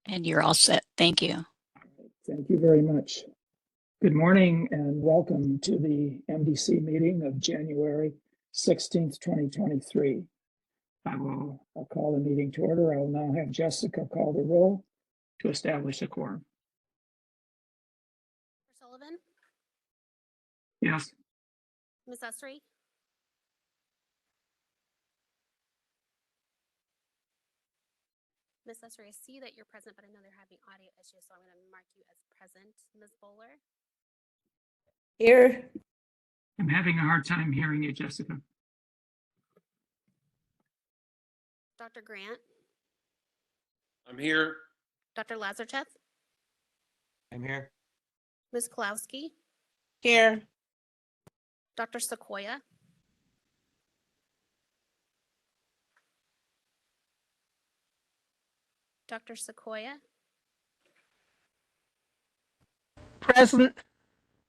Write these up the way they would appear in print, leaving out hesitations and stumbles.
And you're all set. Thank you. Thank you very much. Good morning and welcome to the MDC meeting of January 16th, 2023. I'll call the meeting to order. I will now have Jessica call the roll to establish a quorum. Sullivan? Yes. Ms. Esri? Ms. Esri, I see that you're present, but I know they're having audio issues, so I'm going to mark you as present. Ms. Bowler? Here. I'm having a hard time hearing you, Jessica. Dr. Grant? I'm here. Dr. Lazarchuk? I'm here. Ms. Kulowski? Here. Dr. Sequoia? Dr. Sequoia? Present.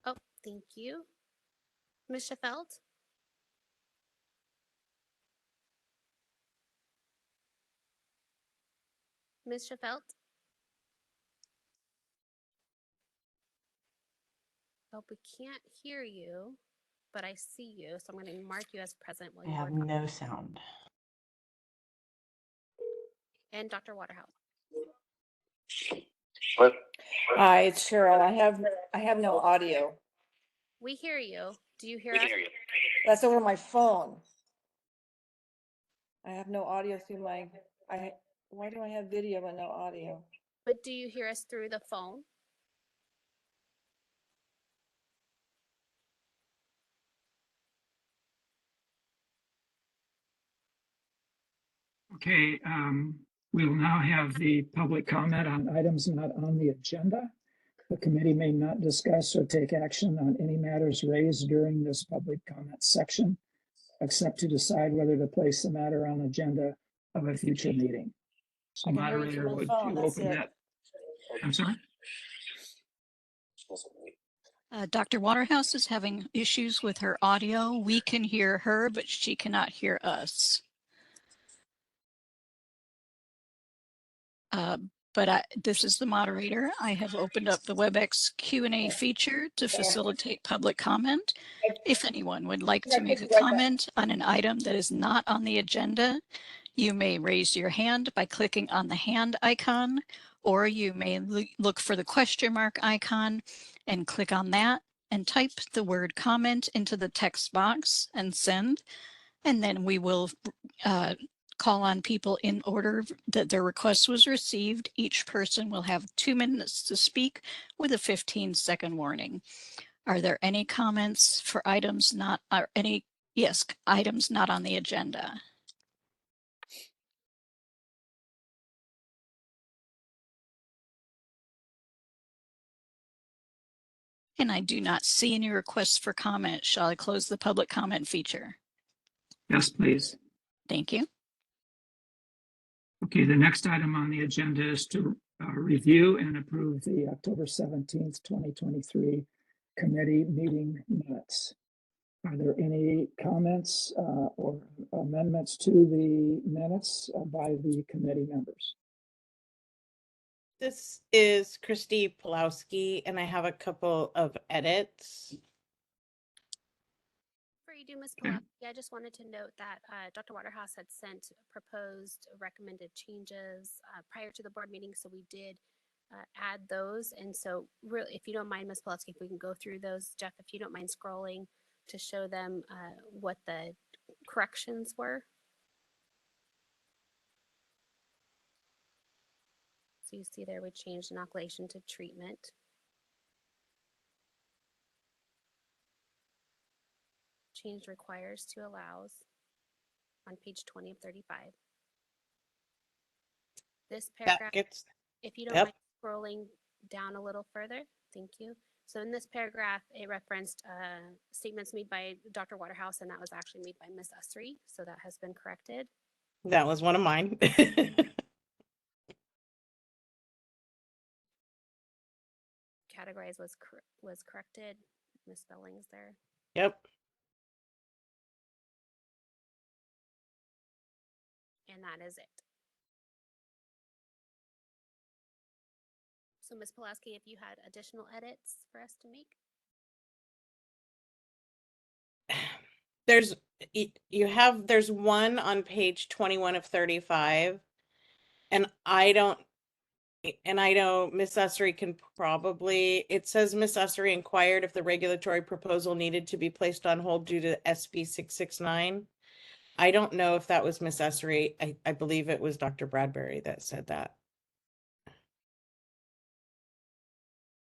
Oh, thank you. Ms. Sheffield? Ms. Sheffield? Oh, we can't hear you, but I see you, so I'm going to mark you as present while I you have work on. no sound. And Dr. Waterhouse. What? Hi, it's Cheryl. I have no audio. We hear you. Do you hear We us? can hear you. That's over my phone. I have no audio through my why do I have video but no audio? But do you hear us through the phone? Okay, we will now have the public comment on items not on the agenda. The committee may not discuss or take action on any matters raised during this public comment section, except to decide whether to place the matter on the agenda of a future meeting. So I can hear you moderator, through my would phone, you that's open it. that? I'm sorry? Dr. Waterhouse is having issues with her audio. We can hear her, but she cannot hear us. This is the moderator. I have opened up the WebEx Q&A feature to facilitate public comment. If anyone would like to make a comment on an item that is not on the agenda, you may raise your hand by clicking on the hand icon, or you may look for the question mark icon and click on that and type the word comment into the text box and send. And then we will call on people in order that their request was received. Each person will have 2 minutes to speak with a 15-second warning. Are there any comments for items not, or any, yes, items not on the agenda? And I do not see any requests for comment. Shall I close the public comment feature? Yes, please. Thank you. Okay, the next item on the agenda is to review and approve the October 17th, 2023 committee meeting minutes. Are there any comments or amendments to the minutes by the committee members? This is Christy Pulowski, and I have a couple of edits. Before you do, Ms. Okay. Pulaski, I just wanted to note that Dr. Waterhouse had sent proposed recommended changes prior to the board meeting, so we did add those. And so really, if you don't mind, Ms. Pulaski, if we can go through those, Jeff, if you don't mind scrolling to show them what the corrections were. So you see there we changed inoculation to treatment. Change requires to allows on page 20 of 35. This paragraph, if you don't mind scrolling down a little further, thank you. So in this paragraph, it referenced statements made by Dr. Waterhouse, and that was actually made by Ms. Esri, so that has been corrected. That was one of mine. Categorize was corrected, misspellings there. Yep. And that is it. So Ms. Pulaski, if you had additional edits for us to make? There's there's one on page 21 of 35, and I know Miss Ussery can probably, it says Miss Ussery inquired if the regulatory proposal needed to be placed on hold due to SB 669. I don't know if that was Miss Ussery. I believe it was Dr. Bradbury that said that.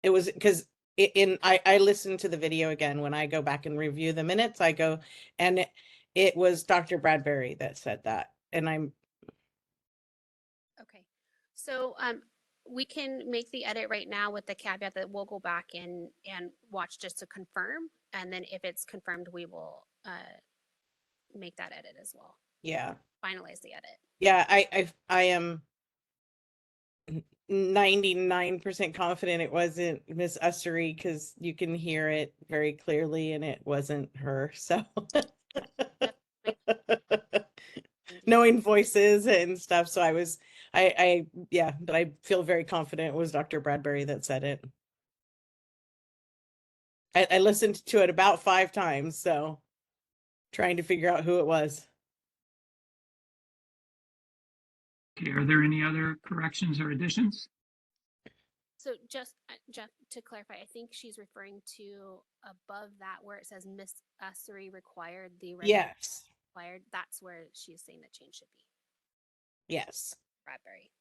It was because I listened to the video again. When I go back and review the minutes, I go, and it was Dr. Bradbury that said that. And I'm, Okay, so we can make the edit right now with the caveat that we'll go back and watch just to confirm. And then if it's confirmed, we will make that edit as well. yeah. Finalize the edit. Yeah, I am 99% confident it wasn't Miss Ussery because you can hear it very clearly and it wasn't her. So knowing voices and stuff. So yeah, but I feel very confident it was Dr. Bradbury that said it. I listened to it about 5 times, so trying to figure out who it was. Okay, are there any other corrections or additions? So just Jeff, to clarify, I think she's referring to above that where it says Miss Ussery required the Yes. required. That's where she's saying the change should be. Yes. Bradbury.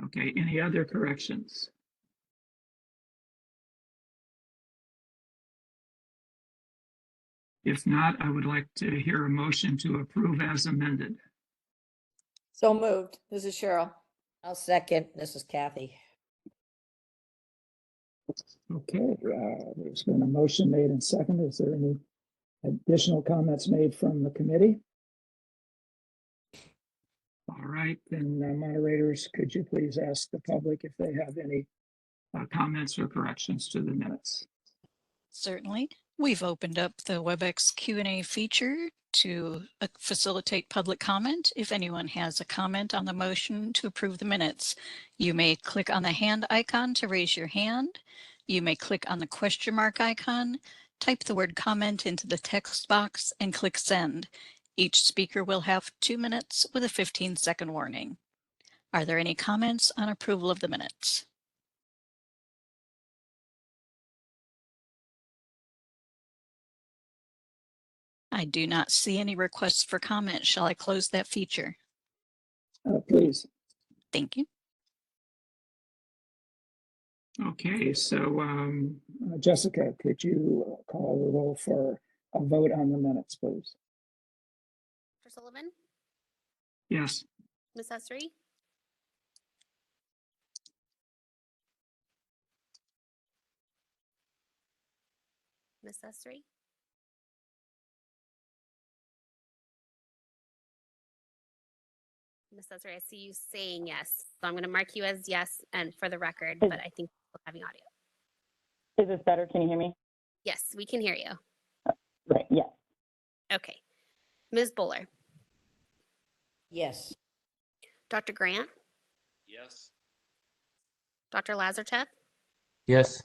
Okay, any other corrections? If not, I would like to hear a motion to approve as amended. So moved. This is Cheryl. I'll second. This is Kathy. Okay, there's been a motion made and seconded. Is there any additional comments made from the committee? All right, then moderators, could you please ask the public if they have any comments or corrections to the minutes? Certainly. We've opened up the WebEx Q&A feature to facilitate public comment. If anyone has a comment on the motion to approve the minutes, you may click on the hand icon to raise your hand. You may click on the question mark icon, type the word comment into the text box, and click send. Each speaker will have 2 minutes with a 15-second warning. Are there any comments on approval of the minutes? I do not see any requests for comment. Shall I close that feature? Please. Thank you. Okay, so Jessica, could you call the roll for a vote on the minutes, please? Dr. Sullivan, Yes. Ms. Ussery, Ms. Ussery, Ms. Ussery, I see you saying yes. So I'm going to mark you as yes, and for the record, but I think we're having audio. Is this better? Can you hear me? Yes, we can hear you. Right, yes. Okay. Ms. Bowler, Yes. Dr. Grant, Yes. Dr. Lazarchuk, Yes.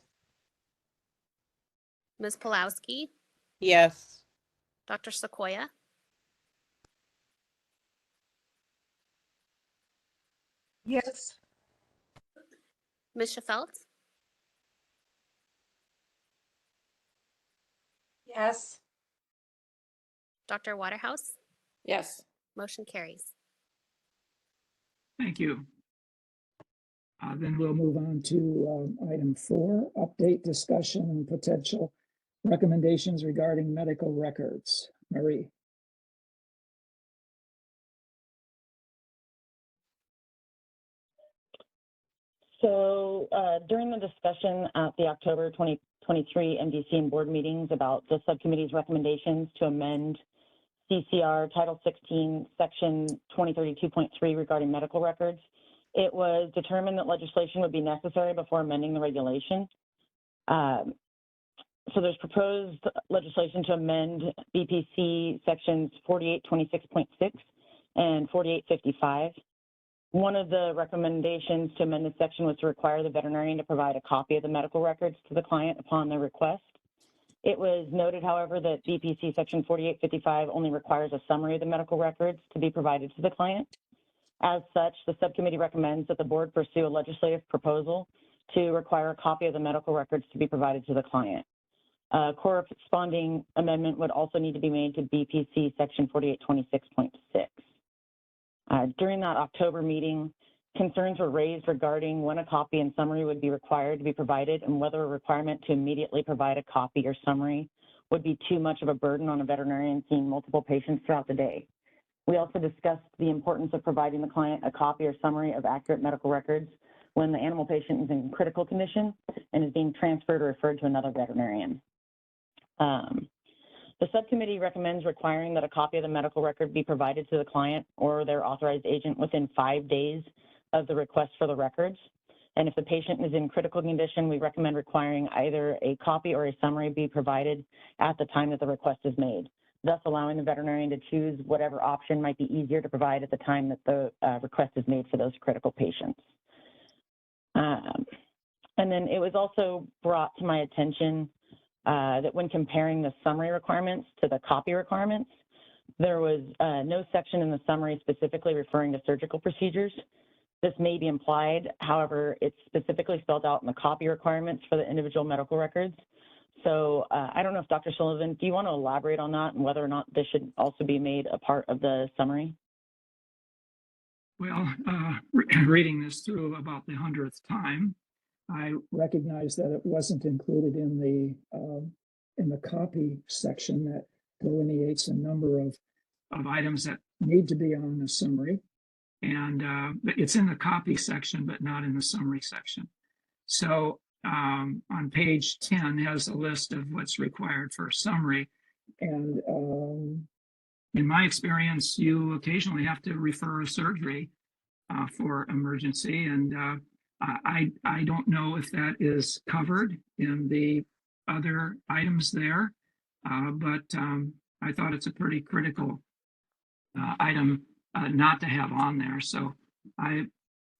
Ms. Pulowski, Yes. Dr. Sequoia, Yes. Ms. Shefelt, Yes. Dr. Waterhouse. Yes. Motion carries. Thank you. Then we'll move on to item 4, update discussion and potential recommendations regarding medical records. Marie. So during the discussion at the October 2023 MDC and board meetings about the subcommittee's recommendations to amend CCR Title 16, Section 2032.3 regarding medical records, it was determined that legislation would be necessary before amending the regulation. So there's proposed legislation to amend BPC sections 4826.6 and 4855. One of the recommendations to amend this section was to require the veterinarian to provide a copy of the medical records to the client upon their request. It was noted, however, that BPC section 4855 only requires a summary of the medical records to be provided to the client. As such, the subcommittee recommends that the board pursue a legislative proposal to require a copy of the medical records to be provided to the client. A corresponding amendment would also need to be made to BPC section 4826.6. During that October meeting, concerns were raised regarding when a copy and summary would be required to be provided and whether a requirement to immediately provide a copy or summary would be too much of a burden on a veterinarian seeing multiple patients throughout the day. We also discussed the importance of providing the client a copy or summary of accurate medical records when the animal patient is in critical condition and is being transferred or referred to another veterinarian. The subcommittee recommends requiring that a copy of the medical record be provided to the client or their authorized agent within 5 days of the request for the records. And if the patient is in critical condition, we recommend requiring either a copy or a summary be provided at the time that the request is made, thus allowing the veterinarian to choose whatever option might be easier to provide at the time that the request is made for those critical patients. And then it was also brought to my attention that when comparing the summary requirements to the copy requirements, there was no section in the summary specifically referring to surgical procedures. This may be implied, however, it's specifically spelled out in the copy requirements for the individual medical records. So I don't know if Dr. Sullivan, do you want to elaborate on that and whether or not this should also be made a part of the summary? Well, reading this through about the 100th time, I recognize that it wasn't included in the copy section that delineates a number of items that need to be on the summary. And it's in the copy section, but not in the summary section. So on page 10 has a list of what's required for a summary. And in my experience, you occasionally have to refer a surgery for emergency. And I don't know if that is covered in the other items there, but I thought it's a pretty critical item not to have on there. So I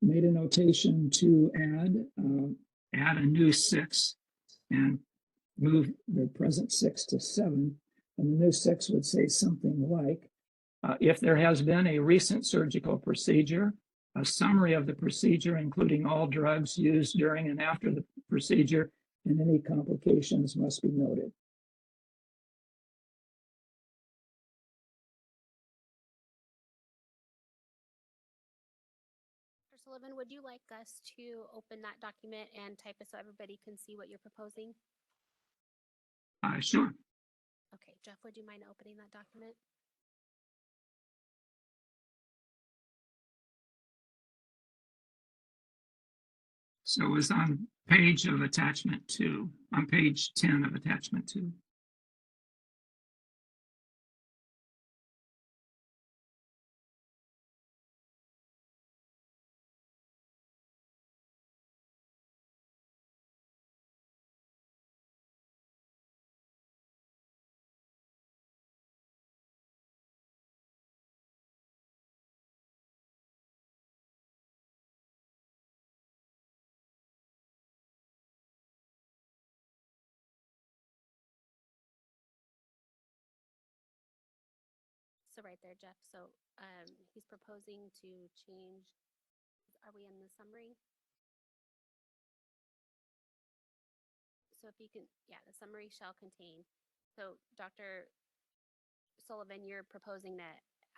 made a notation to add a new 6 and move the present 6 to 7. And the new 6 would say something like, if there has been a recent surgical procedure, a summary of the procedure, including all drugs used during and after the procedure, and any complications must be noted. Dr. Sullivan, would you like us to open that document and type it so everybody can see what you're proposing? Sure. Okay, Jeff, would you mind opening that document? So it was on page of attachment 2, on page 10 of attachment 2. So right there, Jeff. So he's proposing to change. Are we in the summary? So if you can, yeah, the summary shall contain. So Dr. Sullivan, you're proposing to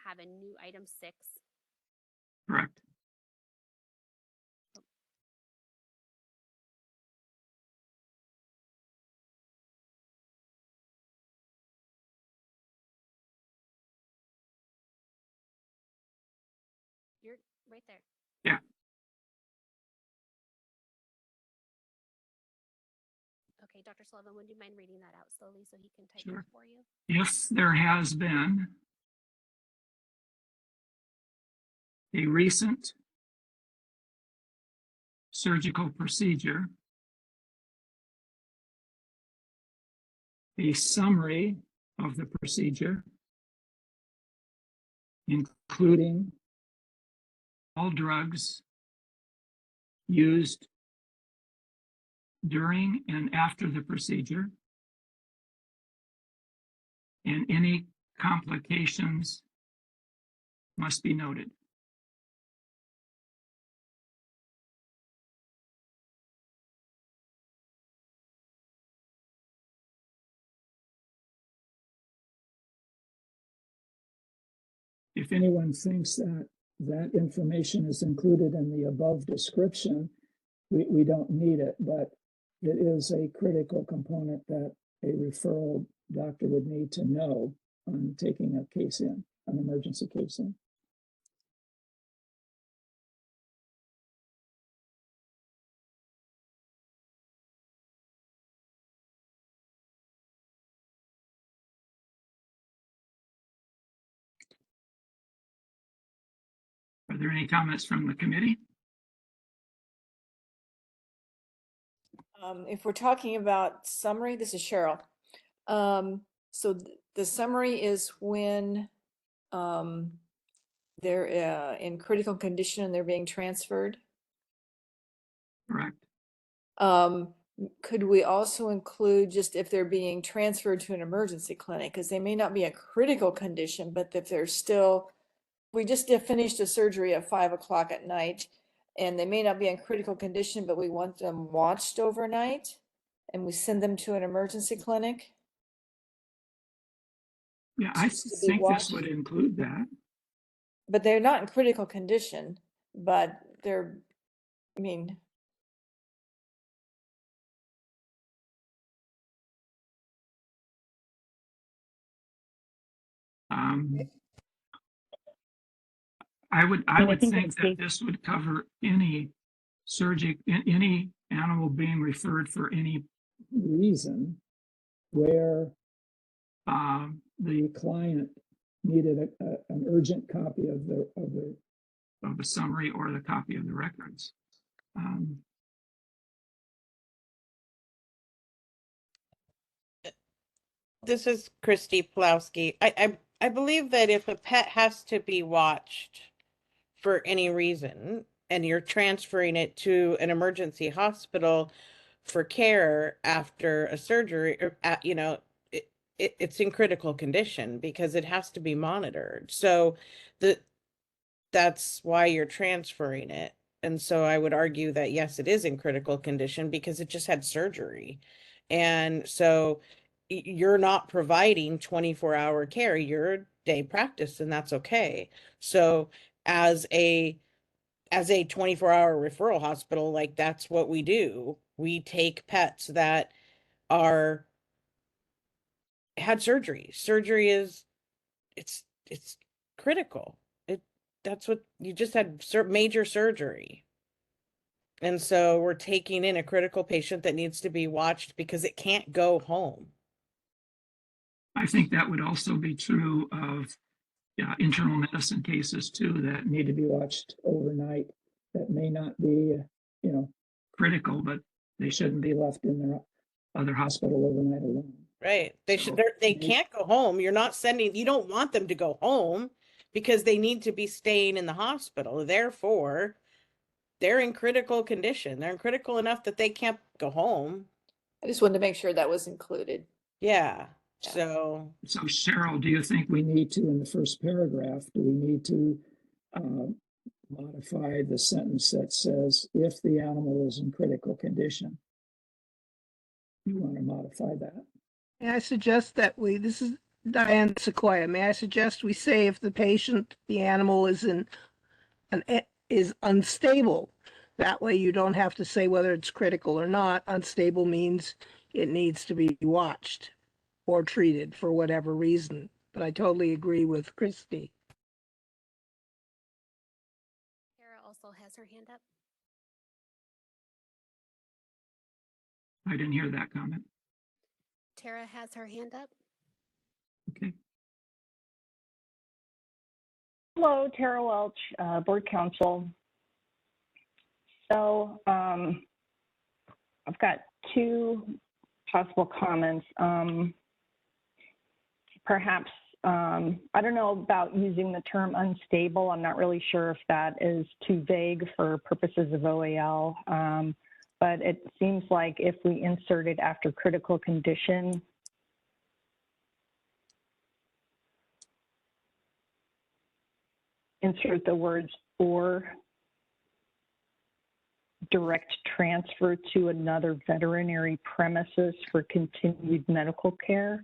have a new item 6. Correct. You're right there. Yeah. Okay, Dr. Sullivan, would you mind reading that out slowly so he can type Sure. it for you? If there has been a recent surgical procedure, a summary of the procedure, including all drugs used during and after the procedure, and any complications must be noted. If anyone thinks that that information is included in the above description, we don't need it, but it is a critical component that a referral doctor would need to know on taking a case in, an emergency case in. Are there any comments from the committee? If we're talking about summary, this is Cheryl. So the summary is when they're in critical condition and they're being transferred. Correct. Could we also include just if they're being transferred to an emergency clinic, because they may not be a critical condition, but if they're still, we just finished a surgery at 5 o'clock at night, and they may not be in critical condition, but we want them watched overnight, and we send them to an emergency clinic. Yeah, I To be think this watched. would include that. But they're not in critical condition, but they're, I mean, I would I think think that in this would cover any any animal being referred for any reason where the client needed an urgent copy of the summary or the copy of the records. This is Christy Plowski. I believe that if a pet has to be watched for any reason and you're transferring it to an emergency hospital for care after a surgery, or it's in critical condition because it has to be monitored. So that's why you're transferring it. And so I would argue that yes, it is in critical condition because it just had surgery. And so you're not providing 24-hour care, you're day practice, and that's okay. So as a 24-hour referral hospital, like that's what we do. We take pets that are had surgery. Surgery is it's critical. That's what you just had, major surgery. And so we're taking in a critical patient that needs to be watched because it can't go home. I think that would also be true of internal medicine cases too that need to be watched overnight. That may not be, critical, but they shouldn't be left in their other hospital overnight alone. Right. They can't go home. You don't want them to go home because they need to be staying in the hospital. Therefore, they're in critical condition. They're in critical enough that they can't go home. I just wanted to make sure that was included. Yeah. Yeah. So Cheryl, do you think we need to, in the first paragraph, do we need to modify the sentence that says, if the animal is in critical condition? You want to modify that? May I suggest that this is Diane Sequoia. May I suggest we say if the animal is unstable, that way you don't have to say whether it's critical or not. Unstable means it needs to be watched or treated for whatever reason. But I totally agree with Christy. Tara also has her hand up. I didn't hear that comment. Tara has her hand up. Okay. Hello, Tara Welch, Board Counsel. So I've got two possible comments. Perhaps, I don't know about using the term unstable. I'm not really sure if that is too vague for purposes of OAL. But it seems like if we insert it after critical condition, insert the words or direct transfer to another veterinary premises for continued medical care.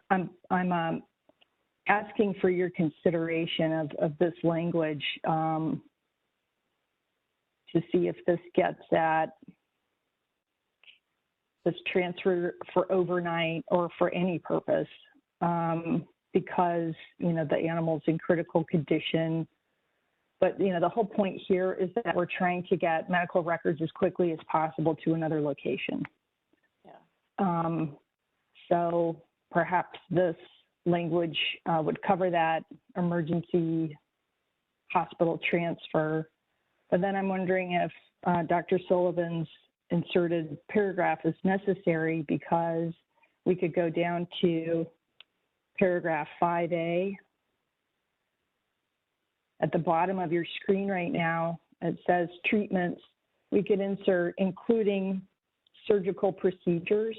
I'm asking for your consideration of this language to see if this gets at this transfer for overnight or for any purpose, because, you know, the animal's in critical condition. But, you know, the whole point here is that we're trying to get medical records as quickly as possible to another location. Yeah. So perhaps this language would cover that emergency hospital transfer. But then I'm wondering if Dr. Sullivan's inserted paragraph is necessary, because we could go down to paragraph 5A. At the bottom of your screen right now, it says treatments. We could insert including surgical procedures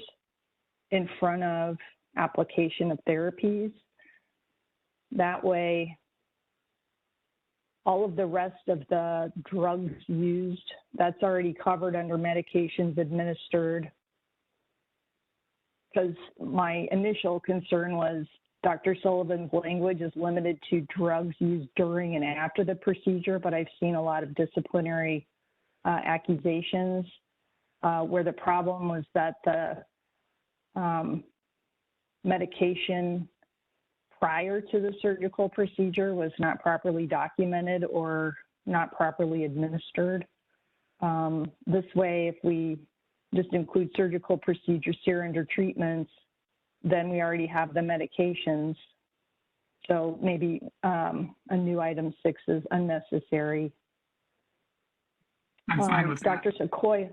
in front of application of therapies. That way, all of the rest of the drugs used, that's already covered under medications administered. Because my initial concern was Dr. Sullivan's language is limited to drugs used during and after the procedure, but I've seen a lot of disciplinary accusations where the problem was that the medication prior to the surgical procedure was not properly documented or not properly administered. This way, if we just include surgical procedures here under treatments, then we already have the medications. So maybe a new item 6 is unnecessary. I'm fine with that. Dr. Sequoia,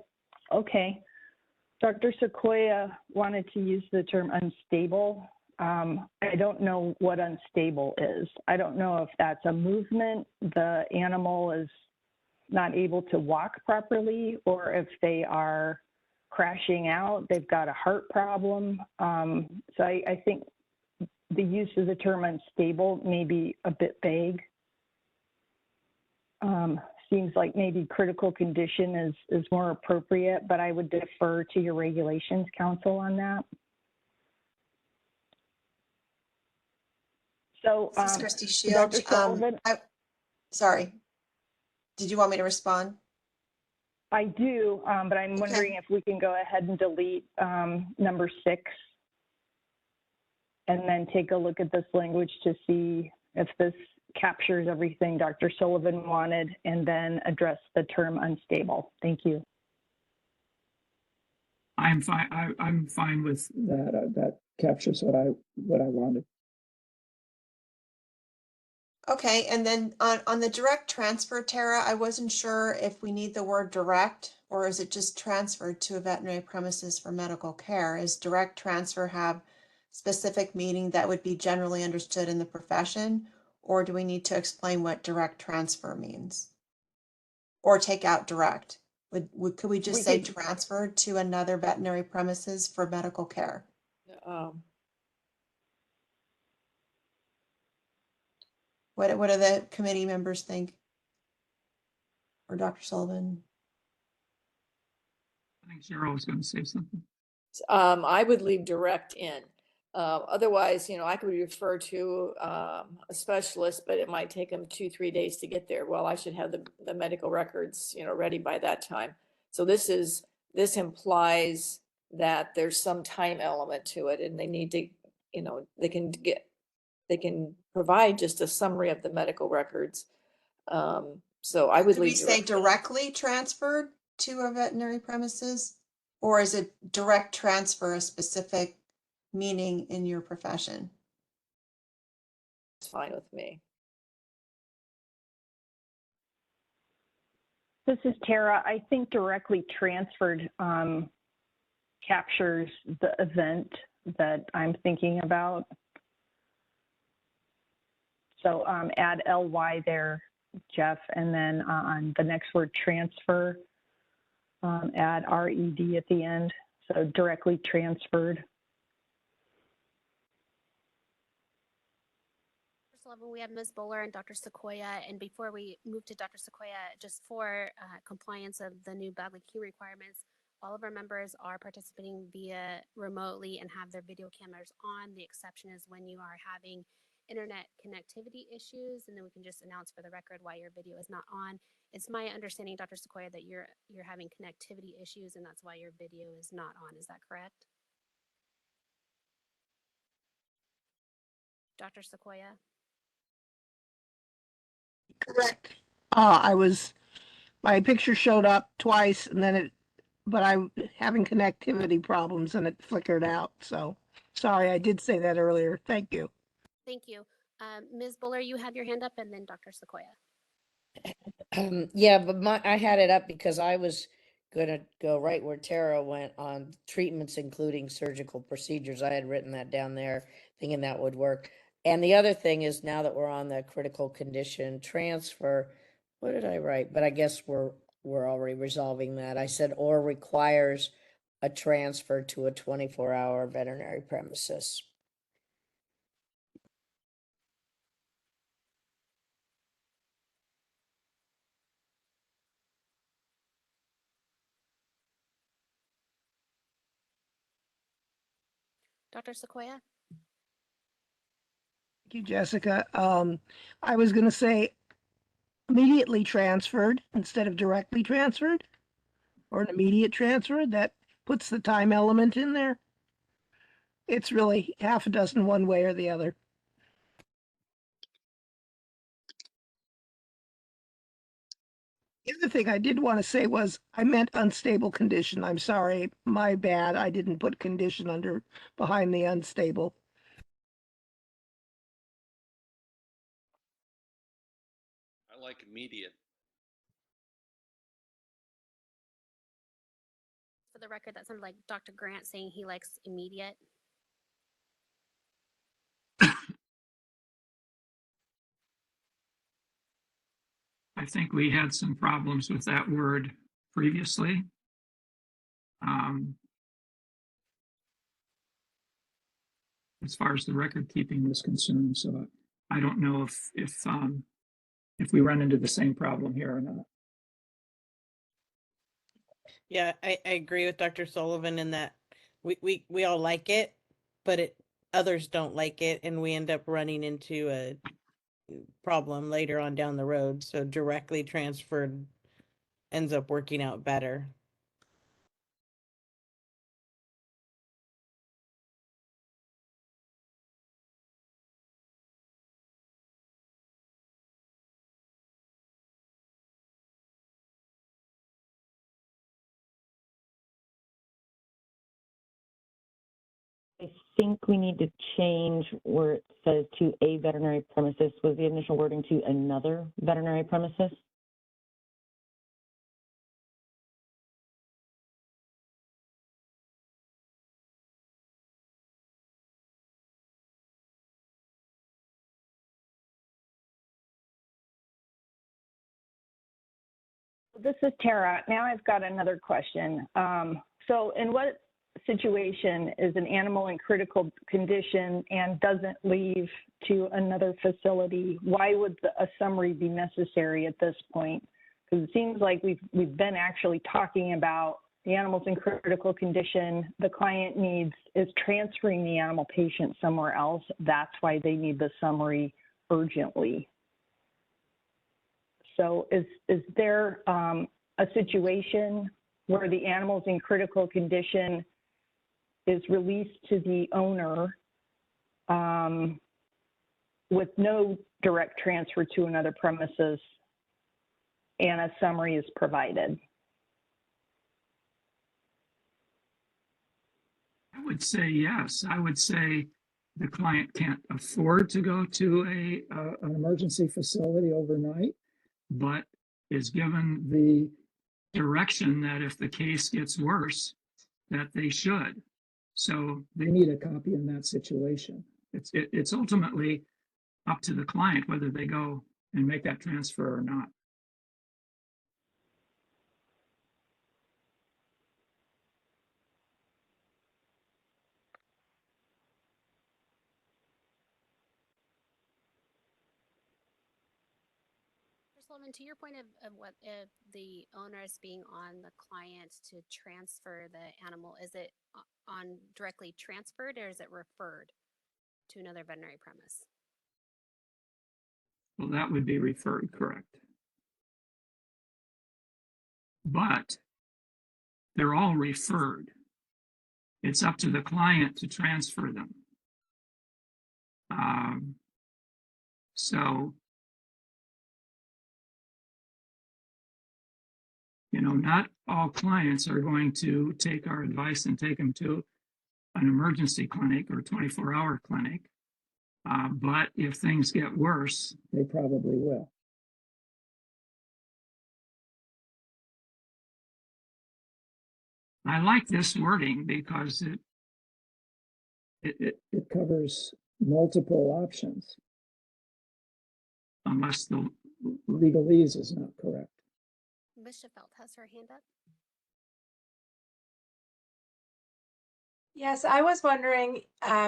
okay. Dr. Sequoia wanted to use the term unstable. I don't know what unstable is. I don't know if that's a movement, the animal is not able to walk properly, or if they are crashing out, they've got a heart problem. So I think the use of the term unstable may be a bit vague. Seems like maybe critical condition is more appropriate, but I would defer to your regulations counsel on that. So, This is Christy Shield. Dr. Sullivan, Sorry. Did you want me to respond? I do, but I'm wondering if we can go ahead and delete number 6 and then take a look at this language to see if this captures everything Dr. Sullivan wanted, and then address the term unstable. Thank you. I'm fine. I'm fine with that. That captures what I wanted. Okay, and then on the direct transfer, Tara, I wasn't sure if we need the word direct, or is it just transferred to a veterinary premises for medical care? Is direct transfer have specific meaning that would be generally understood in the profession, or do we need to explain what direct transfer means? Or take out direct? Could we just say transferred to another veterinary premises for medical care? What do the committee members think? Or Dr. Sullivan? I think Cheryl was going to say something. I would leave direct in. Otherwise, I could refer to a specialist, but it might take them 2-3 days to get there. Well, I should have the medical records, ready by that time. So this implies that there's some time element to it, and they need to, they can provide just a summary of the medical records. So I would Could we leave say directly transferred to a veterinary premises? Or is it direct transfer a specific meaning in your profession? It's fine with me. This is Tara. I think directly transferred captures the event that I'm thinking about. So add ly there, Jeff, and then on the next word transfer, add red at the end. So directly transferred. First level, we have Ms. Bowler and Dr. Sequoia. And before we move to Dr. Sequoia, just for compliance of the new Bagley Q requirements, all of our members are participating via remotely and have their video cameras on. The exception is when you are having internet connectivity issues, and then we can just announce for the record why your video is not on. It's my understanding, Dr. Sequoia, that you're having connectivity issues, and that's why your video is not on. Is that correct? Dr. Sequoia? Correct. My picture showed up twice and then but I'm having connectivity problems and it flickered out. So sorry, I did say that earlier. Thank you. Thank you. Ms. Buller, you had your hand up, and then Dr. Sequoia. Yeah, but I had it up because I was gonna go right where Tara went on treatments, including surgical procedures. I had written that down there, thinking that would work. And the other thing is, now that we're on the critical condition transfer, what did I write? But I guess we're already resolving that. I said, or requires a transfer to a 24-hour veterinary premises. Dr. Sequoia? Thank you, Jessica. I was going to say immediately transferred instead of directly transferred, or an immediate transfer. That puts the time element in there. It's really half a dozen one way or the other. The other thing I did want to say was I meant unstable condition. I'm sorry, my bad. I didn't put condition behind the unstable. I like immediate. For the record, that sounded like Dr. Grant saying he likes immediate. I think we had some problems with that word previously. As far as the record keeping is concerned, so I don't know if we run into the same problem here or not. Yeah, I agree with Dr. Sullivan in that we all like it, but others don't like it, and we end up running into a problem later on down the road. So directly transferred ends up working out better. I think we need to change where it says to a veterinary premises. Was the initial wording to another veterinary premises? This is Tara. Now I've got another question. So in what situation is an animal in critical condition and doesn't leave to another facility? Why would a summary be necessary at this point? Because it seems like we've been actually talking about the animal's in critical condition. The client is transferring the animal patient somewhere else. That's why they need the summary urgently. So is there a situation where the animal's in critical condition is released to the owner with no direct transfer to another premises and a summary is provided? I would say yes. I would say the client can't afford to go to an emergency facility overnight, but is given the direction that if the case gets worse, that they should. So they need a copy in that situation. It's ultimately up to the client whether they go and make that transfer or not. Solomon, to your point of what if the onus being on the client to transfer the animal, is it on directly transferred or is it referred to another veterinary premise? Well, that would be referred, correct. But they're all referred. It's up to the client to transfer them. So, you know, not all clients are going to take our advice and take them to an emergency clinic or 24-hour clinic. But if things get worse, they probably will. I like this wording because it covers multiple options, unless the legalese is not correct. Ms. Schaffelt has her hand up. Yes, I was wondering,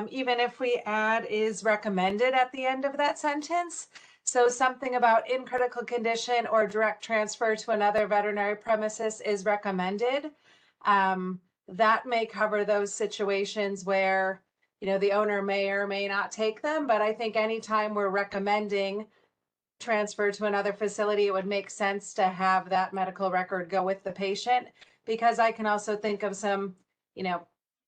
even if we add is recommended at the end of that sentence. So something about in critical condition or direct transfer to another veterinary premises is recommended. That may cover those situations where, you know, the owner may or may not take them, but I think anytime we're recommending transfer to another facility, it would make sense to have that medical record go with the patient, because I can also think of some, you know,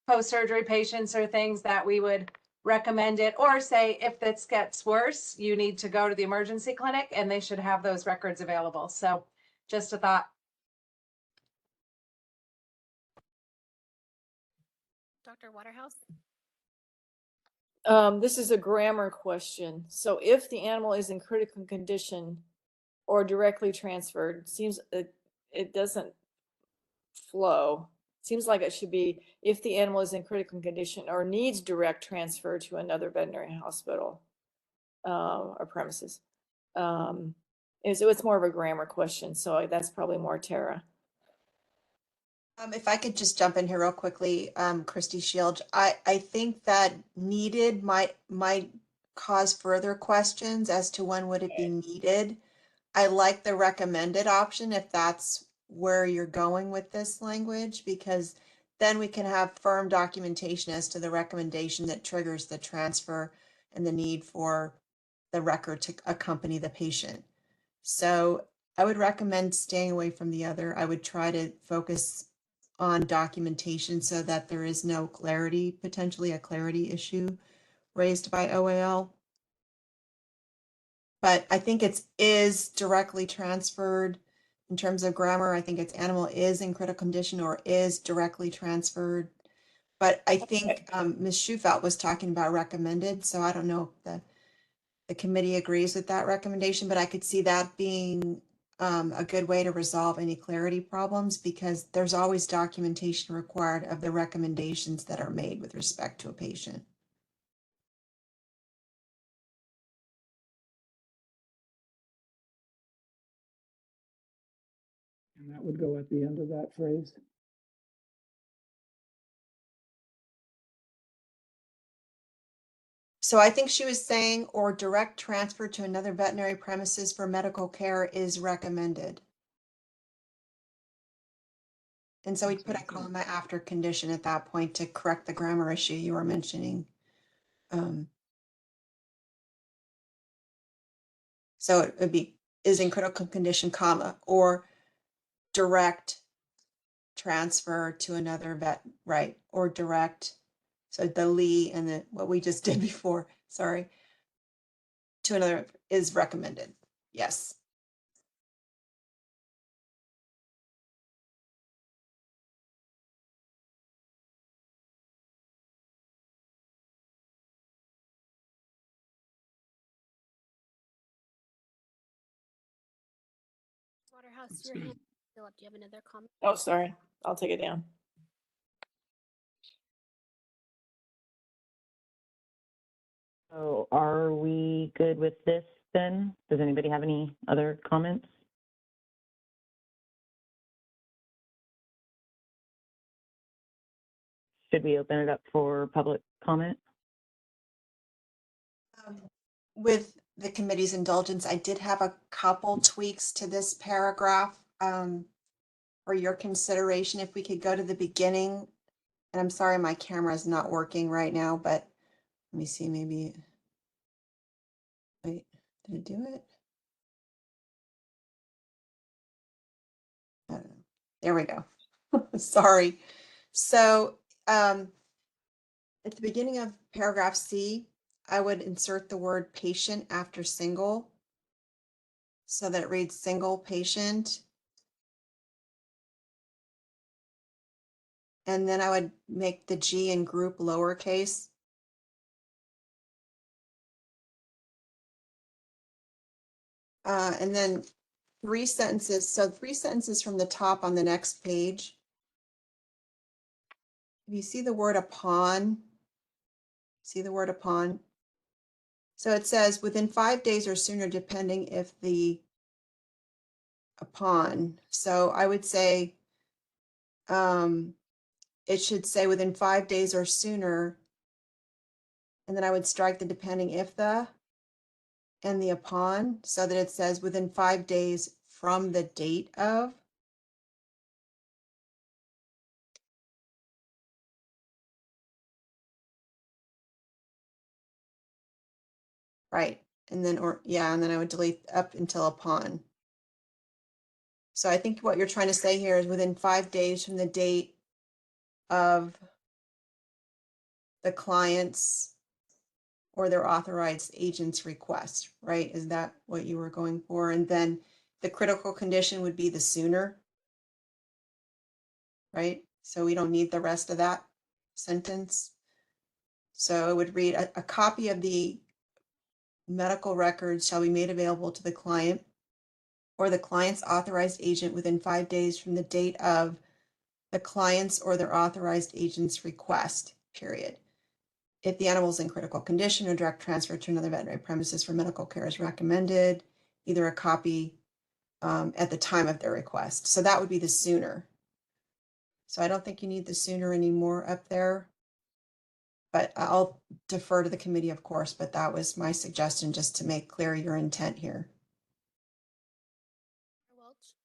post-surgery patients or things that we would recommend it, or say if this gets worse, you need to go to the emergency clinic and they should have those records available. So just a thought. Dr. Waterhouse? This is a grammar question. So if the animal is in critical condition or directly transferred, seems it doesn't flow. Seems like it should be if the animal is in critical condition or needs direct transfer to another veterinary hospital or premises. So it's more of a grammar question. So that's probably more Tara. If I could just jump in here real quickly, Christy Shield, I think that needed might cause further questions as to when would it be needed. I like the recommended option if that's where you're going with this language, because then we can have firm documentation as to the recommendation that triggers the transfer and the need for the record to accompany the patient. So I would recommend staying away from the other. I would try to focus on documentation so that there is no clarity, potentially a clarity issue raised by OAL. But I think it is directly transferred in terms of grammar. I think it's animal is in critical condition or is directly transferred. But I think Ms. Schufelt was talking about recommended. So I don't know if the committee agrees with that recommendation, but I could see that being a good way to resolve any clarity problems, because there's always documentation required of the recommendations that are made with respect to a patient. And that would go at the end of that phrase. So I think she was saying, or direct transfer to another veterinary premises for medical care is recommended. And so we put a comma after condition at that point to correct the grammar issue you were mentioning. So it would be is in critical condition, comma, or direct transfer to another vet, right? Or direct. So the Lee and the what we just did before, sorry, to another is recommended. Yes. Waterhouse, your hand is still up. Do you have another comment? Oh, sorry. I'll take it down. So are we good with this then? Does anybody have any other comments? Should we open it up for public comment? With the committee's indulgence, I did have a couple tweaks to this paragraph for your consideration. If we could go to the beginning, and I'm sorry my camera is not working right now, but let me see, maybe, wait, did it do it? I don't know. There we go. Sorry. So at the beginning of paragraph C, I would insert the word patient after single so that it reads single patient. And then I would make the G in group lowercase. And then 3 sentences. So 3 sentences from the top on the next page. If you see the word upon, see the word upon. So it says within 5 days or sooner, depending if the upon. So I would say it should say within 5 days or sooner. And then I would strike the depending if the and the upon so that it says within 5 days from the date of. Right. And then, or yeah, and then I would delete up until upon. So I think what you're trying to say here is within 5 days from the date of the client's or their authorized agent's request, right? Is that what you were going for? And then the critical condition would be the sooner, right? So we don't need the rest of that sentence. So it would read a copy of the medical records shall be made available to the client or the client's authorized agent within 5 days from the date of the client's or their authorized agent's request, period. If the animal is in critical condition or direct transfer to another veterinary premises for medical care is recommended, either a copy at the time of their request. So that would be the sooner. So I don't think you need the sooner anymore up there, but I'll defer to the committee, of course, but that was my suggestion just to make clear your intent here. Welch?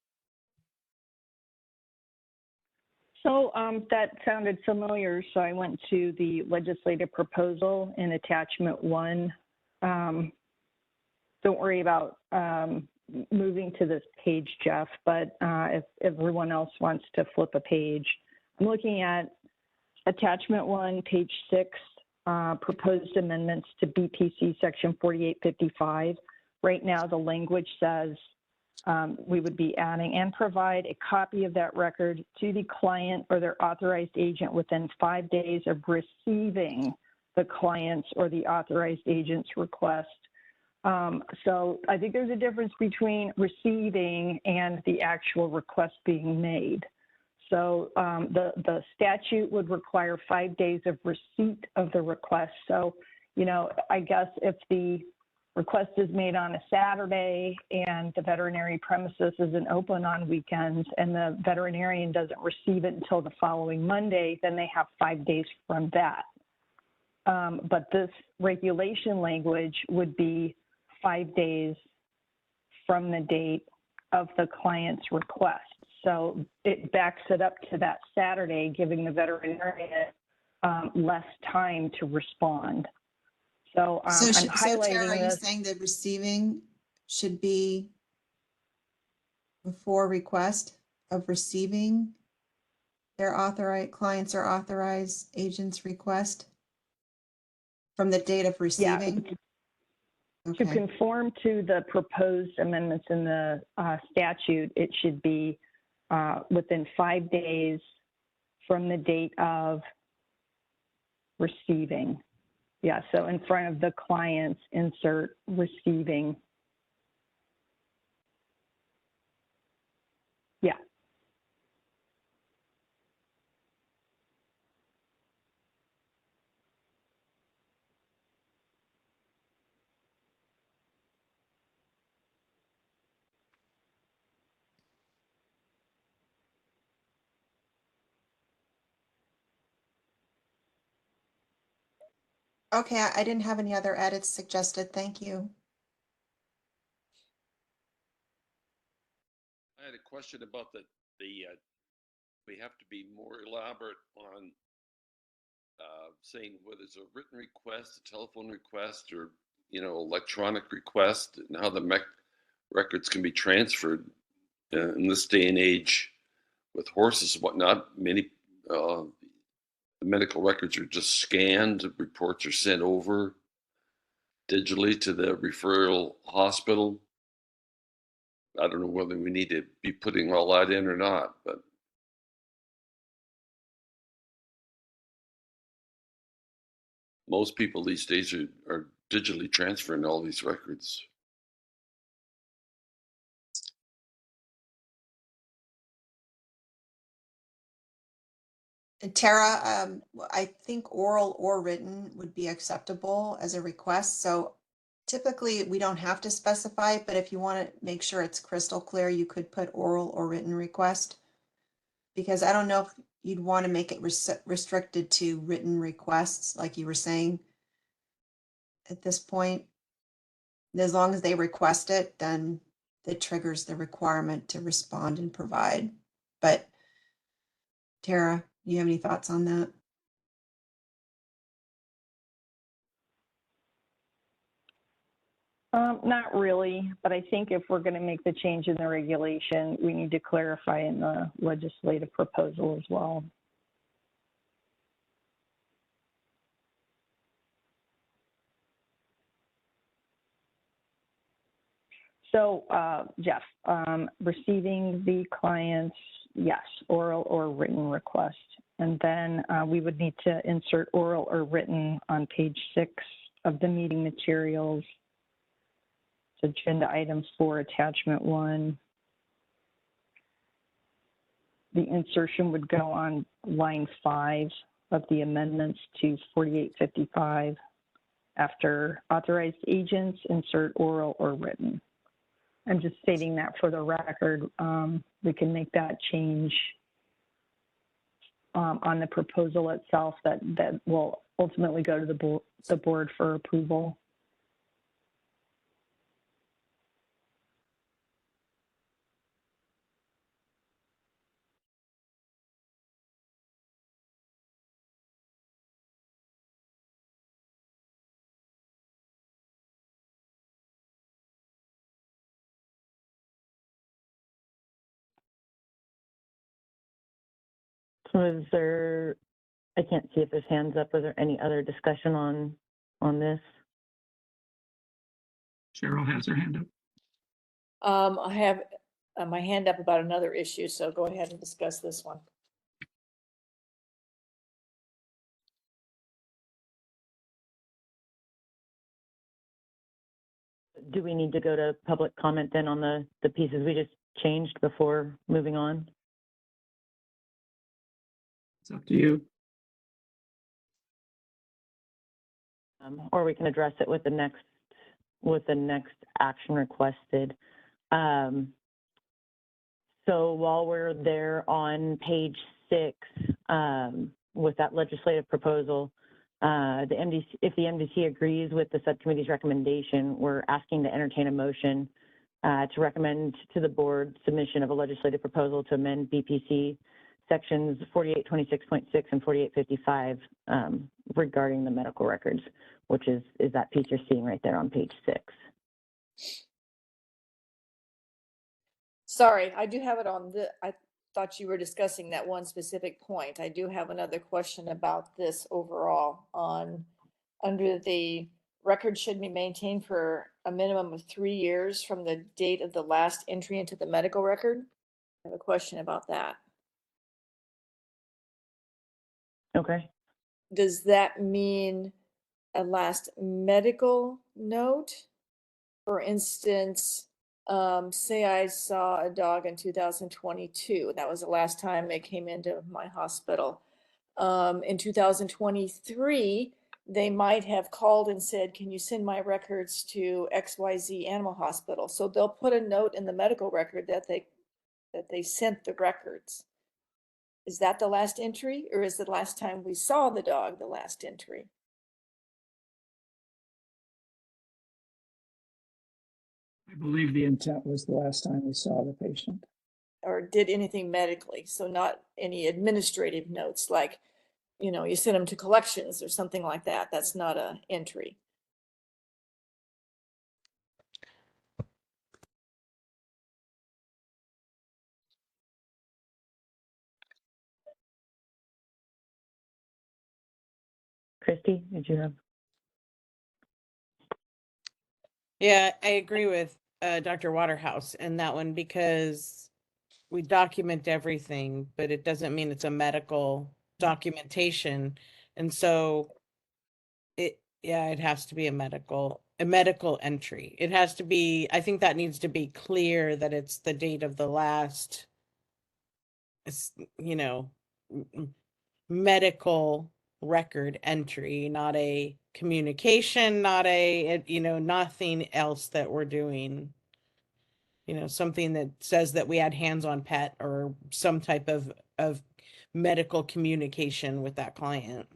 So that sounded familiar, so I went to the legislative proposal in attachment 1. Don't worry about moving to this page, Jeff, but if everyone else wants to flip a page, I'm looking at attachment 1, page 6, proposed amendments to BPC section 4855. Right now, the language says we would be adding and provide a copy of that record to the client or their authorized agent within 5 days of receiving the client's or the authorized agent's request. So I think there's a difference between receiving and the actual request being made. So the statute would require 5 days of receipt of the request. So, you know, I guess if the request is made on a Saturday and the veterinary premises isn't open on weekends and the veterinarian doesn't receive it until the following Monday, then they have 5 days from that. But this regulation language would be 5 days from the date of the client's request. So it backs it up to that Saturday, giving the veterinarian less time to respond. So I'm highlighting Tara, are you this. saying that receiving should be before request of receiving their authorized clients or authorized agents request from the date of receiving? Yeah, okay. To conform to the proposed amendments in the statute, it should be within 5 days from the date of receiving. Yeah, so in front of the clients, insert receiving. Okay, I didn't have any other edits suggested. Thank you. I had a question about we have to be more elaborate on saying whether it's a written request, a telephone request, or, electronic request, and how the records can be transferred in this day and age with horses and whatnot. Many the medical records are just scanned, reports are sent over digitally to the referral hospital. I don't know whether we need to be putting all that in or not, but most people these days are digitally transferring all these records. And Tara, I think oral or written would be acceptable as a request. So typically we don't have to specify it, but if you want to make sure it's crystal clear, you could put oral or written request. Because I don't know if you'd want to make it restricted to written requests, like you were saying at this point. As long as they request it, then it triggers the requirement to respond and provide. But Tara, do you have any thoughts on that? Not really, but I think if we're going to make the change in the regulation, we need to clarify in the legislative proposal as well. So, Jeff, receiving the client's, yes, oral or written request. And then we would need to insert oral or written on page 6 of the meeting materials. It's agenda item 4, attachment 1. The insertion would go on line 5 of the amendments to 4855. After authorized agents, insert oral or written. I'm just stating that for the record. We can make that change on the proposal itself that will ultimately go to the board for approval. So is there, I can't see if there's hands up. Is there any other discussion on this? Cheryl has her hand up. I have my hand up about another issue, so go ahead and discuss this one. Do we need to go to public comment then on the pieces we just changed before moving on? It's up to you. Or we can address it with the next action requested. So while we're there on page 6, with that legislative proposal, if the MDC agrees with the subcommittee's recommendation, we're asking to entertain a motion to recommend to the board submission of a legislative proposal to amend BPC sections 4826.6 and 4855 regarding the medical records, which is that piece you're seeing right there on page 6. Sorry, I do have it on I thought you were discussing that one specific point. I do have another question about this overall under the record should be maintained for a minimum of 3 years from the date of the last entry into the medical record. I have a question about that. Okay. Does that mean a last medical note? For instance, say I saw a dog in 2022. That was the last time they came into my hospital. In 2023, they might have called and said, can you send my records to XYZ Animal Hospital? So they'll put a note in the medical record that they sent the records. Is that the last entry, or is the last time we saw the dog the last entry? I believe the intent was the last time we saw the patient. or did anything medically. So not any administrative notes like, you send them to collections or something like that. That's not a entry. Christy, did you have? Yeah, I agree with Dr. Waterhouse in that one because we document everything, but it doesn't mean it's a medical documentation. And so it has to be a medical entry. It has to be, I think that needs to be clear that it's the date of the last, medical record entry, not a communication, not a, nothing else that we're doing. Something that says that we had hands-on pet or some type of medical communication with that client.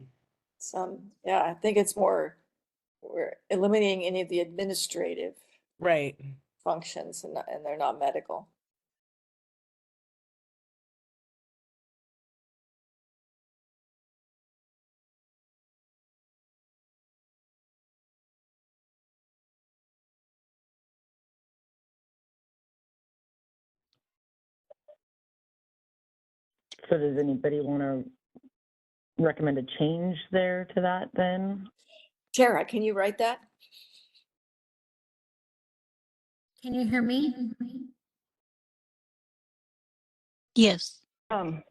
Yeah, I think it's more, we're eliminating any of the administrative Right. functions and they're not medical. So does anybody want to recommend a change there to that then? Tara, can you write that? Can you hear me? Yes. I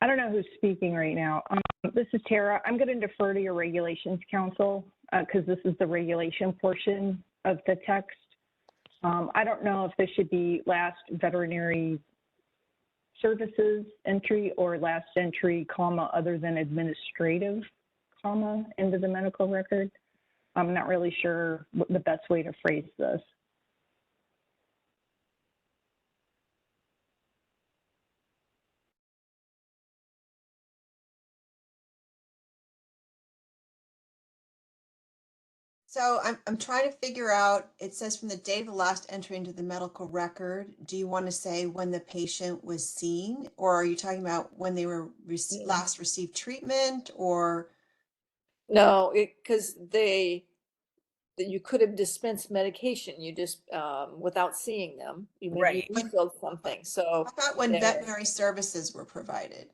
don't know who's speaking right now. This is Tara. I'm going to defer to your regulations council because this is the regulation portion of the text. I don't know if this should be last veterinary services entry or last entry, comma, other than administrative, comma, into the medical record. I'm not really sure what the best way to phrase this. So I'm trying to figure out, it says from the date of the last entry into the medical record, do you want to say when the patient was seen? Or are you talking about when they were last received treatment or? No, because you could have dispensed medication, you just, without seeing them, you maybe Right. refilled something, so. How about when there- veterinary services were provided?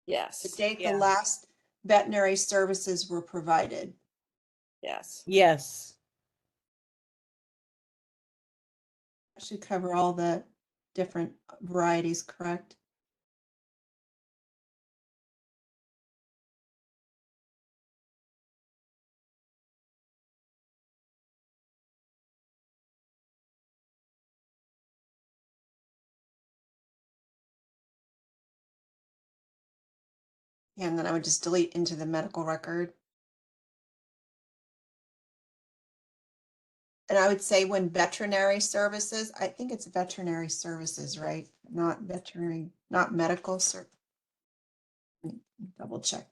The Yes, date the Yeah. last veterinary services were provided. yes. Yes. That should cover all the different varieties, correct? And then I would just delete into the medical record. And I would say when veterinary services, I think it's veterinary services, right? Not veterinary, not medical double check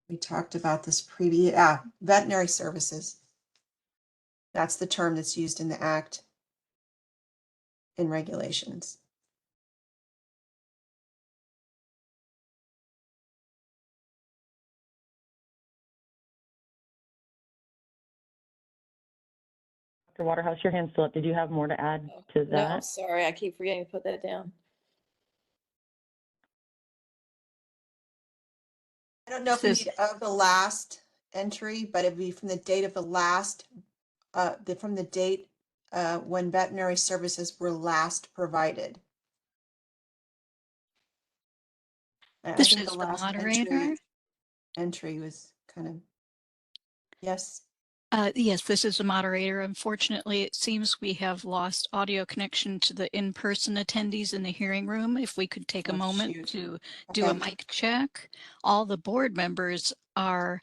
we talked about this veterinary services. That's the term that's used in the act in regulations. Dr. Waterhouse, your hand's still up. Did you have more to add to No, that? sorry, I keep forgetting to put that down. I don't know if we need of the last entry, but it'd be from the date of the last, from the date when veterinary services were last provided. I This think is the the last moderator. entry was kind of, yes. Yes, this is the moderator. Unfortunately, it seems we have lost audio connection to the in-person attendees in the hearing room. If we could take a Oh, moment shoot. to do a mic check. All the board members are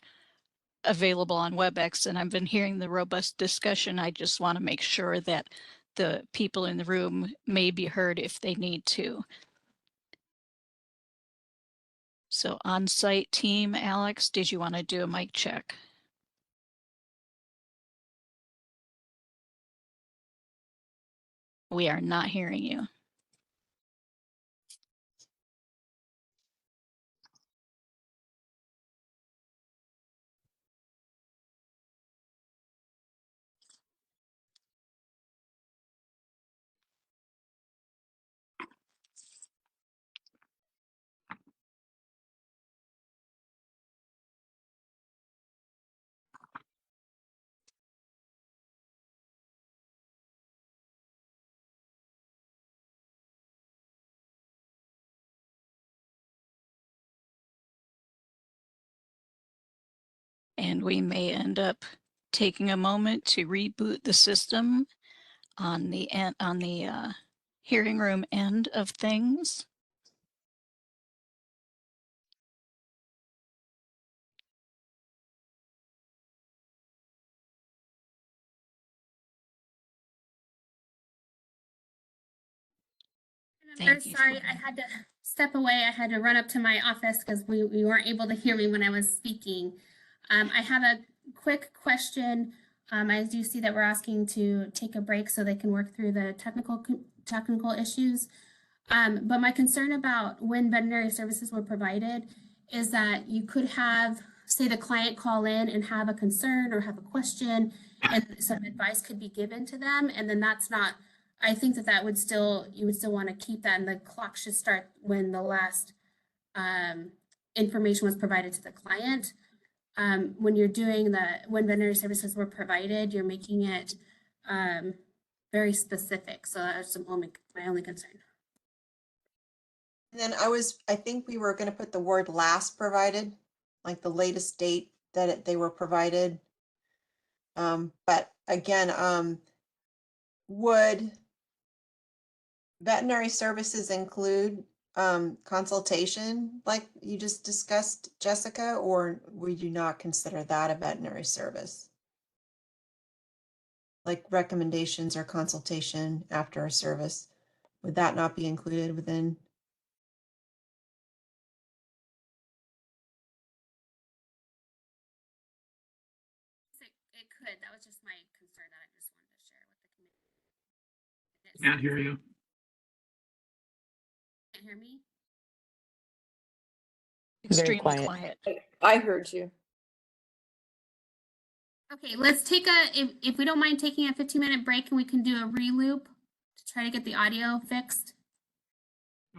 available on WebEx, and I've been hearing the robust discussion. I just want to make sure that the people in the room may be heard if they need to. So on-site team, Alex, did you want to do a mic check? We are not hearing you. And we may end up taking a moment to reboot the system on the hearing room end of things. I'm sorry, I had to step away. I had to run up to my office because we weren't able to hear me when I was speaking. I have a quick question. I do see that we're asking to take a break so they can work through the technical issues. But my concern about when veterinary services were provided is that you could have, say, the client call in and have a concern or have a question, and some advice could be given to them, and then that's not. I think that would still, you would still want to keep that, and the clock should start when the last information was provided to the client. When you're doing when veterinary services were provided, you're making it very specific. So that's my only concern. And then I think we were going to put the word last provided, like the latest date that they were provided. But again, would veterinary services include consultation like you just discussed, Jessica, or would you not consider that a veterinary service? Like recommendations or consultation after a service, would that not be included within? It could. That was just my concern that I just wanted to share with the community. Can't hear you. Can't hear me? Extremely quiet. quiet. I heard you. Okay, let's take if we don't mind taking a 15-minute break, and we can do a reloop to try to get the audio fixed.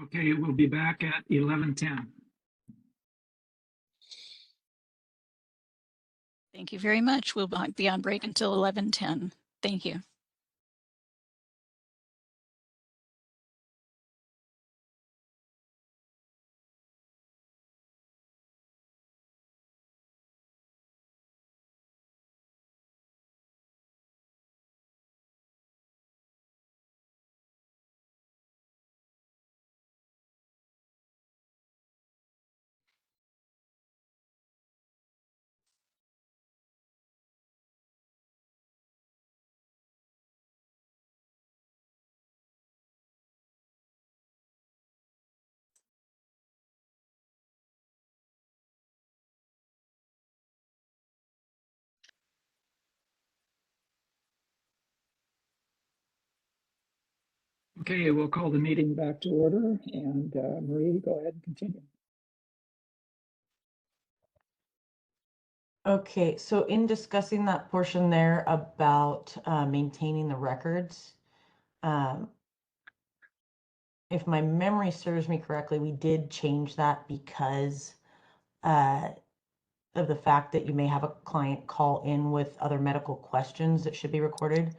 Okay, we'll be back at 11:10. Thank you very much. We'll be on break until 11:10. Thank you. Okay, we'll call the meeting back to order, and Marie, go ahead and continue. Okay, so in discussing that portion there about maintaining the records, if my memory serves me correctly, we did change that because of the fact that you may have a client call in with other medical questions that should be recorded.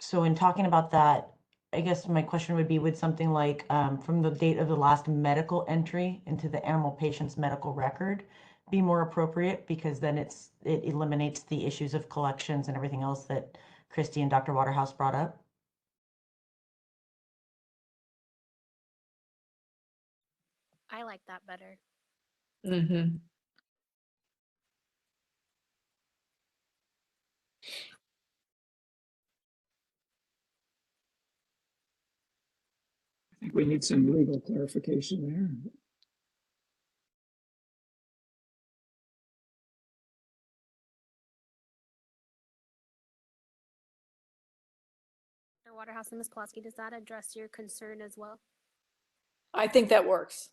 So in talking about that, I guess my question would be, would something like from the date of the last medical entry into the animal patient's medical record be more appropriate? Because then it eliminates the issues of collections and everything else that Christy and Dr. Waterhouse brought up. I like that better. Mm-hmm. I think we need some legal clarification there. Dr. Waterhouse and Ms. Pulaski, does that address your concern as well? I think that works.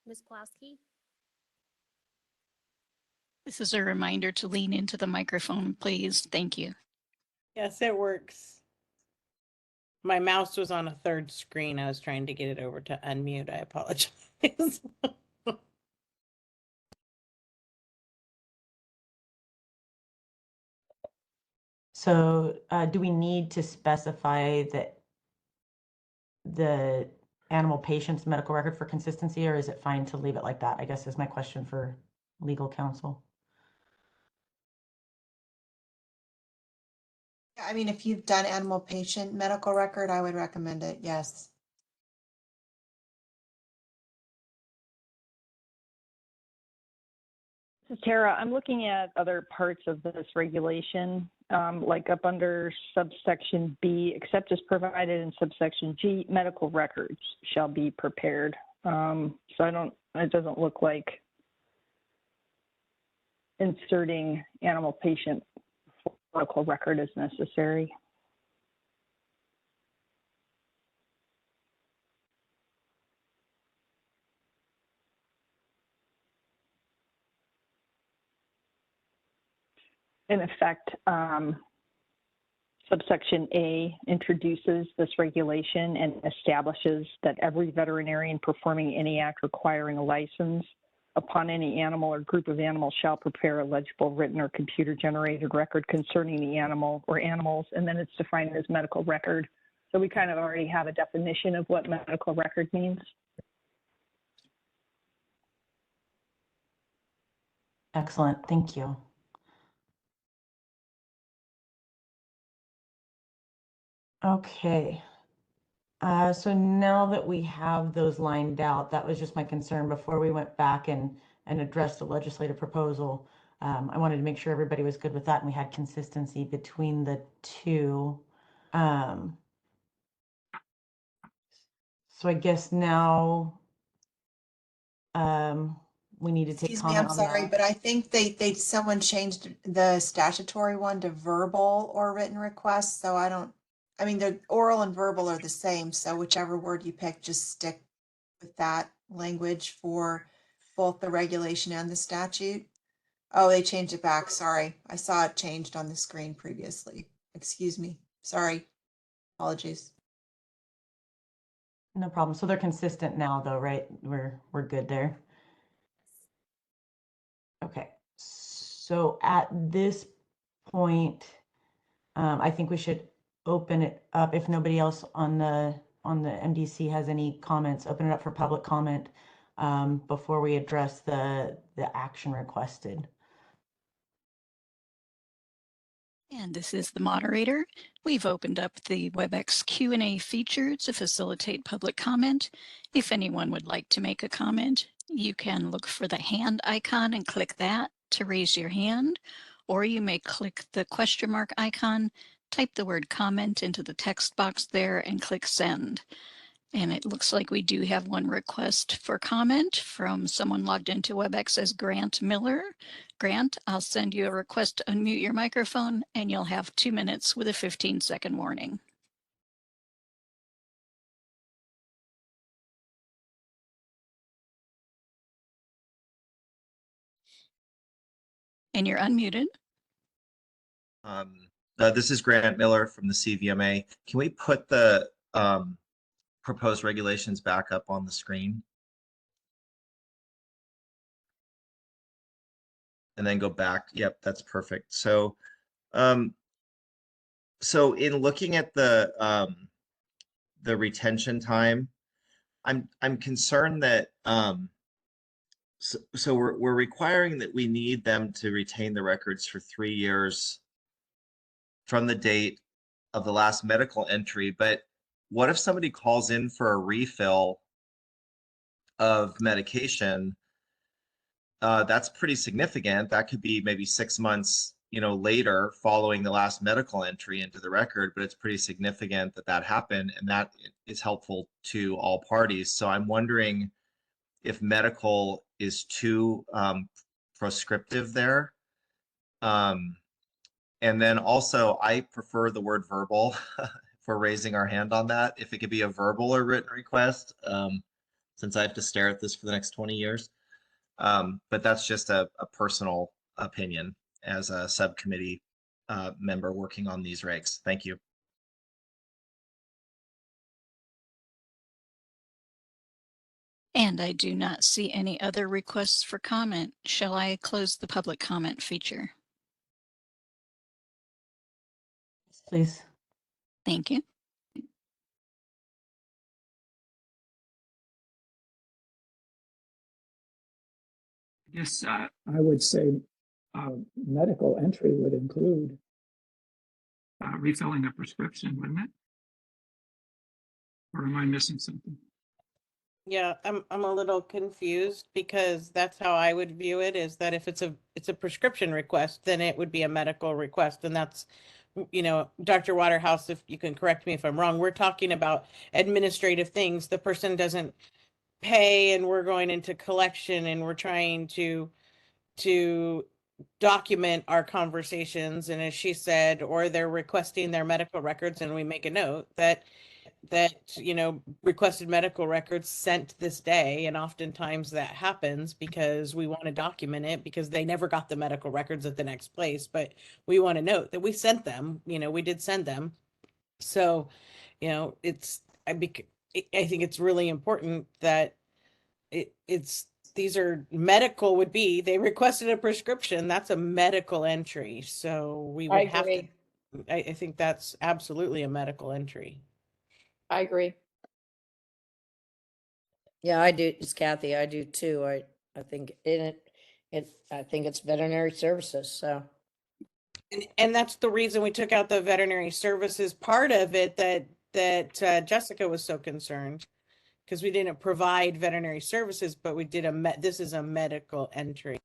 Ms. Pulaski? This is a reminder to lean into the microphone, please. Thank you. Yes, it works. My mouse was on a third screen. I was trying to get it over to unmute. I apologize. So do we need to specify that the animal patient's medical record for consistency, or is it fine to leave it like that? I guess is my question for legal counsel. I mean, if you've done animal patient medical record, I would recommend it, yes. This is Tara. I'm looking at other parts of this regulation, like up under subsection B, except as provided in subsection G, medical records shall be prepared. So it doesn't look like inserting animal patient medical record is necessary. In effect, subsection A introduces this regulation and establishes that every veterinarian performing any act requiring a license upon any animal or group of animals shall prepare a legible, written, or computer-generated record concerning the animal or animals, and then it's defined as medical record. So we kind of already have a definition of what medical record means. Excellent, thank you. Okay. So now that we have those lined out, that was just my concern before we went back and addressed the legislative proposal. I wanted to make sure everybody was good with that and we had consistency between the two. So I guess now we need to take Excuse me, I'm comment on sorry, that. but I think someone changed the statutory one to verbal or written request, so I mean, the oral and verbal are the same, so whichever word you pick, just stick with that language for both the regulation and the statute. Oh, they changed it back, sorry. I saw it changed on the screen previously. Excuse me, sorry. Apologies. No problem. So they're consistent now though, right? We're good there. Okay. So at this point, I think we should open it up. If nobody else on the MDC has any comments, open it up for public comment before we address the action requested. And this is the moderator. We've opened up the WebEx Q&A feature to facilitate public comment. If anyone would like to make a comment, you can look for the hand icon and click that to raise your hand, or you may click the question mark icon, type the word comment into the text box there and click send. And it looks like we do have one request for comment from someone logged into WebEx as Grant Miller. Grant, I'll send you a request to unmute your microphone and you'll have 2 minutes with a 15-second warning. And you're unmuted. This is Grant Miller from the CVMA. Can we put the proposed regulations back up on the screen? And then go back. Yep, that's perfect. So, so in looking at the retention time, I'm concerned that so we're requiring that we need them to retain the records for 3 years from the date of the last medical entry. But what if somebody calls in for a refill of medication? That's pretty significant. That could be maybe 6 months, later following the last medical entry into the record, but it's pretty significant that that happened, and that is helpful to all parties. So I'm wondering if medical is too prescriptive there. And then also, I prefer the word verbal for raising our hand on that. If it could be a verbal or written request, since I have to stare at this for the next 20 years. But that's just a personal opinion as a subcommittee member working on these regs. Thank you. And I do not see any other requests for comment. Shall I close the public comment feature? Please. Thank you. Yes, I would say medical entry would include refilling a prescription, wouldn't it? Or am I missing something? Yeah, I'm a little confused because that's how I would view it, is that if it's a prescription request, then it would be a medical request. And that's, you know, Dr. Waterhouse, if you can correct me if I'm wrong, we're talking about administrative things. The person doesn't pay and we're going into collection and we're trying to document our conversations. And as she said, or they're requesting their medical records and we make a note that you know, requested medical records sent this day, and oftentimes that happens because we want to document it because they never got the medical records at the next place, but we want to note that we sent them, you know, we did send them. So, you know, I think it's really important that these are medical would be, they requested a prescription, that's a medical entry. So we would have to, I think that's absolutely a medical entry. I agree. Yeah, I do. It's Kathy. I do too. I think I think it's veterinary services. So. And that's the reason we took out the veterinary services part of it, that Jessica was so concerned, because we didn't provide veterinary services, but we did this is a medical entry.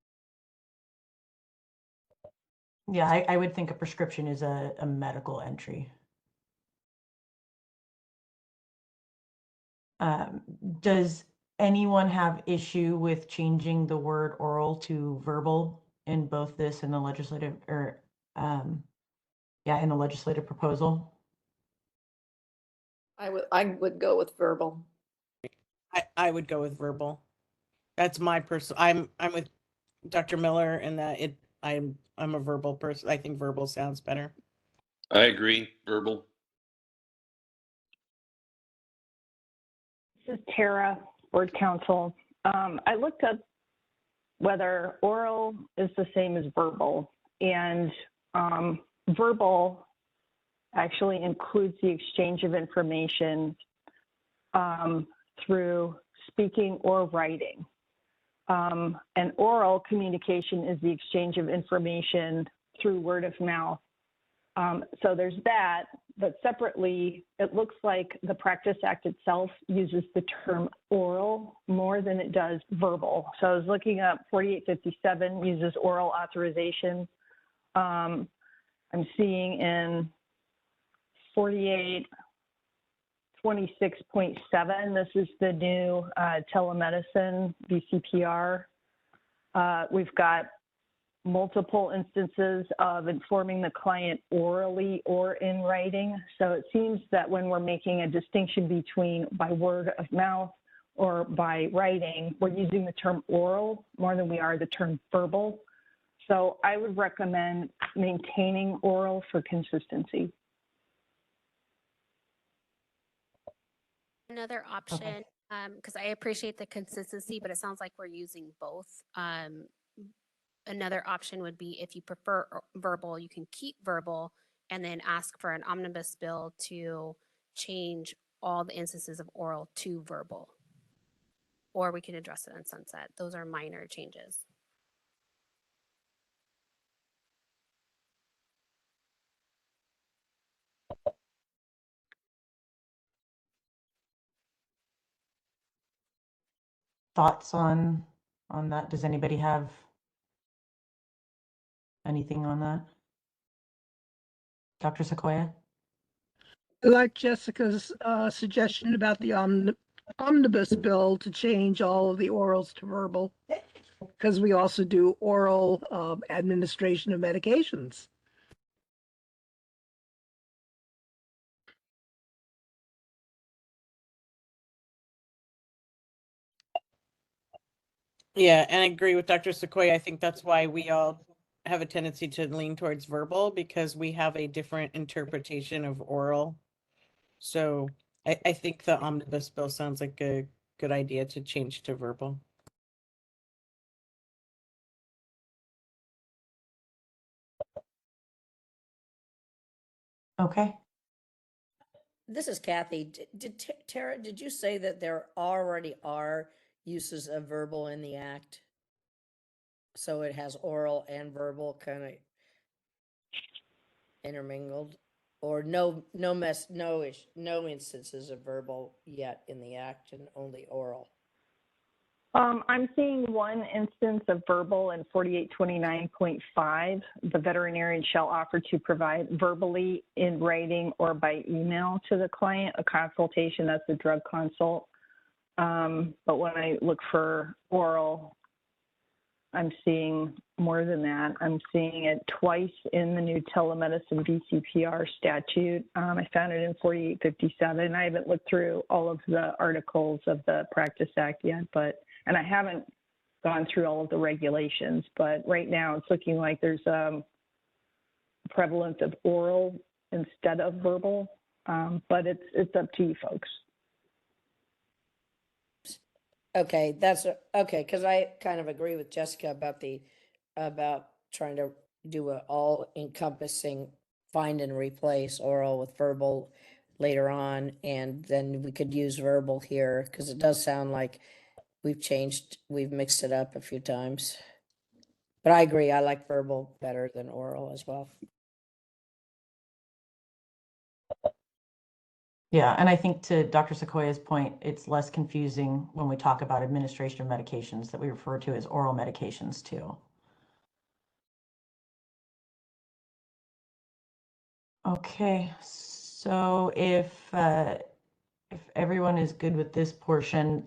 Yeah, I would think a prescription is a medical entry. Does anyone have issue with changing the word oral to verbal in both this and the legislative, or in the legislative proposal? I would go with verbal. I would go with verbal. That's my personal. I'm with Dr. Miller in that I'm a verbal person. I think verbal sounds better. I agree, verbal. This is Tara, Board Counsel. I looked up whether oral is the same as verbal, and verbal actually includes the exchange of information through speaking or writing. And oral communication is the exchange of information through word of mouth. So there's that, but separately, it looks like the Practice Act itself uses the term oral more than it does verbal. So I was looking up 4857 uses oral authorization. I'm seeing in 4826.7, this is the new telemedicine BCPR. We've got multiple instances of informing the client orally or in writing. So it seems that when we're making a distinction between by word of mouth or by writing, we're using the term oral more than we are the term verbal. So I would recommend maintaining oral for consistency. Another option, because I appreciate the consistency, but it sounds like we're using both. Another option would be, if you prefer verbal, you can keep verbal and then ask for an omnibus bill to change all the instances of oral to verbal. Or we can address it on sunset. Those are minor changes. Thoughts on that? Does anybody have anything on that? Dr. Sequoia? I like Jessica's suggestion about the omnibus bill to change all of the orals to verbal. because we also do oral administration of medications. Yeah, and I agree with Dr. Sequoia. I think that's why we all have a tendency to lean towards verbal, because we have a different interpretation of oral. So I think the omnibus bill sounds like a good idea to change to verbal. Okay. This is Kathy. Tara, did you say that there already are uses of verbal in the act? So it has oral and verbal kind of intermingled? Or no instances of verbal yet in the act and only oral? I'm seeing one instance of verbal in 4829.5. The veterinarian shall offer to provide verbally, in writing, or by email to the client a consultation. That's a drug consult. But when I look for oral, I'm seeing more than that. I'm seeing it twice in the new telemedicine VCPR statute. I found it in 4857. I haven't looked through all of the articles of the Practice Act yet, and I haven't gone through all of the regulations, but right now it's looking like there's a prevalence of oral instead of verbal, but it's up to you folks. Okay, that's okay, because I kind of agree with Jessica about trying to do a all encompassing find and replace oral with verbal later on, and then we could use verbal here because it does sound like we've mixed it up a few times. But I agree, I like verbal better than oral as well. Yeah, and I think to Dr. Sequoia's point, it's less confusing when we talk about administration of medications that we refer to as oral medications too. Okay, so if everyone is good with this portion,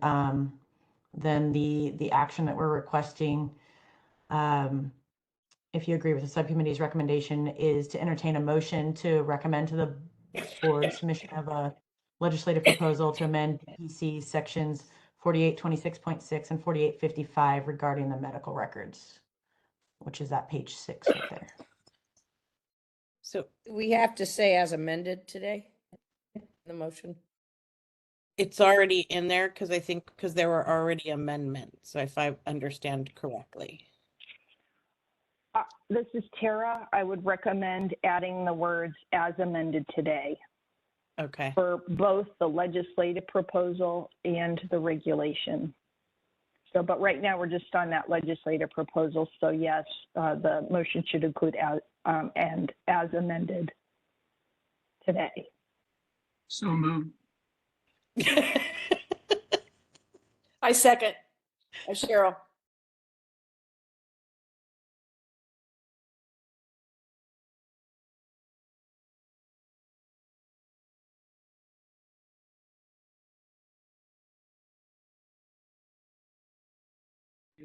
then the action that we're requesting, if you agree with the subcommittee's recommendation, is to entertain a motion to recommend to the board submission of a legislative proposal to amend BPC sections 4826.6 and 4855 regarding the medical records, which is at page 6 right there. So We have to say as amended today, the motion. it's already in there because there were already amendments, if I understand correctly. This is Tara. I would recommend adding the words as amended today Okay. for both the legislative proposal and the regulation. So, but right now we're just on that legislative proposal. So yes, the motion should include and as amended today. So moved. I second. Cheryl.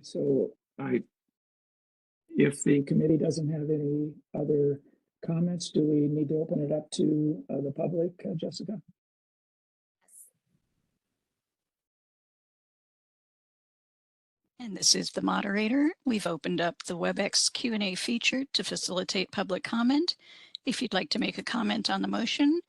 So if the committee doesn't have any other comments, do we need to open it up to the public, Jessica? And this is the moderator. We've opened up the WebEx Q&A feature to facilitate public comment. If you'd like to make a comment on the motion,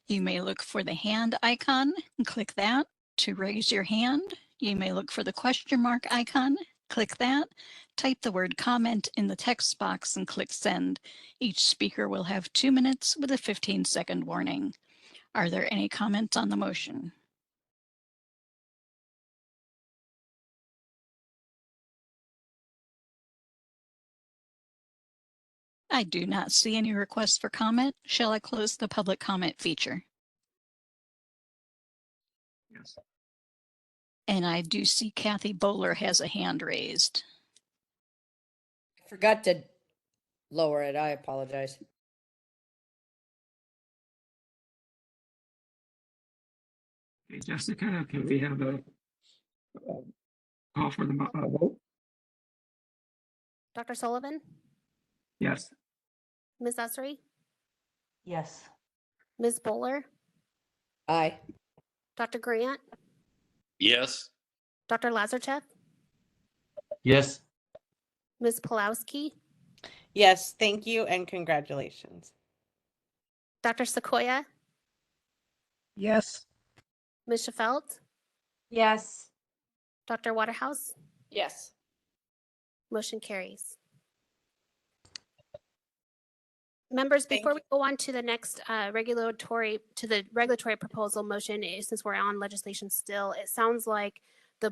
you may look for the hand icon and click that to raise your hand. You may look for the question mark icon, click that, type the word comment in the text box and click send. Each speaker will have 2 minutes with a 15-second warning. Are there any comments on the motion? I do not see any requests for comment. Shall I close the public comment feature? Yes. And I do see Kathy Bowler has a hand raised. I forgot to lower it. I apologize. Okay, Jessica, can we have a call for the vote? Dr. Sullivan, Yes. Ms. Usry, Yes. Ms. Bowler, Aye. Dr. Grant, Yes. Dr. Lazarchev, Yes. Ms. Pulowski, Yes, thank you and congratulations. Dr. Sequoia, Yes. Ms. Shefelt, Yes. Dr. Waterhouse, Yes. motion carries. Members, Thank before you. we go on to the next regulatory proposal motion, since we're on legislation still, it sounds like the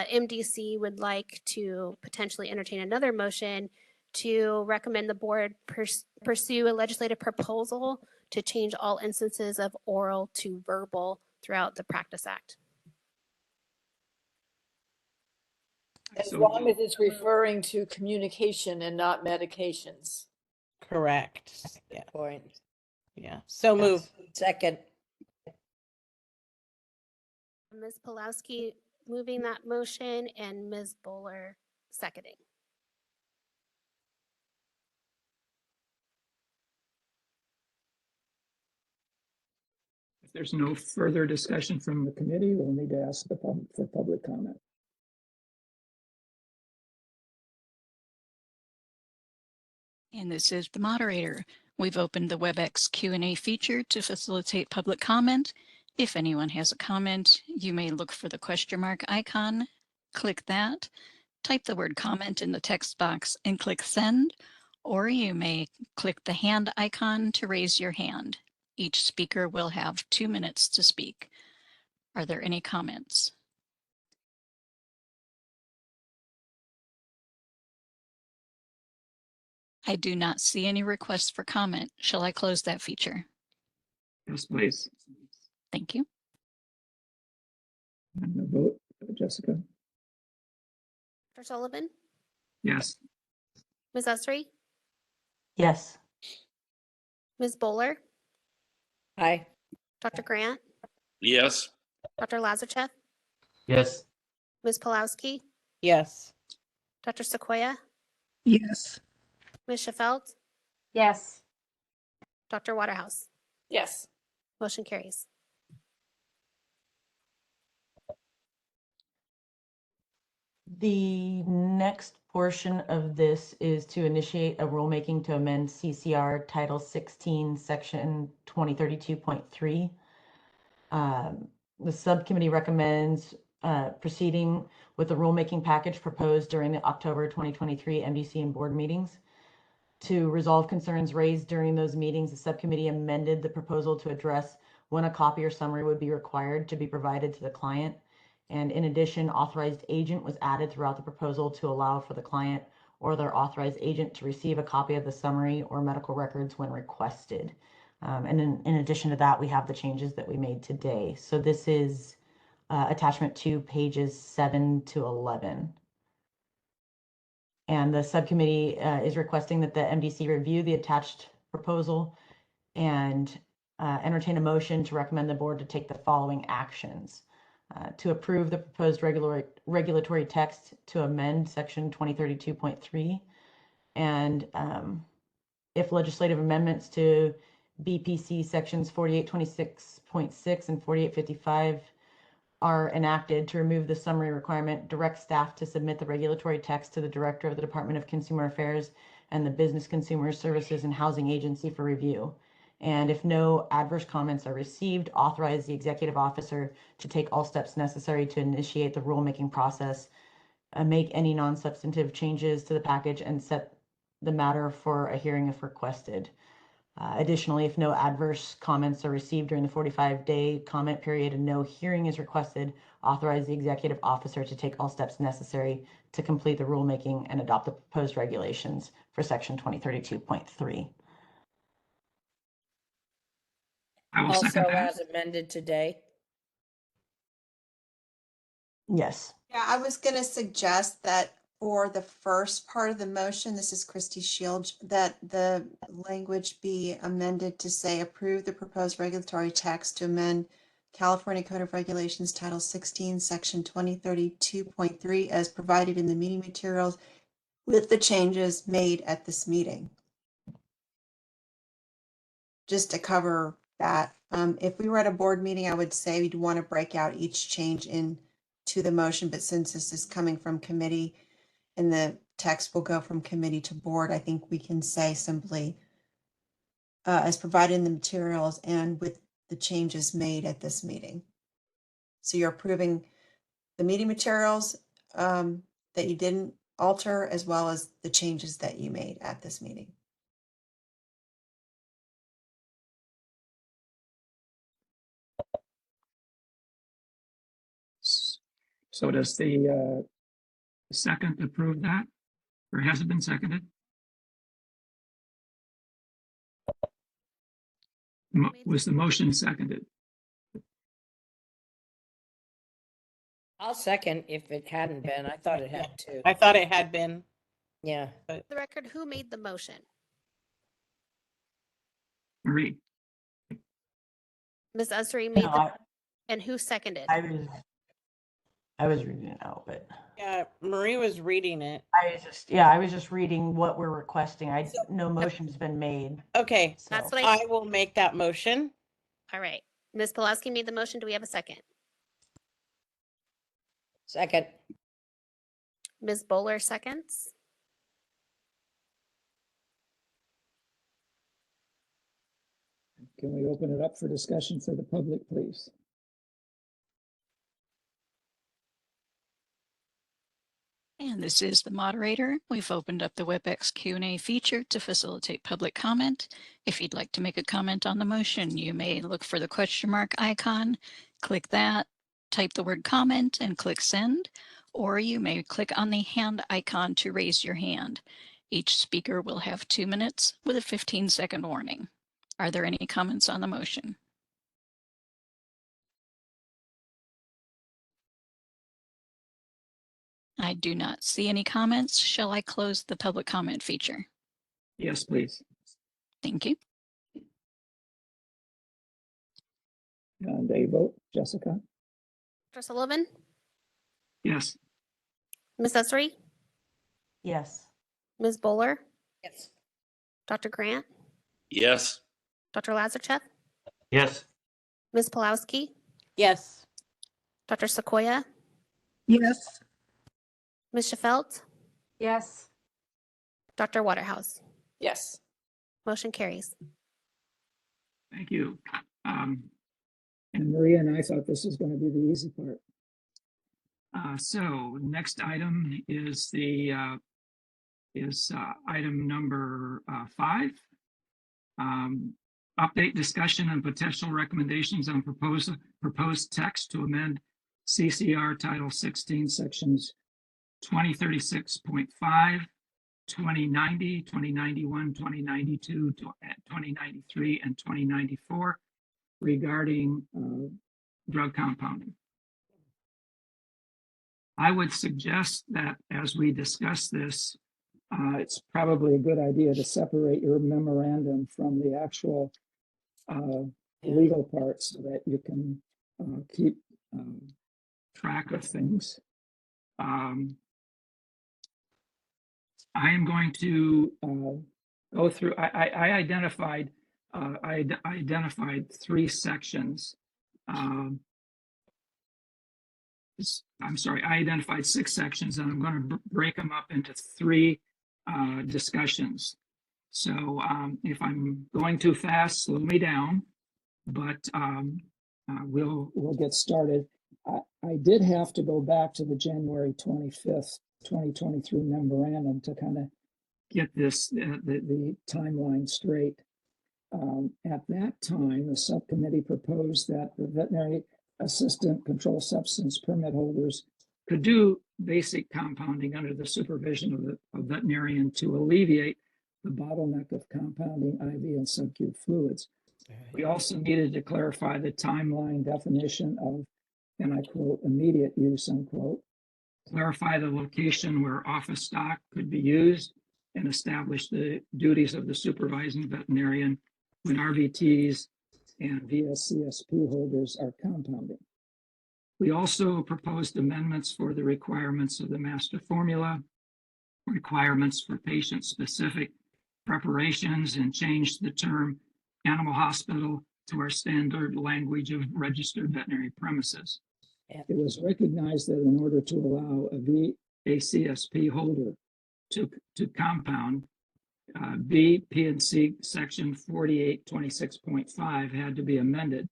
MDC would like to potentially entertain another motion to recommend the board pursue a legislative proposal to change all instances of oral to verbal throughout the Practice Act. As So long as it's referring to communication and not medications. Correct. Yeah. Point. Yeah. So move. Second. Ms. Pulowski moving that motion and Ms. Bowler seconding. if there's no further discussion from the committee, we'll need to ask for public comment. And this is the moderator. We've opened the WebEx Q&A feature to facilitate public comment. If anyone has a comment, you may look for the question mark icon, click that, type the word comment in the text box and click send, or you may click the hand icon to raise your hand. Each speaker will have 2 minutes to speak. Are there any comments? I do not see any requests for comment. Shall I close that feature? Yes, please. Thank you. And the vote, Jessica? Dr. Sullivan, Yes. Ms. Usry, Yes. Ms. Bowler, Aye. Dr. Grant, Yes. Dr. Lazarchev, Yes. Ms. Pulowski, Yes. Dr. Sequoia, Yes. Ms. Shefelt, Yes. Dr. Waterhouse. Yes. Motion carries. The next portion of this is to initiate a rulemaking to amend CCR Title 16, Section 2032.3. The subcommittee recommends proceeding with the rulemaking package proposed during the October 2023 MDC and board meetings. To resolve concerns raised during those meetings, the subcommittee amended the proposal to address when a copy or summary would be required to be provided to the client. And in addition, authorized agent was added throughout the proposal to allow for the client or their authorized agent to receive a copy of the summary or medical records when requested. And in addition to that, we have the changes that we made today. So this is attachment 2, pages 7 to 11. And the subcommittee is requesting that the MDC review the attached proposal and entertain a motion to recommend the board to take the following actions. To approve the proposed regulatory text to amend section 2032.3. And if legislative amendments to BPC sections 4826.6 and 4855 are enacted to remove the summary requirement, direct staff to submit the regulatory text to the Director of the Department of Consumer Affairs and the Business Consumer Services and Housing Agency for review. And if no adverse comments are received, authorize the executive officer to take all steps necessary to initiate the rulemaking process, make any non-substantive changes to the package, and set the matter for a hearing if requested. Additionally, if no adverse comments are received during the 45-day comment period and no hearing is requested, authorize the executive officer to take all steps necessary to complete the rulemaking and adopt the proposed regulations for section 2032.3. I will Also second that. as amended today. Yes. Yeah, I was going to suggest that for the first part of the motion, this is Christy Shields, that the language be amended to say approve the proposed regulatory text to amend California Code of Regulations Title 16, Section 2032.3 as provided in the meeting materials with the changes made at this meeting. Just to cover that, if we were at a board meeting, I would say we'd want to break out each change into the motion, but since this is coming from committee and the text will go from committee to board, I think we can say simply as provided in the materials and with the changes made at this meeting. So you're approving the meeting materials that you didn't alter, as well as the changes that you made at this meeting. So does the second approve that, or has it been seconded? Was the motion seconded? I'll second if it hadn't been. I thought it had to. I thought it had been. Yeah. For the record, who made the motion? Marie. Ms. Usry made No, the, and who seconded? I was reading it out, but Yeah, Marie was reading it. I was just reading what we're requesting. No motion's been made. Okay, So That's what I will make that motion. All right. Ms. Pulaski made the motion. Do we have a second? Second. Ms. Bowler seconds. Can we open it up for discussion for the public, please? And this is the moderator. We've opened up the WebEx Q&A feature to facilitate public comment. If you'd like to make a comment on the motion, you may look for the question mark icon, click that, type the word comment and click send, or you may click on the hand icon to raise your hand. Each speaker will have 2 minutes with a 15-second warning. Are there any comments on the motion? I do not see any comments. Shall I close the public comment feature? Yes, please. Thank you. And a vote, Jessica? Dr. Sullivan? Yes. Ms. Usry? yes. Ms. Bowler? Yes. Dr. Grant? Yes. Dr. Lazarchuk? Yes. Ms. Pulowski? Yes. Dr. Sequoia? Yes. Ms. Shefelt? Yes. Dr. Waterhouse? Yes. Motion carries. Thank you. And Maria and I thought this was going to be the easy part. So next item is the item number 5. Update discussion and potential recommendations on proposed text to amend CCR Title 16 sections 2036.5, 2090, 2091, 2092, 2093, and 2094 regarding drug compounding. I would suggest that as we discuss this, it's probably a good idea to separate your memorandum from the actual legal part so that you can keep track of things. I am going to go through, I identified 3 sections. I'm sorry, I identified 6 sections, and I'm going to break them up into 3 discussions. So if I'm going too fast, slow me down, but we'll get started. I did have to go back to the January 25th, 2023 memorandum to kind of get this, the timeline straight. At that time, the subcommittee proposed that the veterinary assistant controlled substance permit holders could do basic compounding under the supervision of a veterinarian to alleviate the bottleneck of compounding IV and subQ fluids. We also needed to clarify the timeline definition of, and I quote, immediate use, unquote, clarify the location where office stock could be used, and establish the duties of the supervising veterinarian when RVTs and VSCSP holders are compounding. We also proposed amendments for the requirements of the master formula requirements for patient-specific preparations and changed the term animal hospital to our standard language of registered veterinary premises. Yeah. It was recognized that in order to allow a CSP holder to compound, B, P, and C, section 4826.5 had to be amended.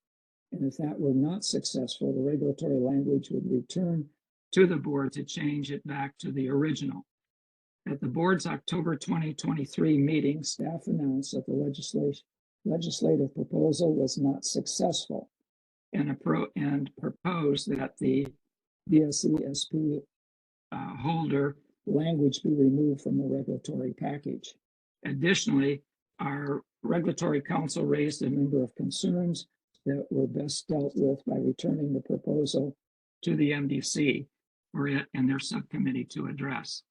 And if that were not successful, the regulatory language would return to the board to change it back to the original. At the board's October 2023 meeting, staff announced that the legislative proposal was not successful and proposed that the VSESP holder language be removed from the regulatory package. Additionally, our regulatory counsel raised a number of concerns that were best dealt with by returning the proposal to the MDC for it and their subcommittee to address.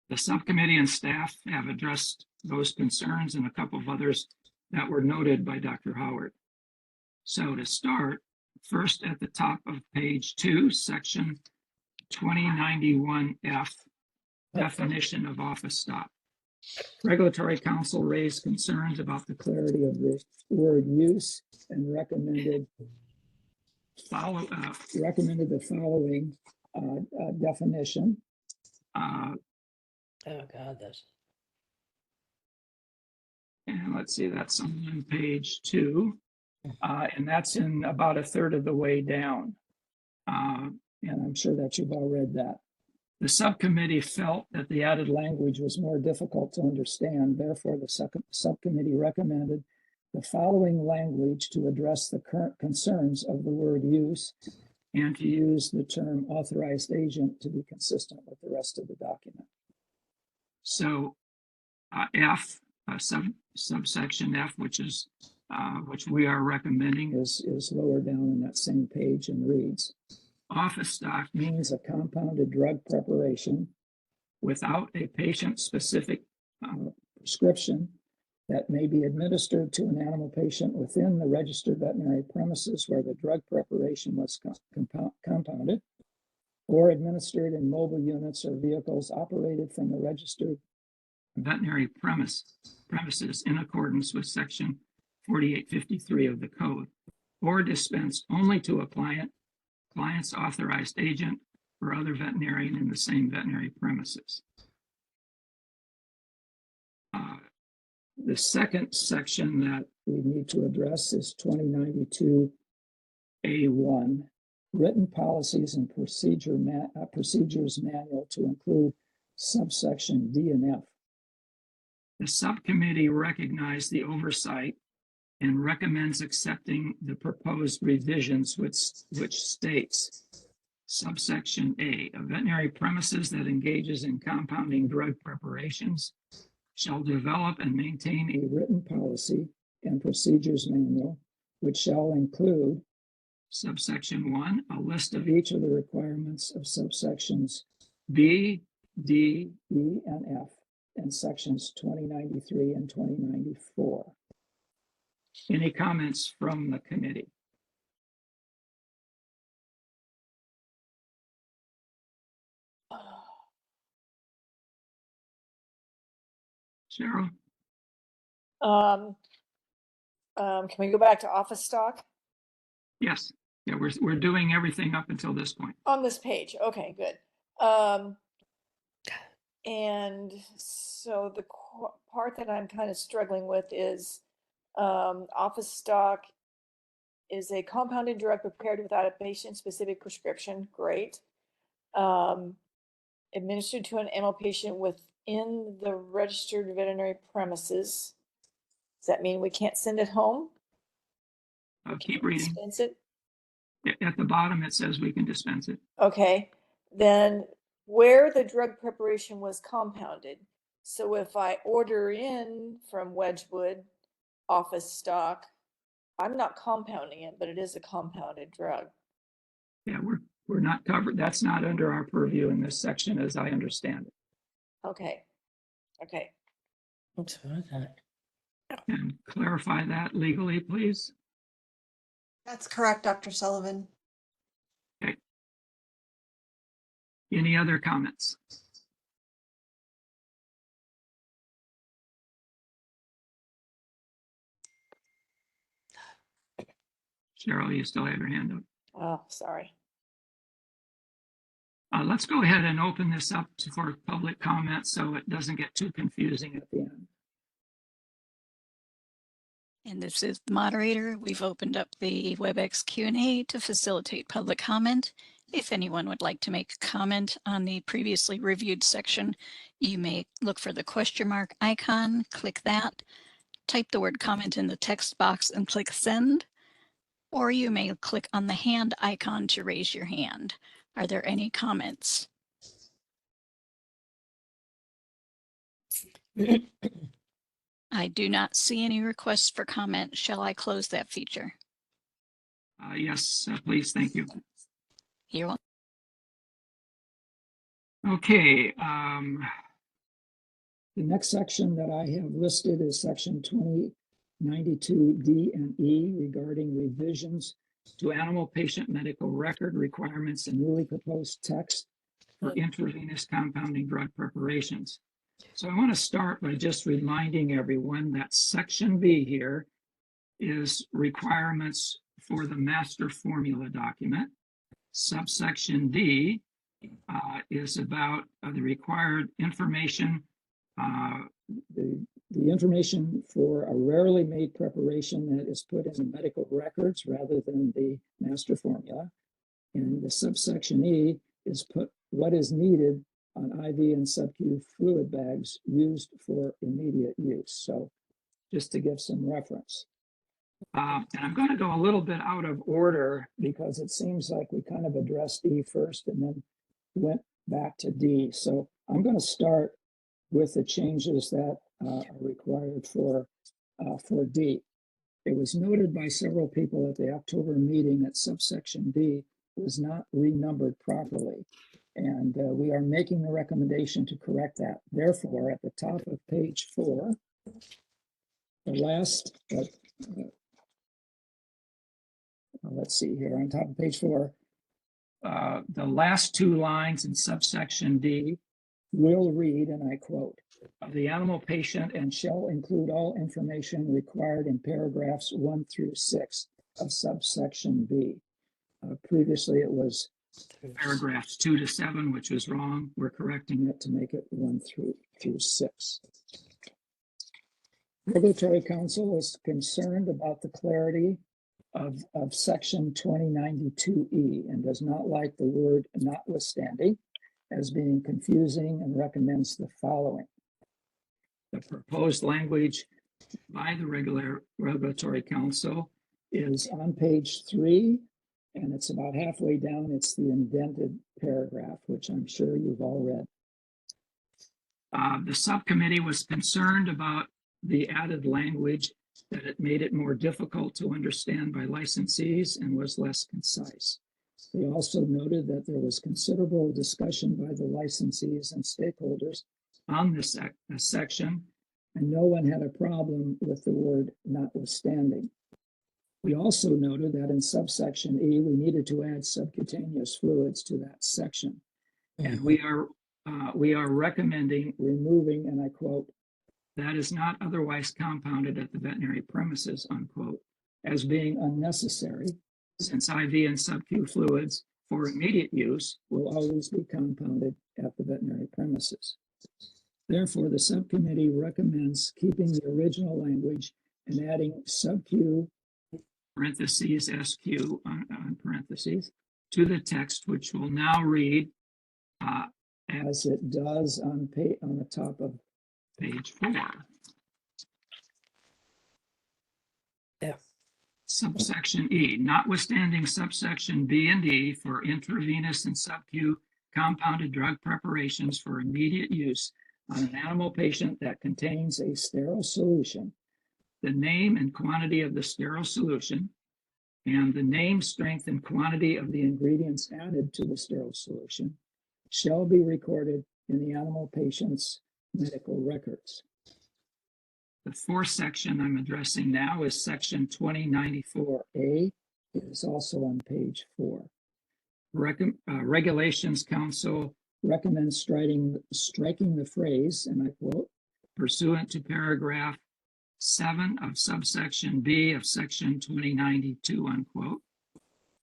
The subcommittee and staff have addressed those concerns and a couple of others that were noted by Dr. Howard. So to start, first at the top of page 2, section 2091F, definition of office stop. Regulatory counsel raised concerns about the clarity of the word use and recommended the following definition. Oh God, this. And let's see, that's on page 2. And that's in about a third of the way down. And I'm sure that you've all read that. The subcommittee felt that the added language was more difficult to understand. Therefore, the subcommittee recommended the following language to address the current concerns of the word use and to use the term authorized agent to be consistent with the rest of the document. So F, subsection F, which we are recommending, is lower down on that same page and reads, office stock means a compounded drug preparation without a patient-specific prescription that may be administered to an animal patient within the registered veterinary premises where the drug preparation was compounded, or administered in mobile units or vehicles operated from the registered veterinary premises in accordance with section 4853 of the code, or dispensed only to a client's authorized agent or other veterinarian in the same veterinary premises. The second section that we need to address is 2092A1, written policies and procedures manual to include subsection D and F. The subcommittee recognized the oversight and recommends accepting the proposed revisions, which states subsection A, a veterinary premises that engages in compounding drug preparations shall develop and maintain a written policy and procedures manual, which shall include subsection 1, a list of each of the requirements of subsections B, D, E, and F, and sections 2093 and 2094. Any comments from the committee? Cheryl? Can we go back to office stock? Yes. Yeah, we're doing everything up until this point. On this page, okay, good. And so the part that I'm kind of struggling with is office stock is a compounded drug prepared without a patient-specific prescription. Great. Administered to an animal patient within the registered veterinary premises. Does that mean we can't send it home? Keep reading. Dispense it? At the bottom, it says we can dispense it. Okay, then where the drug preparation was compounded. So if I order in from Wedgwood office stock, I'm not compounding it, but it is a compounded drug. Yeah, we're not covered. That's not under our purview in this section, as I understand it. Okay. Okay. What's that? And clarify that legally, please. That's correct, Dr. Sullivan. Okay. Any other comments? Cheryl, you still have your hand up. Oh, sorry. Let's go ahead and open this up for public comment so it doesn't get too confusing at the end. And this is the moderator. We've opened up the WebEx Q&A to facilitate public comment. If anyone would like to make a comment on the previously reviewed section, you may look for the question mark icon, click that, type the word comment in the text box and click send, or you may click on the hand icon to raise your hand. Are there any comments? I do not see any requests for comment. Shall I close that feature? Yes, please. Thank you. You're welcome. Okay. The next section that I have listed is section 2092D and E regarding revisions to animal patient medical record requirements and newly proposed text for intravenous compounding drug preparations. So I want to start by just reminding everyone that section B here is requirements for the master formula document. Subsection D is about the required information, the information for a rarely made preparation that is put in the medical records rather than the master formula. And the subsection E is put what is needed on IV and sub-Q fluid bags used for immediate use. So just to give some reference. And I'm going to go a little bit out of order because it seems like we kind of addressed E first and then went back to D. So I'm going to start with the changes that are required for D. It was noted by several people at the October meeting that subsection D was not renumbered properly. And we are making the recommendation to correct that. Therefore, at the top of page 4, the last, let's see here, on top of page 4, the last 2 lines in subsection D will read, and I quote, the animal patient and shall include all information required in paragraphs 1 through 6 of subsection B. Previously, it was paragraphs 2 to 7, which was wrong. We're correcting it to make it 1 through 6. Regulatory Council is concerned about the clarity of section 2092E and does not like the word notwithstanding as being confusing and recommends the following. The proposed language by the Regulatory Council is on page 3, and it's about halfway down. It's the indented paragraph, which I'm sure you've all read. The subcommittee was concerned about the added language that it made it more difficult to understand by licensees and was less concise. They also noted that there was considerable discussion by the licensees and stakeholders on this section, and no one had a problem with the word notwithstanding. We also noted that in subsection E, we needed to add subcutaneous fluids to that section. And we are recommending removing, and I quote, that is not otherwise compounded at the veterinary premises, unquote, as being unnecessary, since IV and sub-Q fluids for immediate use will always be compounded at the veterinary premises. Therefore, the subcommittee recommends keeping the original language and adding sub-Q parentheses SQ on parentheses to the text, which will now read as it does on the top of page 4. Yeah. Subsection E, notwithstanding subsection B and D for intravenous and sub-Q compounded drug preparations for immediate use on an animal patient that contains a sterile solution, the name and quantity of the sterile solution, and the name, strength, and quantity of the ingredients added to the sterile solution shall be recorded in the animal patient's medical records. The fourth section I'm addressing now is section 2094A. It is also on page 4. Regulations Council recommends striking the phrase, and I quote, pursuant to paragraph 7 of subsection B of section 2092, unquote,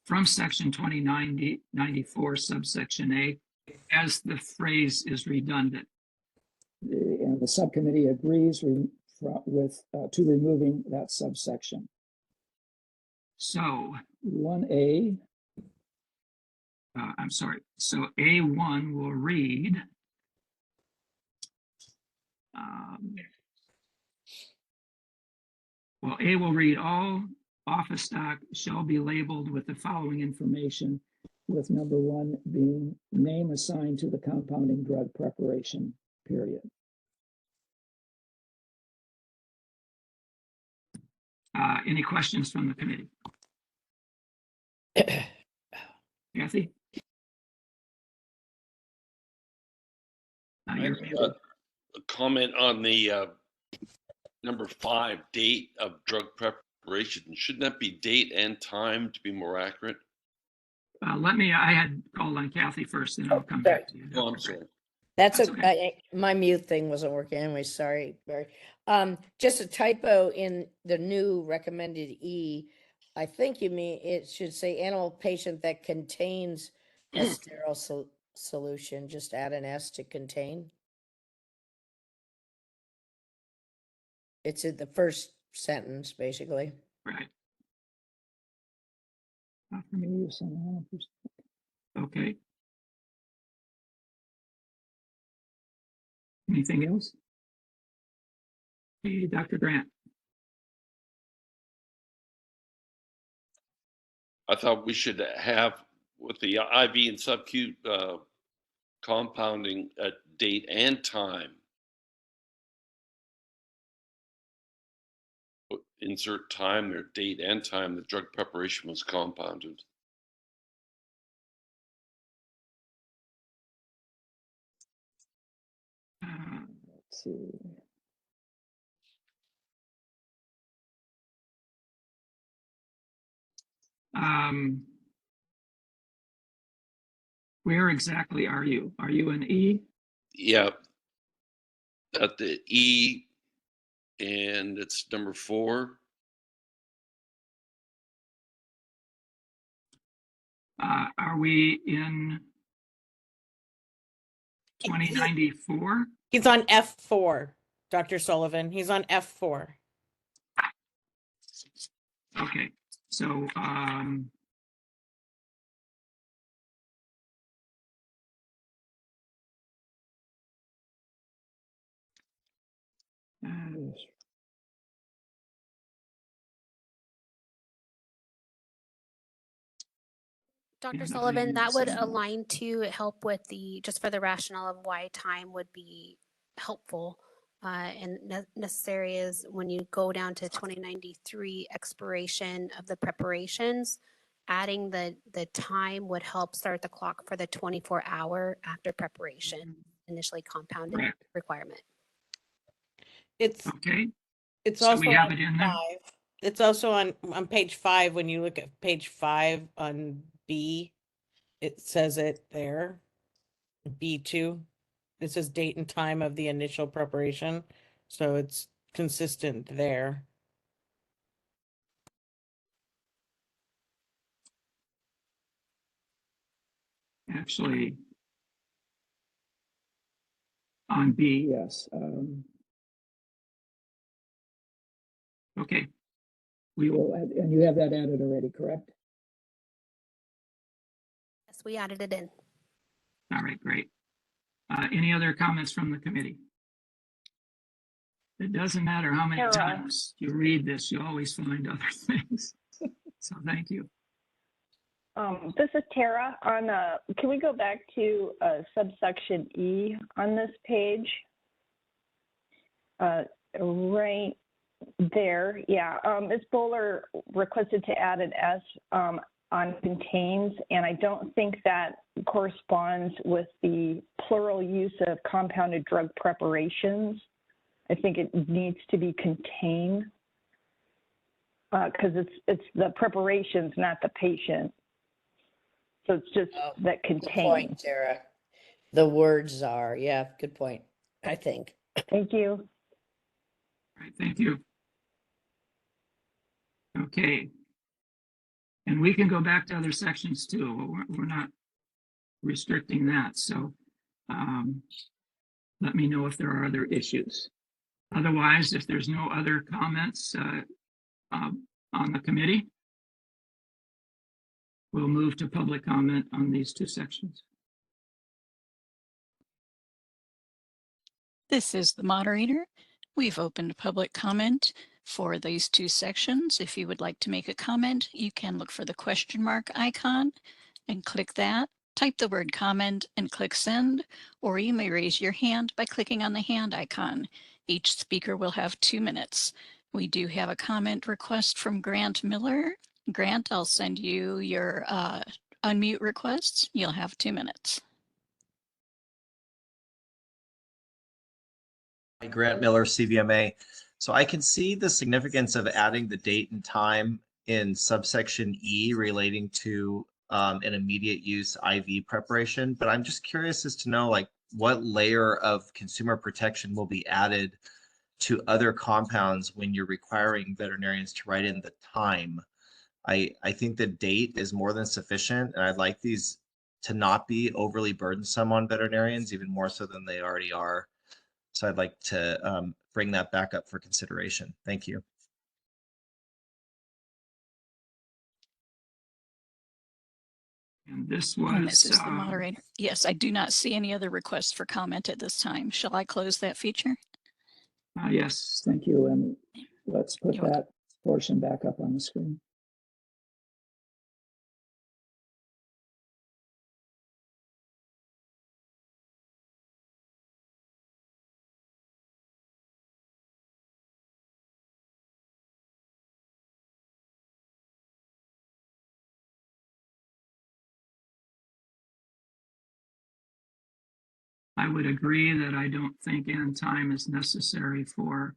from section 2094 subsection A, as the phrase is redundant. And the subcommittee agrees to removing that subsection. So 1A, I'm sorry, so A1 will read, well, A will read, all office stock shall be labeled with the following information, with number 1 being name assigned to the compounding drug preparation, period. Any questions from the committee? Kathy? You're muted. A comment on the number 5, date of drug preparation. Shouldn't that be date and time to be more accurate? I had called on Kathy first, and I'll come back to you. Oh, I'm sorry. That's okay. My mute thing wasn't working anyway. Sorry, Barry. Just a typo in the new recommended E. I think you mean it should say animal patient that contains a sterile solution. Just add an S to contain. It's in the first sentence, basically. Right. Okay. Anything else? Hey, Dr. Grant. I thought we should have with the IV and subQ compounding at date and time. Insert time or date and time the drug preparation was compounded. Let's see. Where exactly are you? Are you in E? Yeah, at the E, and it's number 4. Are we in 2094? He's on F4, Dr. Sullivan. He's on F4. Okay, so Dr. Sullivan, that would align to help with just for the rationale of why time would be helpful and necessary is when you go down to 2093 expiration of the preparations, adding the time would help start the clock for the 24-hour after preparation, initially compounded requirement. It's okay. It's So also we have on it in there. 5. It's also on page 5. When you look at page 5 on B, it says it there. B2. It says date and time of the initial preparation. So it's consistent there. Actually, on B, yes. Okay. We will add, and you have that added already, correct? Yes, we added it in. All right, great. Any other comments from the committee? It doesn't matter how many times you read this, you always find other things. So thank you. This is Tara. Can we go back to subsection E on this page? Right there, yeah. Ms. Bowler requested to add an S on contains, and I don't think that corresponds with the plural use of compounded drug preparations. I think it needs to be contained because it's the preparations, not the patient. So it's just that Good contain. point, Tara. The words are, yeah, good point, I think. Thank you. All right, thank you. Okay. And we can go back to other sections too. We're not restricting that. So let me know if there are other issues. Otherwise, if there's no other comments on the committee, we'll move to public comment on these two sections. This is the moderator. We've opened public comment for these two sections. If you would like to make a comment, you can look for the question mark icon and click that. Type the word comment and click send, or you may raise your hand by clicking on the hand icon. Each speaker will have 2 minutes. We do have a comment request from Grant Miller. Grant, I'll send you your unmute requests. You'll have 2 minutes. Grant Miller, CVMA. So I can see the significance of adding the date and time in subsection E relating to an immediate use IV preparation, but I'm just curious as to know like what layer of consumer protection will be added to other compounds when you're requiring veterinarians to write in the time. I think the date is more than sufficient, and I'd like these to not be overly burdensome on veterinarians, even more so than they already are. So I'd like to bring that back up for consideration. Thank you. And this is the moderator. Yes, I do not see any other requests for comment at this time. Shall I close that feature? Yes, thank you. And let's put You're that portion back up on the screen. I would agree that I don't think end time is necessary for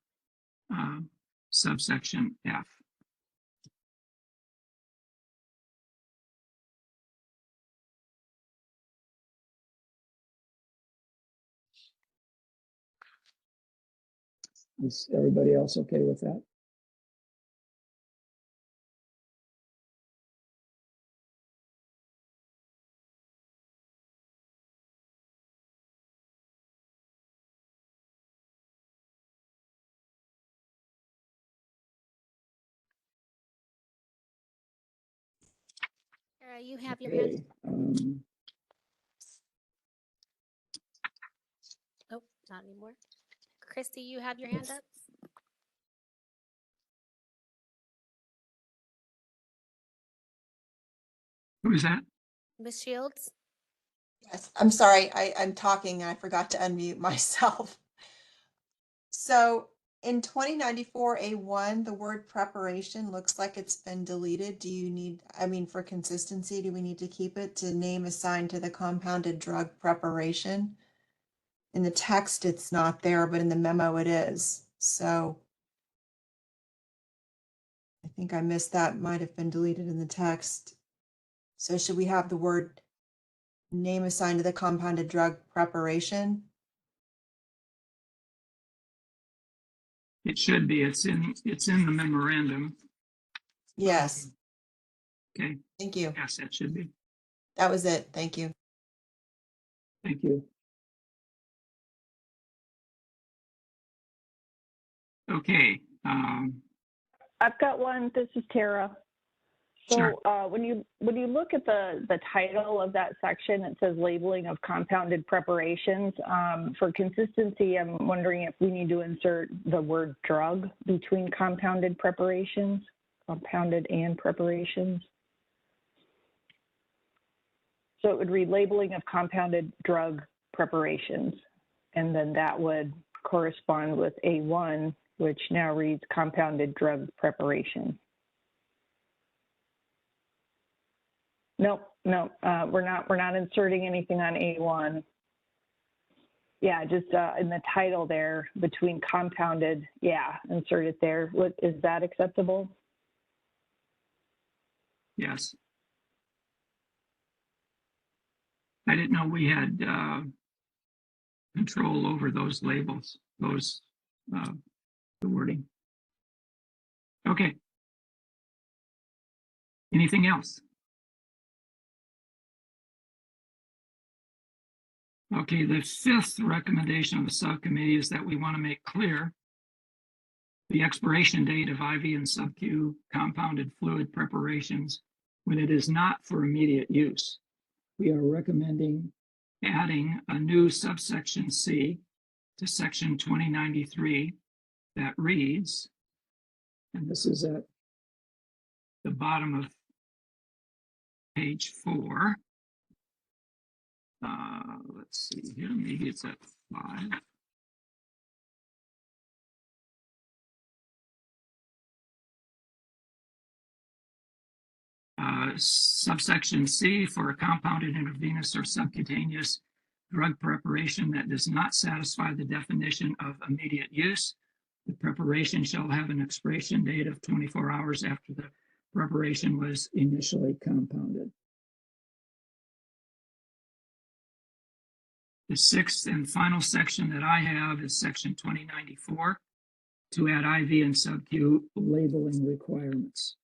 subsection F. Is everybody else okay with that? Sarah, you have your hand. Oh, not anymore. Christy, you have your hand up. Who is that? Ms. Shields? Yes, I'm sorry. I'm talking and I forgot to unmute myself. So in 2094A1, the word preparation looks like it's been deleted. Do you need, I mean, for consistency, do we need to keep it to name assigned to the compounded drug preparation? In the text, it's not there, but in the memo it is. So I think I missed that, might have been deleted in the text. So should we have the word name assigned to the compounded drug preparation? It should be. It's in the memorandum. Yes. Okay. Thank you. Yes, that should be. That was it. Thank you. Thank you. Okay. I've got one. This is Tara. So Sure. when you look at the title of that section, it says labeling of compounded preparations. For consistency, I'm wondering if we need to insert the word drug between compounded preparations, compounded and preparations. So it would read labeling of compounded drug preparations, and then that would correspond with A1, which now reads compounded drug preparation. Nope, we're not inserting anything on A1. Yeah, just in the title there between compounded, yeah, insert it there. What, is that acceptable? Yes. I didn't know we had control over those labels, those, the wording. Okay. Anything else? Okay, the fifth recommendation of the subcommittee is that we want to make clear the expiration date of IV and sub-Q compounded fluid preparations when it is not for immediate use. We are recommending adding a new subsection C to section 2093 that reads, and this is at the bottom of page 4. Let's see here, maybe it's at 5. Subsection C, for a compounded intravenous or subcutaneous drug preparation that does not satisfy the definition of immediate use, the preparation shall have an expiration date of 24 hours after the preparation was initially compounded. The sixth and final section that I have is section 2094 to add IV and sub-Q labeling requirements.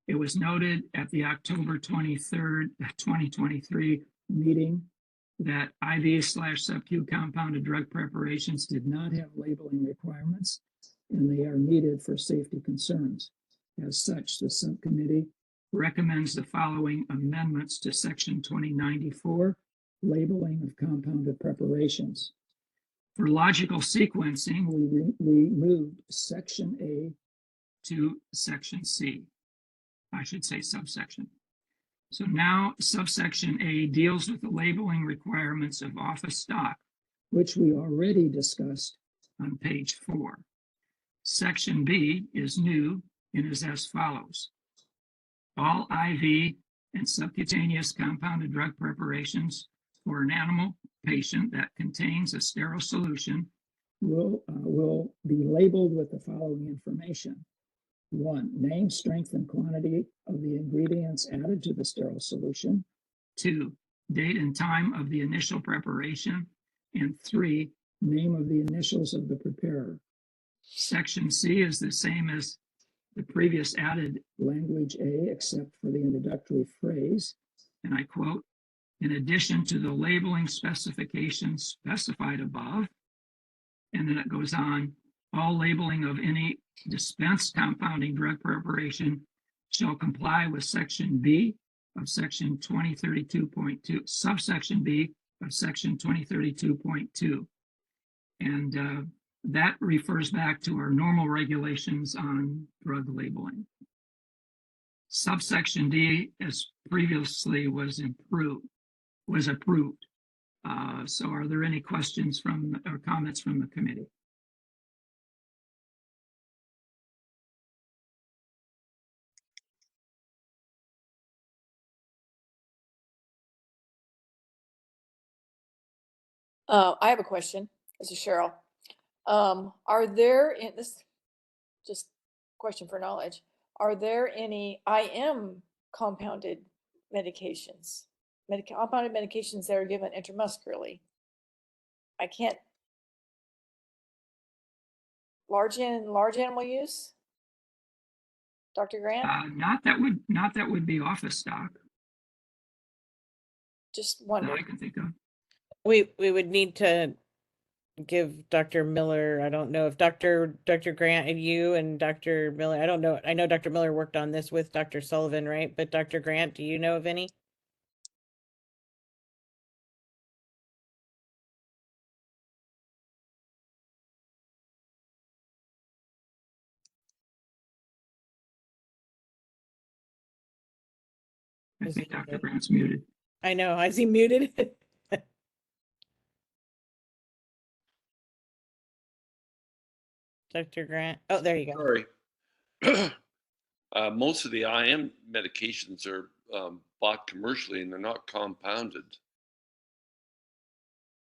It was noted at the October 23rd, 2023 meeting that IV/sub-Q compounded drug preparations did not have labeling requirements, and they are needed for safety concerns. As such, the subcommittee recommends the following amendments to section 2094, labeling of compounded preparations. For logical sequencing, we moved section A to section C. I should say subsection. So now subsection A deals with the labeling requirements of office stock, which we already discussed on page 4. Section B is new and is as follows. All IV and subcutaneous compounded drug preparations for an animal patient that contains a sterile solution will be labeled with the following information. 1, name, strength, and quantity of the ingredients added to the sterile solution. 2, date and time of the initial preparation. And 3, name of the initials of the preparer. Section C is the same as the previous added language A, except for the introductory phrase, and I quote, in addition to the labeling specifications specified above, and then it goes on, all labeling of any dispensed compounding drug preparation shall comply with section B of section 2032.2, subsection B of section 2032.2. And that refers back to our normal regulations on drug labeling. Subsection D, as previously was approved. So are there any questions from or comments from the committee? I have a question. This is Cheryl. Are there in this, just question for knowledge, are there any IM compounded medications, compounded medications that are given intramuscularly? I can't, large animal use? Dr. Grant? Not that would be office stock. Just That wondering. I can think of. We would need to give Dr. Miller, I don't know if Dr. Grant and you and Dr. Miller, I don't know. I know Dr. Miller worked on this with Dr. Sullivan, right? But Dr. Grant, do you know of any? I think Dr. Grant's muted. I know. Is he muted? Dr. Grant. Oh, there you go. Sorry. Most of the IM medications are bought commercially and they're not compounded.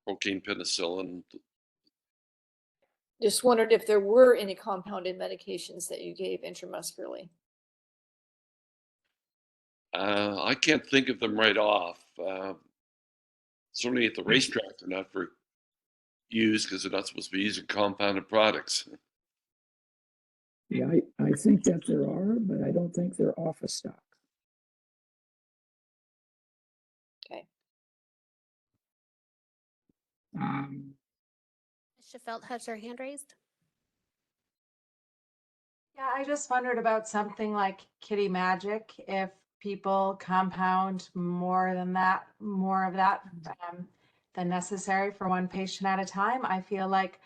protein penicillin. Just wondered if there were any compounded medications that you gave intramuscularly. I can't think of them right off. Certainly at the racetrack, they're not for use because they're not supposed to be using compounded products. Yeah, I think that there are, but I don't think they're off of stock. Okay. Ms. Schafelt has her hand raised. Yeah, I just wondered about something like Kitty Magic, if people compound more of that than necessary for one patient at a time. I feel like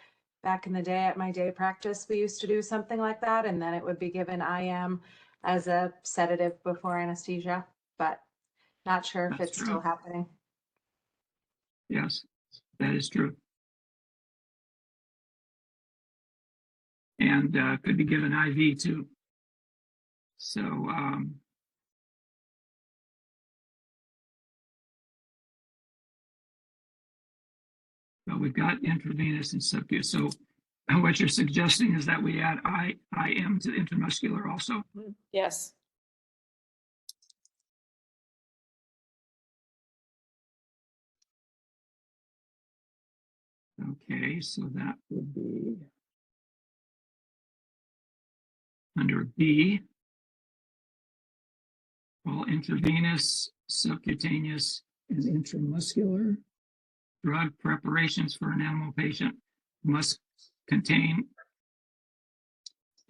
back in the day at my day practice, we used to do something like that, and then it would be given IM as a sedative before anesthesia, but not sure if That's it's still true. happening. Yes, that is true. And could be given IV too. So but we've got intravenous and subcu. So what you're suggesting is that we add IM to intramuscular also? Yes. Okay, so that would be under B, all intravenous, subcutaneous, and intramuscular drug preparations for an animal patient must contain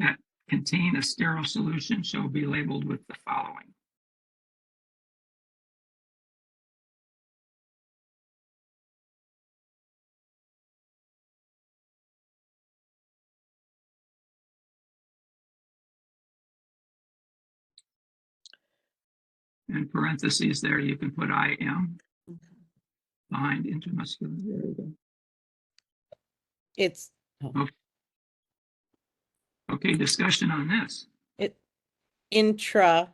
a sterile solution shall be labeled with the following. In parentheses there, you can put IM behind intramuscular. There you go. It's Okay, discussion on this. intra,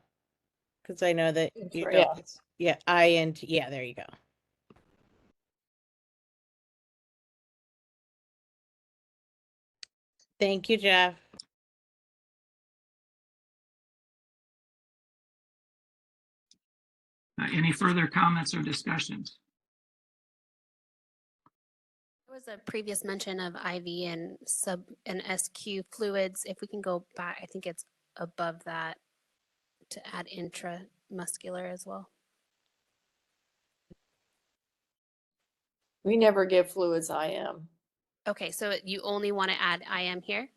because I know that you Intra, don't. Yeah, INT. Yeah, there you go. Thank you, Jeff. Any further comments or discussions? There was a previous mention of IV and SQ fluids. If we can go back, I think it's above that to add intramuscular as well. We never give fluids IM. Okay, so you only want to add IM here?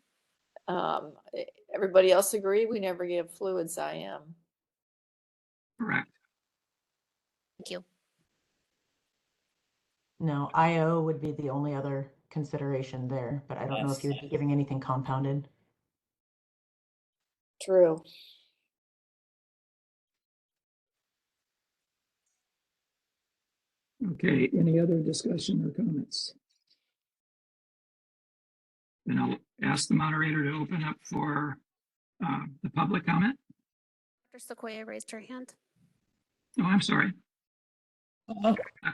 Everybody else agree? We never give fluids IM. Correct. Thank you. No, IO would be the only other consideration there, but I don't know if you would be giving anything compounded. True. Okay, any other discussion or comments? Then I'll ask the moderator to open up for the public comment. Dr. Sequoia raised her hand. Oh, I'm sorry.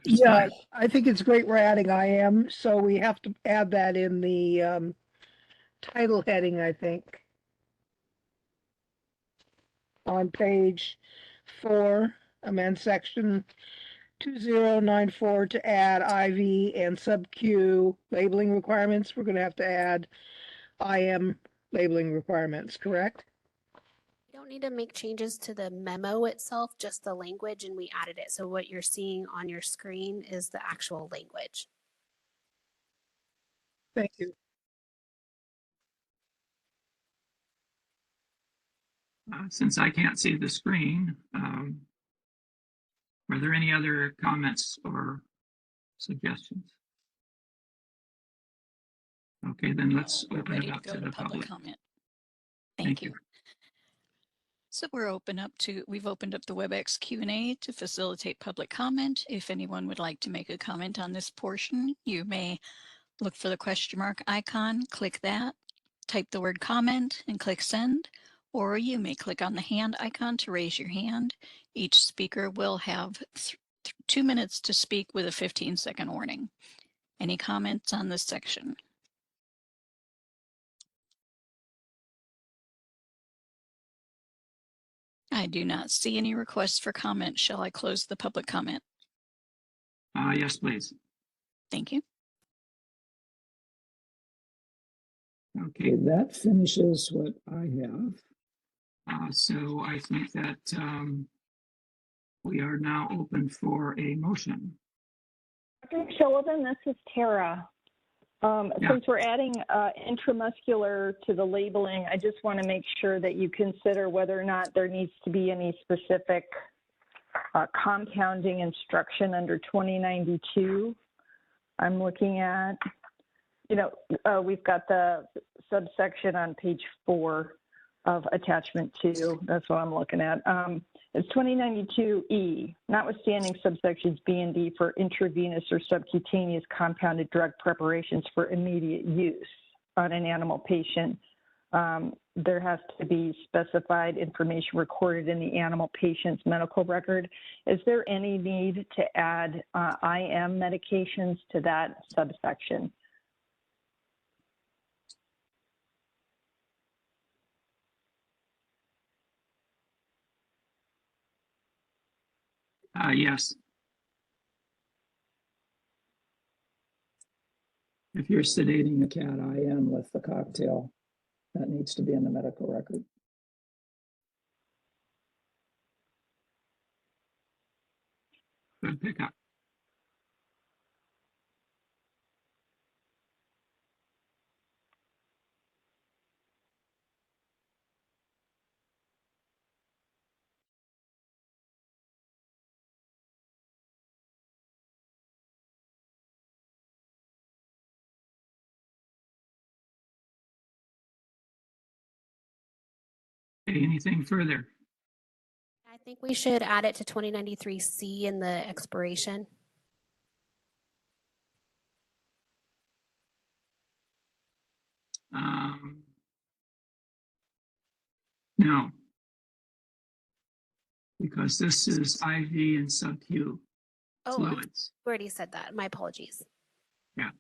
Yeah, I think it's great we're adding IM, so we have to add that in the title heading, I think. On page 4, amend section 2094 to add IV and sub-Q labeling requirements. We're going to have to add IM labeling requirements, correct? You don't need to make changes to the memo itself, just the language, and we added it. So what you're seeing on your screen is the actual language. Thank you. Since I can't see the screen, are there any other comments or suggestions? Okay, then let's We're open ready it to up go to to the public public. comment. Thank you. So we've opened up the WebEx Q&A to facilitate public comment. If anyone would like to make a comment on this portion, you may look for the question mark icon, click that, type the word comment and click send, or you may click on the hand icon to raise your hand. Each speaker will have 2 minutes to speak with a 15-second warning. Any comments on this section? I do not see any requests for comment. Shall I close the public comment? Yes, please. Thank you. Okay, that finishes what I have. So I think that we are now open for a motion. Dr. Sullivan, this is Tara. Since we're adding intramuscular to the labeling, I just want to make sure that you consider whether or not there needs to be any specific compounding instruction under 2092. I'm looking at, we've got the subsection on page 4 of attachment 2. That's what I'm looking at. It's 2092E, notwithstanding subsections B and D for intravenous or subcutaneous compounded drug preparations for immediate use on an animal patient. There has to be specified information recorded in the animal patient's medical record. Is there any need to add IM medications to that subsection? Yes. If you're sedating a cat IM with the cocktail, that needs to be in the medical record. Good pickup. Anything further? I think we should add it to 2093C in the expiration. No, because this is IV and sub-Q fluids. I already said that. My apologies. Yeah.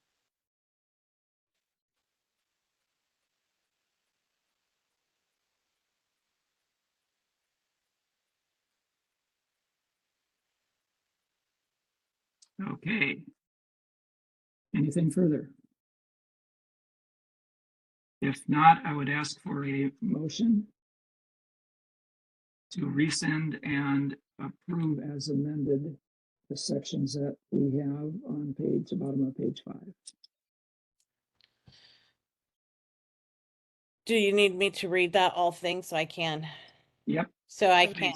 Okay. Anything further? If not, I would ask for a motion to resend and approve as amended the sections that we have on the bottom of page 5. Do you need me to read that all thing so I can? Yep. So I Please. can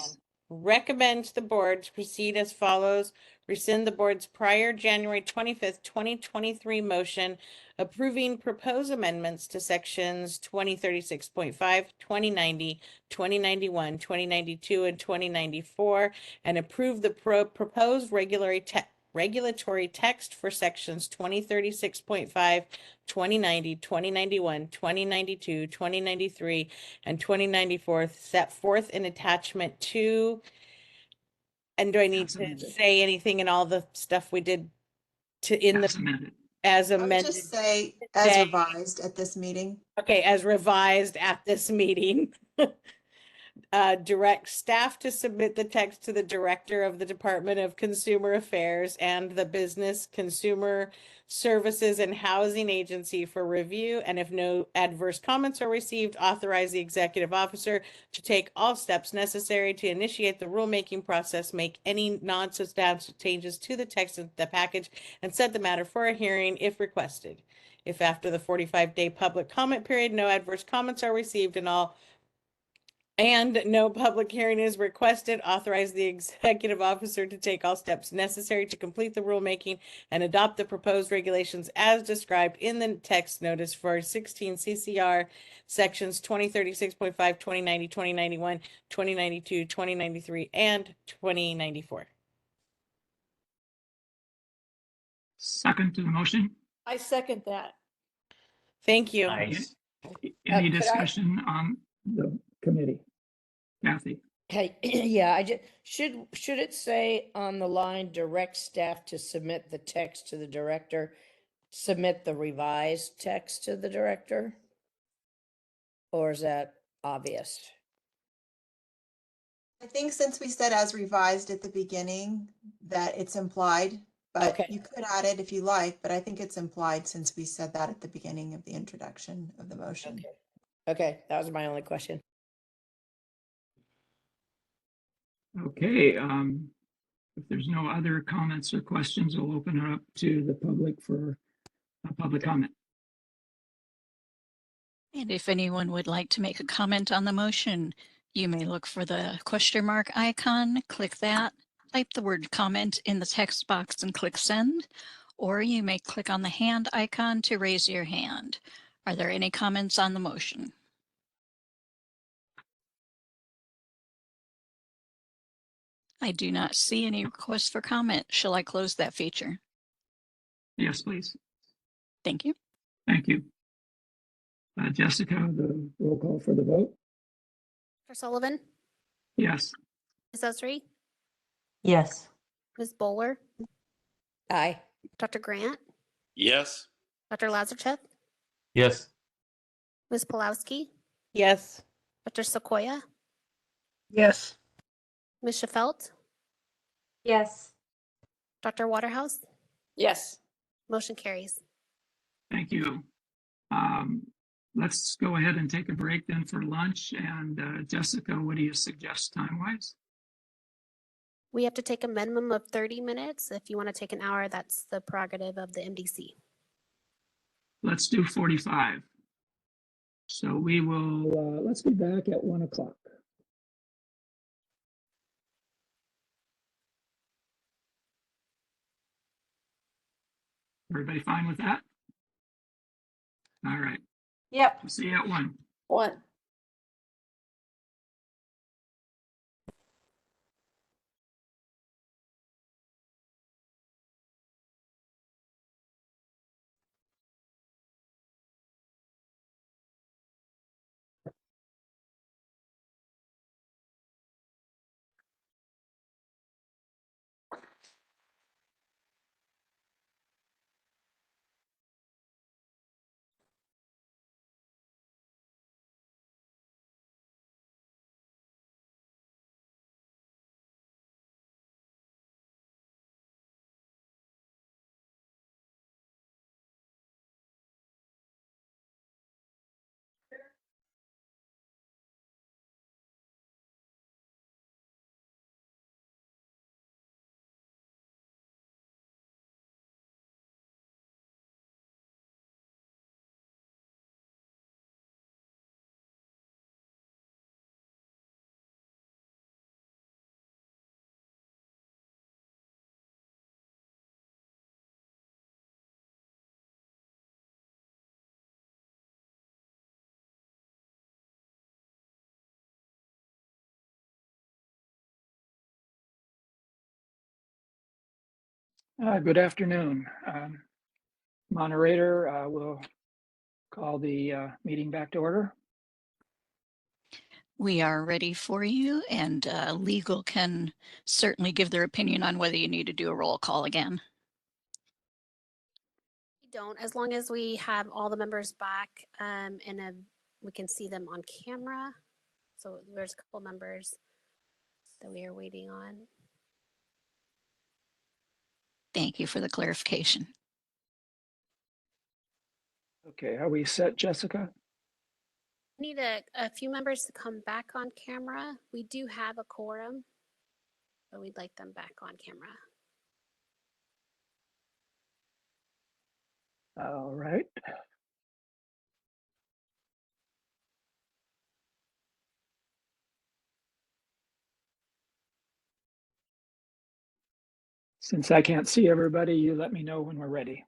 recommend the board to proceed as follows. Rescind the board's prior January 25th, 2023 motion approving proposed amendments to sections 2036.5, 2090, 2091, 2092, and 2094, and approve the proposed regulatory text for sections 2036.5, 2090, 2091, 2092, 2093, and 2094 set forth in attachment 2. And do I need to say anything in all the stuff we did as amended? I would just say as revised at this meeting. Okay, as revised at this meeting. Direct staff to submit the text to the director of the Department of Consumer Affairs and the Business Consumer Services and Housing Agency for review, and if no adverse comments are received, authorize the executive officer to take all steps necessary to initiate the rulemaking process, make any non-substantial changes to the text of the package, and set the matter for a hearing if requested. If after the 45-day public comment period, no adverse comments are received and no public hearing is requested, authorize the executive officer to take all steps necessary to complete the rulemaking and adopt the proposed regulations as described in the text notice for 16 CCR sections 2036.5, 2090, 2091, 2092, 2093, and 2094. Second to the motion. I second that. Thank you. Nice. Any discussion on the committee? Kathy. Hey, yeah, I just should it say on the line direct staff to submit the text to the director submit the revised text to the director? Or is that obvious? I think since we said as revised at the beginning, that it's implied, but Okay. you could add it if you like, but I think it's implied since we said that at the beginning of the introduction of the motion. Okay, that was my only question. Okay, if there's no other comments or questions, we'll open it up to the public for a public comment. And if anyone would like to make a comment on the motion, you may look for the question mark icon, click that, type the word comment in the text box and click send, or you may click on the hand icon to raise your hand. Are there any comments on the motion? I do not see any requests for comment. Shall I close that feature? Yes, please. Thank you. Thank you. Jessica, the roll call for the vote. Dr. Sullivan, Yes. Ms. Esri, Yes. Ms. Bowler, Aye. Dr. Grant, Yes. Dr. Lazarchuk, Yes. Ms. Pulowski, Yes. Dr. Sequoia, Yes. Ms. Shefelt, Yes. Dr. Waterhouse. Yes. Motion carries. Thank you. Let's go ahead and take a break then for lunch. And Jessica, what do you suggest time-wise? We have to take a minimum of 30 minutes. If you want to take an hour, that's the prerogative of the MDC. Let's do 45. So we will, let's be back at 1 o'clock. Everybody fine with that? All right. Yep. We'll see you at 1. 1. Good afternoon. Moderator will call the meeting back to order. We are ready for you, and legal can certainly give their opinion on whether you need to do a roll call again. We don't, as long as we have all the members back and we can see them on camera. So there's a couple members that we are waiting on. Thank you for the clarification. Okay, are we set, Jessica? We need a few members to come back on camera. We do have a quorum, but we'd like them back on camera. All right. Since I can't see everybody, you let me know when we're ready.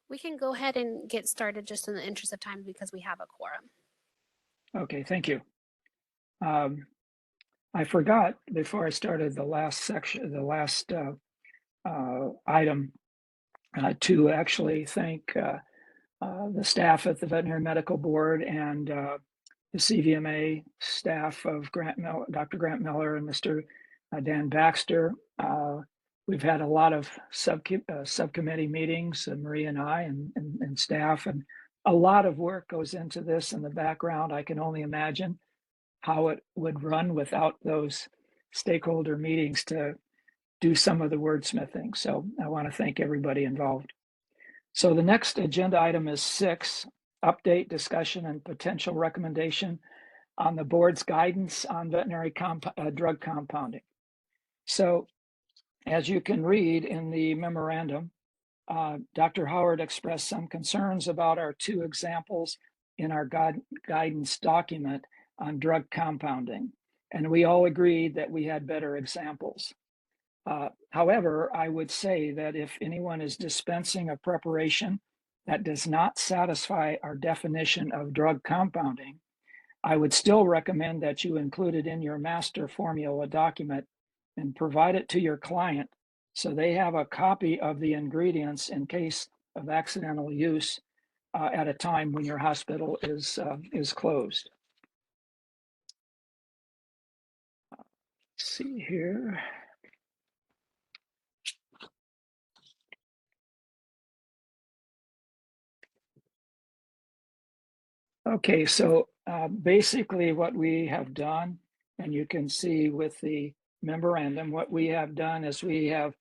We can go ahead and get started just in the interest of time because we have a quorum. Okay, thank you. I forgot before I started the last section, the last item, to actually thank the staff at the Veterinary Medical Board and the CVMA staff of Dr. Grant Miller and Mr. Dan Baxter. We've had a lot of subcommittee meetings, Maria and I and staff, and a lot of work goes into this in the background. I can only imagine how it would run without those stakeholder meetings to do some of the wordsmithing. So I want to thank everybody involved. So the next agenda item is 6, update, discussion, and potential recommendation on the board's guidance on veterinary drug compounding. So as you can read in the memorandum, Dr. Howard expressed some concerns about our 2 examples in our guidance document on drug compounding, and we all agreed that we had better examples. However, I would say that if anyone is dispensing a preparation that does not satisfy our definition of drug compounding, I would still recommend that you include it in your master formula document and provide it to your client so they have a copy of the ingredients in case of accidental use at a time when your hospital is closed. Let's see here. Okay, so basically what we have done, and you can see with the memorandum, what we have done is we have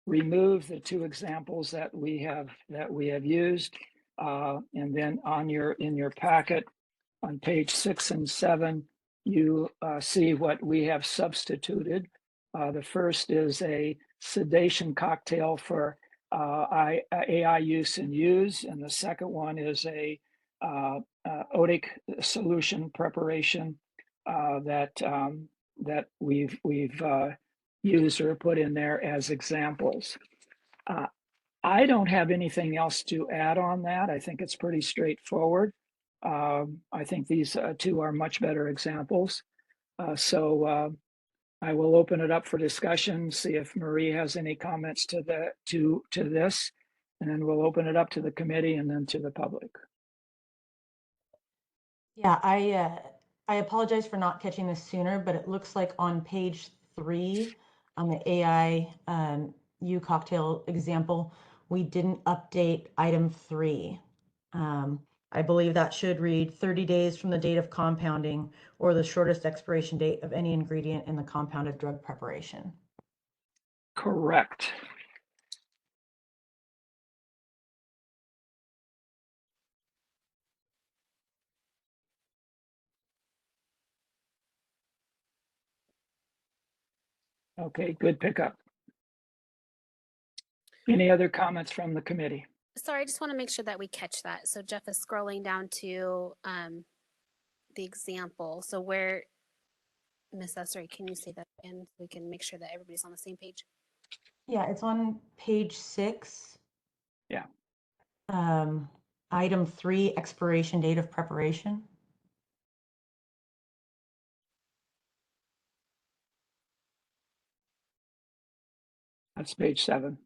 removed the 2 examples that we have used, and then in your packet on page 6 and 7, you see what we have substituted. The first is a sedation cocktail for AI use and use, and the second one is a otic solution preparation that we've used or put in there as examples. I don't have anything else to add on that. I think it's pretty straightforward. I think these 2 are much better examples. So I will open it up for discussion, see if Marie has any comments to this, and then we'll open it up to the committee and then to the public. Yeah, I apologize for not catching this sooner, but it looks like on page 3 on the AI U cocktail example, we didn't update item 3. I believe that should read 30 days from the date of compounding or the shortest expiration date of any ingredient in the compounded drug preparation. Correct. Okay, good pickup. Any other comments from the committee? Sorry, I just want to make sure that we catch that. So Jeff is scrolling down to the example. So where, Ms. Essery, can you say that again so we can make sure that everybody's on the same page? Yeah, it's on page 6. Yeah. Item 3, expiration date of preparation. That's page 7.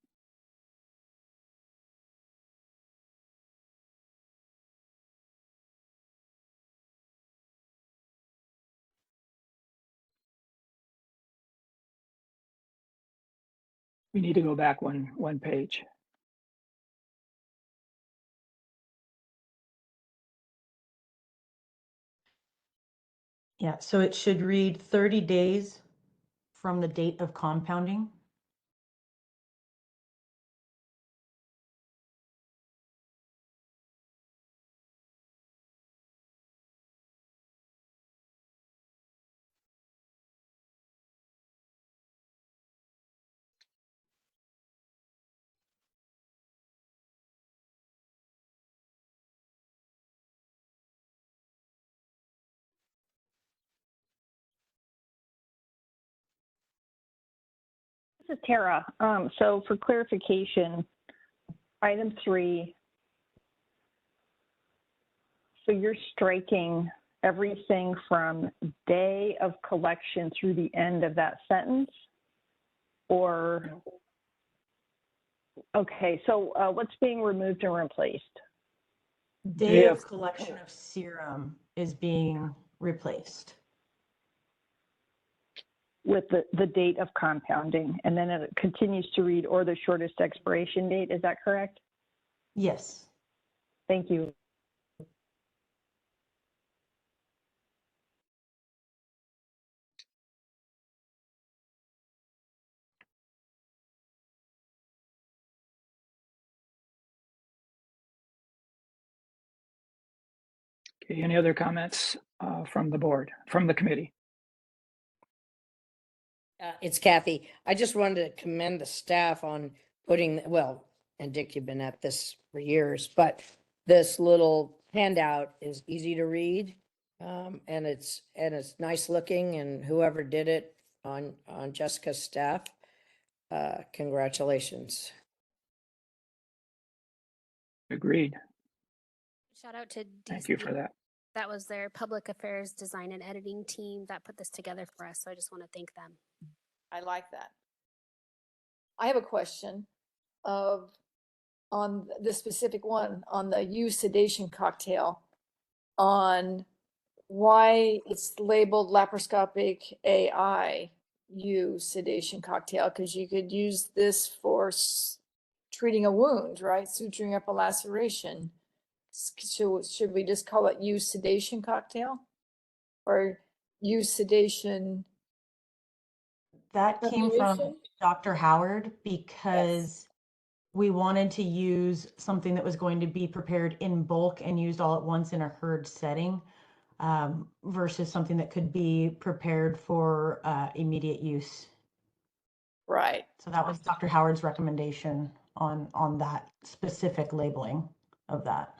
We need to go back one page. Yeah, so it should read 30 days from the date of compounding. This is Tara. So for clarification, item 3, so you're striking everything from day of collection through the end of that sentence? Or, okay, so what's being removed and replaced? Day of collection of serum is being replaced. With the date of compounding, and then it continues to read or the shortest expiration date. Is that correct? Yes. Thank you. Okay, any other comments from the board, from the committee? It's Kathy. I just wanted to commend the staff on putting, well, and Dick, you've been at this for years, but this little handout is easy to read. And it's nice looking, and whoever did it on Jessica's staff, congratulations. Agreed. Shout out to DC. Thank you for that. That was their public affairs design and editing team that put this together for us. So I just want to thank them. I like that. I have a question on the specific one on the U sedation cocktail, on why it's labeled laparoscopic AI U sedation cocktail, because you could use this for treating a wound, right? Suturing up a laceration. Should we just call it U sedation cocktail or U sedation? That came from Preparation? Dr. Howard because we wanted to use something that was going to be prepared in bulk and used all at once in a herd setting, versus something that could be prepared for immediate use. Right. So that was Dr. Howard's recommendation on that specific labeling of that.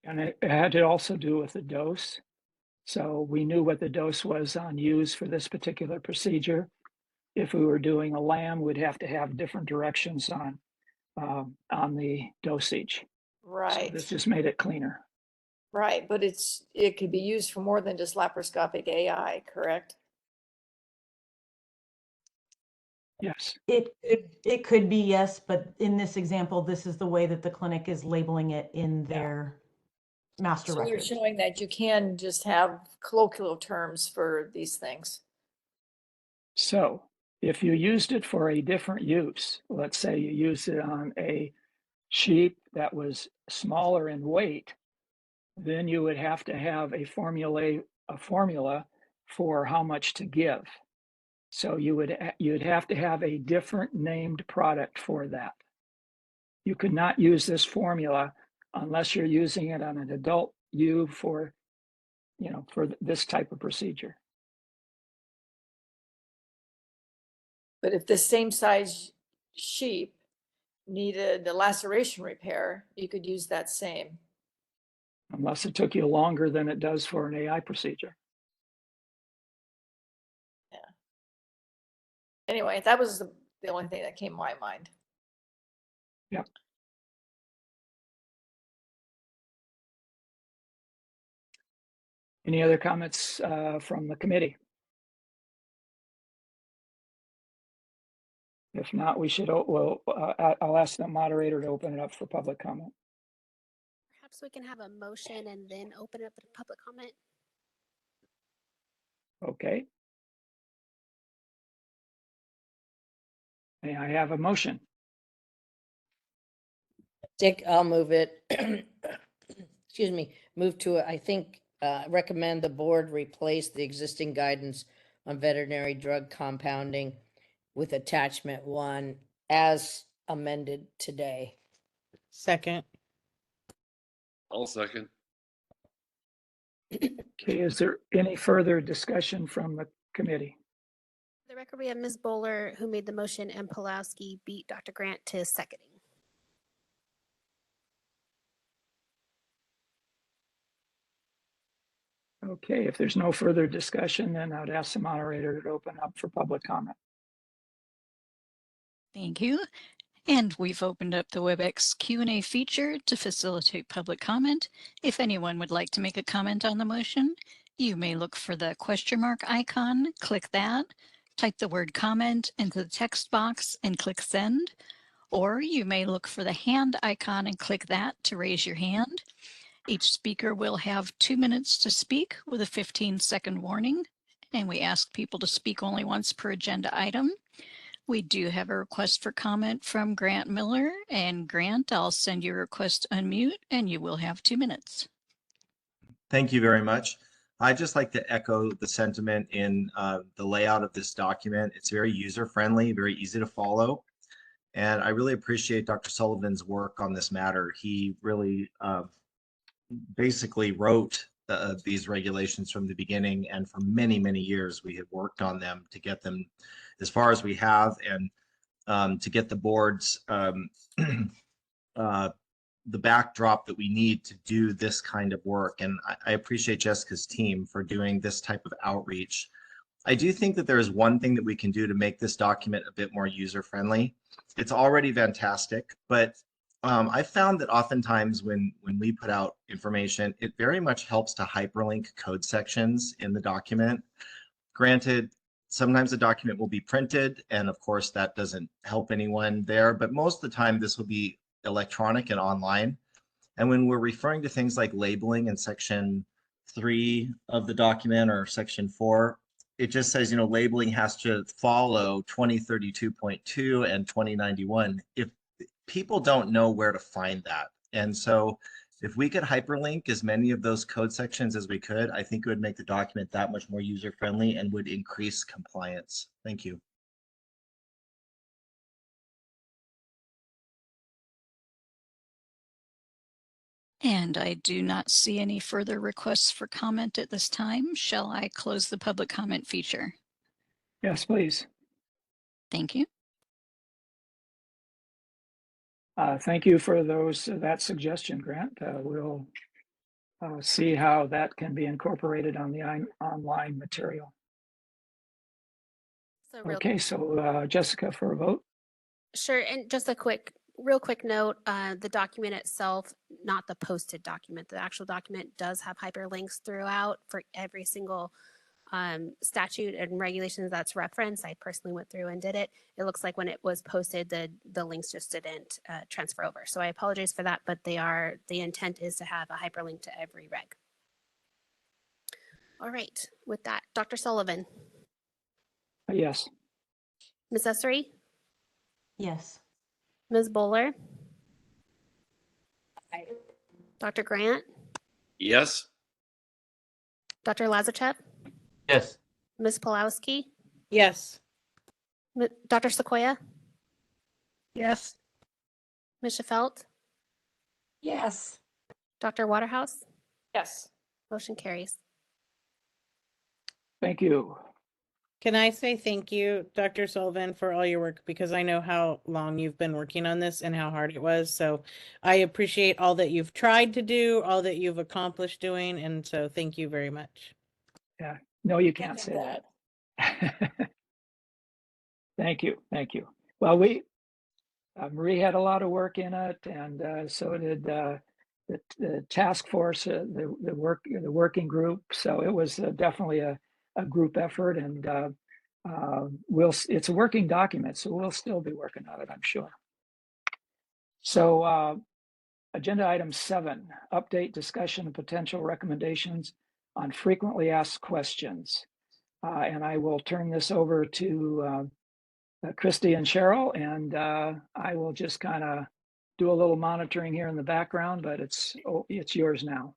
And it had to also do with the dose. So we knew what the dose was on use for this particular procedure. If we were doing a lamb, we'd have to have different directions on the dosage. Right. So this just made it cleaner. Right, but it could be used for more than just laparoscopic AI, correct? Yes. It could be, yes, but in this example, this is the way that the clinic is labeling it in their master So you're record. showing that you can just have colloquial terms for these things. So if you used it for a different use, let's say you used it on a sheep that was smaller in weight, then you would have to have a formula for how much to give. So you'd have to have a different named product for that. You could not use this formula unless you're using it on an adult ewe for this type of procedure. But if the same size sheep needed a laceration repair, you could use that same. Unless it took you longer than it does for an AI procedure. Yeah. Anyway, that was the only thing that came to my mind. Yep. Any other comments from the committee? If not, we should, I'll ask the moderator to open it up for public comment. Perhaps we can have a motion and then open it up to public comment. Okay. May I have a motion? Dick, I'll move it. Excuse me, move to, I think, recommend the board replace the existing guidance on veterinary drug compounding with attachment 1 as amended today. Second. I'll second. Okay, is there any further discussion from the committee? For the record, we have Ms. Bowler who made the motion and Pulowski beat Dr. Grant to seconding. Okay, if there's no further discussion, then I'd ask the moderator to open up for public comment. Thank you. And we've opened up the WebEx Q&A feature to facilitate public comment. If anyone would like to make a comment on the motion, you may look for the question mark icon, click that, type the word comment into the text box and click send. Or you may look for the hand icon and click that to raise your hand. Each speaker will have 2 minutes to speak with a 15-second warning, and we ask people to speak only once per agenda item. We do have a request for comment from Grant Miller, and Grant, I'll send your request to unmute and you will have 2 minutes. Thank you very much. I'd just like to echo the sentiment in the layout of this document. It's very user-friendly, very easy to follow. And I really appreciate Dr. Sullivan's work on this matter. He really basically wrote these regulations from the beginning, and for many, many years we have worked on them to get them as far as we have, and to get the boards the backdrop that we need to do this kind of work. And I appreciate Jessica's team for doing this type of outreach. I do think that there is one thing that we can do to make this document a bit more user-friendly. It's already fantastic, but I found that oftentimes when we put out information, it very much helps to hyperlink code sections in the document. Granted, sometimes the document will be printed, and of course that doesn't help anyone there, but most of the time this will be electronic and online. And when we're referring to things like labeling in section 3 of the document or section 4, it just says, you know, labeling has to follow 2032.2 and 2091 if people don't know where to find that. And so if we could hyperlink as many of those code sections as we could, I think it would make the document that much more user-friendly and would increase compliance. Thank you. And I do not see any further requests for comment at this time. Shall I close the public comment feature? Yes, please. Thank you. Thank you for that suggestion, Grant. We'll see how that can be incorporated on the online material. Okay, so Jessica, for a vote. Sure, and just a real quick note, the document itself, not the posted document, the actual document does have hyperlinks throughout for every single statute and regulations that's referenced. I personally went through and did it. It looks like when it was posted, the links just didn't transfer over. So I apologize for that, but the intent is to have a hyperlink to every reg. All right, with that, Dr. Sullivan. Yes. Ms. Essery? Yes. Ms. Bowler? Dr. Grant? Yes. Dr. Lazachev? Yes. Ms. Pulowski? Yes. Dr. Sequoia? Yes. Ms. Shefelt? Yes. Dr. Waterhouse? Yes. Motion carries. Thank you. Can I say thank you, Dr. Sullivan, for all your work, because I know how long you've been working on this and how hard it was. So I appreciate all that you've tried to do, all that you've accomplished doing. And so thank you very much. Yeah, no, you can't say that. Thank you. Thank you. Well, Marie had a lot of work in it, and so did the task force, the working group. So it was definitely a group effort, and it's a working document, so we'll still be working on it, I'm sure. So agenda item 7, update, discussion, and potential recommendations on frequently asked questions. And I will turn this over to Christy and Cheryl, and I will just kind of do a little monitoring here in the background, but it's yours now.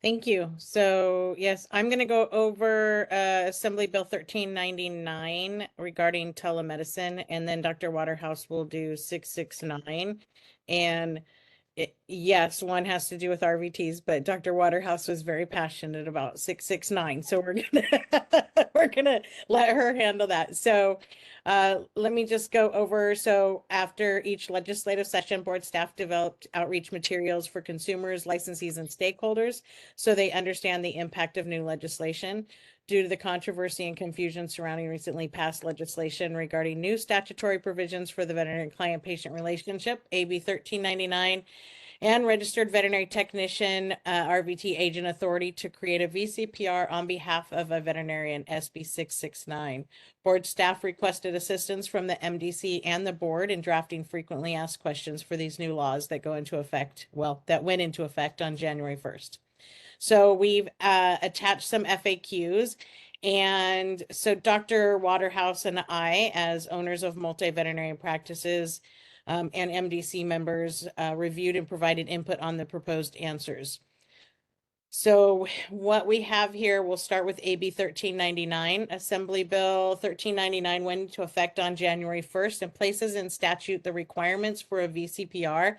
Thank you. So yes, I'm going to go over Assembly Bill 1399 regarding telemedicine, and then Dr. Waterhouse will do 669. And yes, one has to do with RVTs, but Dr. Waterhouse was very passionate about 669. So we're gonna let her handle that. So let me just go over. So after each legislative session, board staff developed outreach materials for consumers, licensees, and stakeholders so they understand the impact of new legislation. Due to the controversy and confusion surrounding recently passed legislation regarding new statutory provisions for the veterinary client-patient relationship, AB 1399, and registered veterinary technician, RVT agent authority to create a VCPR on behalf of a veterinarian, SB 669. Board staff requested assistance from the MDC and the board in drafting frequently asked questions for these new laws that go into effect, well, that went into effect on January 1st. So we've attached some FAQs. And so Dr. Waterhouse and I, as owners of multi-veterinary practices and MDC members, reviewed and provided input on the proposed answers. So what we have here, we'll start with AB 1399. Assembly Bill 1399 went into effect on January 1st and places in statute the requirements for a VCPR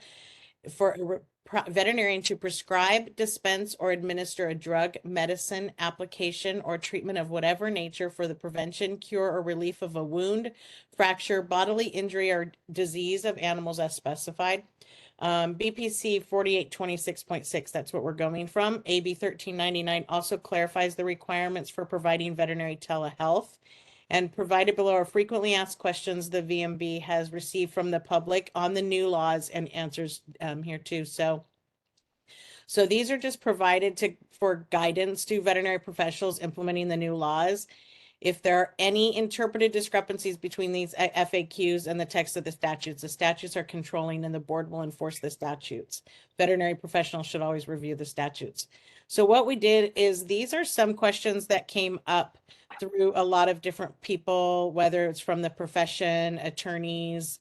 for a veterinarian to prescribe, dispense, or administer a drug, medicine, application, or treatment of whatever nature for the prevention, cure, or relief of a wound, fracture, bodily injury, or disease of animals as specified. BPC 4826.6, that's what we're going from. AB 1399 also clarifies the requirements for providing veterinary telehealth. And provided below are frequently asked questions the VMB has received from the public on the new laws and answers here too. So these are just provided for guidance to veterinary professionals implementing the new laws. If there are any interpreted discrepancies between these FAQs and the text of the statutes are controlling and the board will enforce the statutes. Veterinary professionals should always review the statutes. So what we did is these are some questions that came up through a lot of different people, whether it's from the profession, attorneys,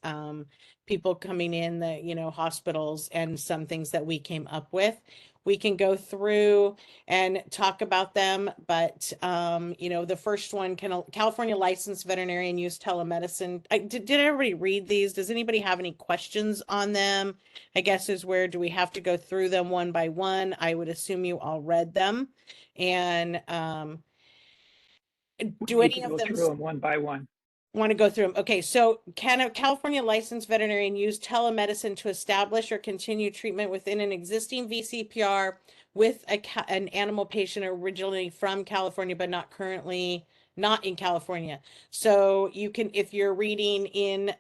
people coming in the, hospitals, and some things that we came up with. We can go through and talk about them, but, the first one, California licensed veterinarian use telemedicine. Did everybody read these? Does anybody have any questions on them? I guess is where, do we have to go through them one by one? I would assume you all read them. And do any of them go through them one by one? Want to go through them? Okay, so can a California licensed veterinarian use telemedicine to establish or continue treatment within an existing VCPR with an animal patient originally from California but not in California? So you can, if you're reading in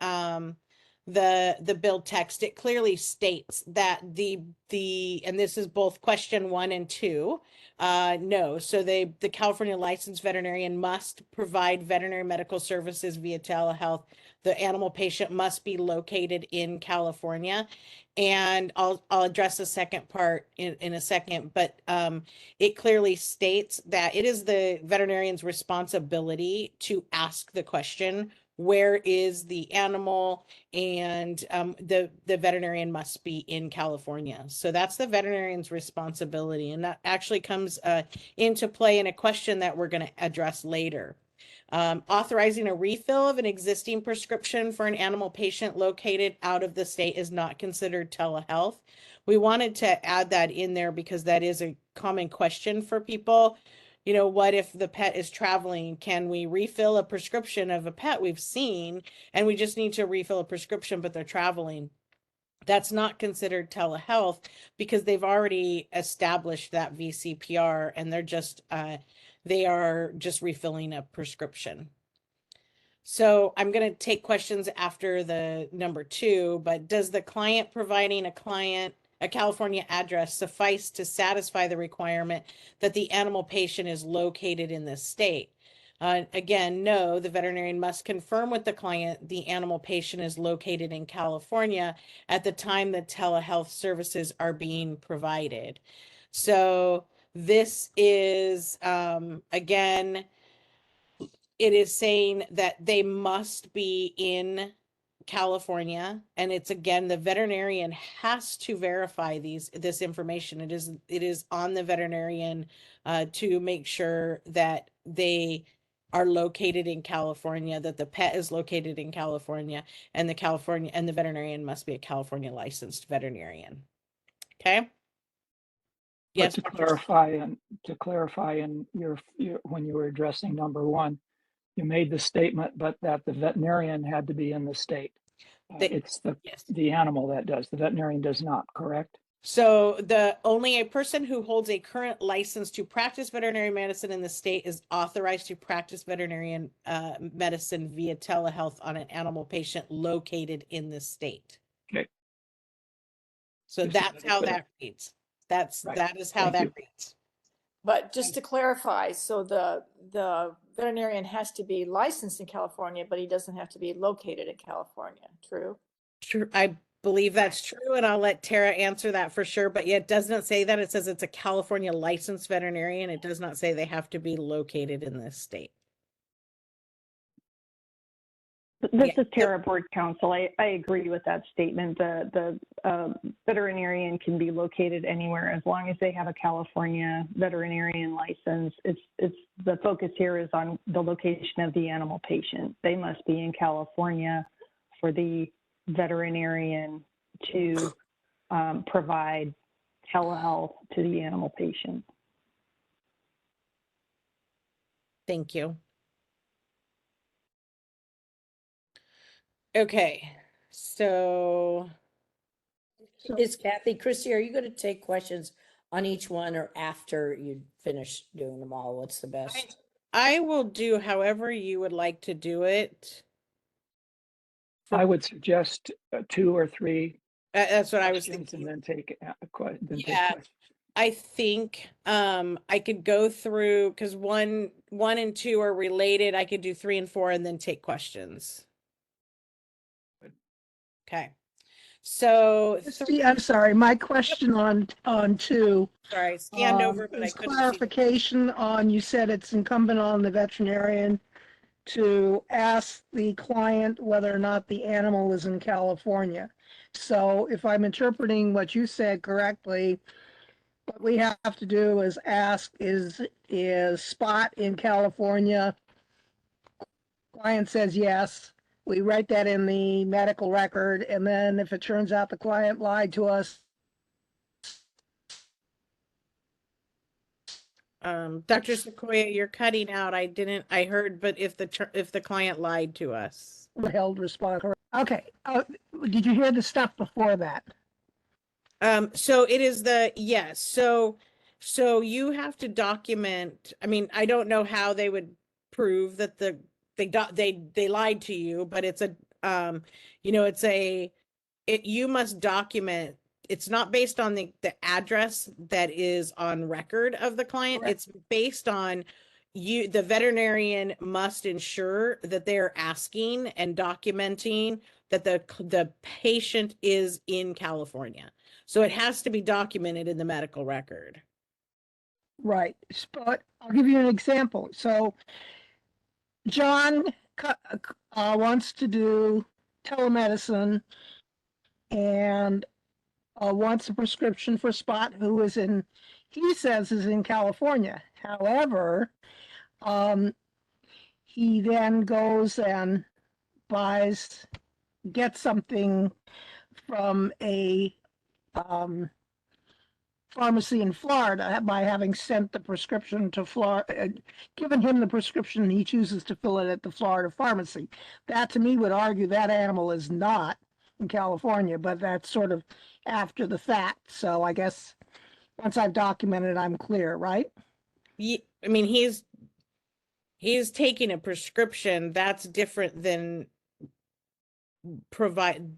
the bill text, it clearly states that and this is both question 1 and 2. No, so the California licensed veterinarian must provide veterinary medical services via telehealth. The animal patient must be located in California. And I'll address the second part in a second, but it clearly states that it is the veterinarian's responsibility to ask the question, where is the animal? And the veterinarian must be in California. So that's the veterinarian's responsibility. And that actually comes into play in a question that we're going to address later. Authorizing a refill of an existing prescription for an animal patient located out of the state is not considered telehealth. We wanted to add that in there because that is a common question for people. What if the pet is traveling? Can we refill a prescription of a pet we've seen and we just need to refill a prescription, but they're traveling? That's not considered telehealth because they've already established that VCPR and they are just refilling a prescription. So I'm going to take questions after the number 2, but does the client providing a California address suffice to satisfy the requirement that the animal patient is located in this state? Again, no, the veterinarian must confirm with the client the animal patient is located in California at the time the telehealth services are being provided. So this is, again, it is saying that they must be in California, and it's, again, the veterinarian has to verify this information. It is on the veterinarian to make sure that they are located in California, that the pet is located in California, and the veterinarian must be a California licensed veterinarian. Okay. Yes. To clarify, in your when you were addressing number 1, you made the statement, but that the veterinarian had to be in the state. It's the animal that does. The veterinarian does not, correct? So only a person who holds a current license to practice veterinary medicine in the state is authorized to practice veterinarian medicine via telehealth on an animal patient located in the state. Okay. So Just that's wanted to how put it- that reads. That is how Thank that you. reads. But just to clarify, so the veterinarian has to be licensed in California, but he doesn't have to be located in California, true? True. I believe that's true, and I'll let Tara answer that for sure. But yeah, it does not say that. It says it's a California licensed veterinarian. It does not say they have to be located in this state. This is Tara, Board Counsel. I agree with that statement. The veterinarian can be located anywhere as long as they have a California veterinarian license. It's the focus here is on the location of the animal patient. They must be in California for the veterinarian to provide telehealth to the animal patient. Thank you. Okay, so Is Kathy, Chrissy, are you going to take questions on each one or after you finish doing them all? What's the best? I will do however you would like to do it. I would suggest 2 or 3 That's what I was questions thinking. and then take Yeah. questions. I think I could go through because one and 2 are related. I could do 3 and 4 and then take questions. Okay. So I'm sorry, my question on 2. Sorry, scanned over, but I is couldn't see. clarification on, you said it's incumbent on the veterinarian to ask the client whether or not the animal is in California. So if I'm interpreting what you said correctly, what we have to do is ask, is Spot in California? Client says yes. We write that in the medical record, and then if it turns out the client lied to us, Dr. Sequoia, you're cutting out. I heard, but if the client lied to us. held responsible. Okay. Did you hear the stuff before that? So it is yes. So you have to document. I mean, I don't know how they would prove that they lied to you, but it's you must document. It's not based on the address that is on record of the client. Correct. It's based on the veterinarian must ensure that they're asking and documenting that the patient is in California. So it has to be documented in the medical record. Right. But I'll give you an example. So John wants to do telemedicine and wants a prescription for Spot, who he says is in California. However, he then goes and gets something from a pharmacy in Florida by having sent the prescription to Florida, given him the prescription, he chooses to fill it at the Florida pharmacy. That to me would argue that animal is not in California, but that's sort of after the fact. So I guess once I've documented, I'm clear, right? I mean, he's taking a prescription. That's different than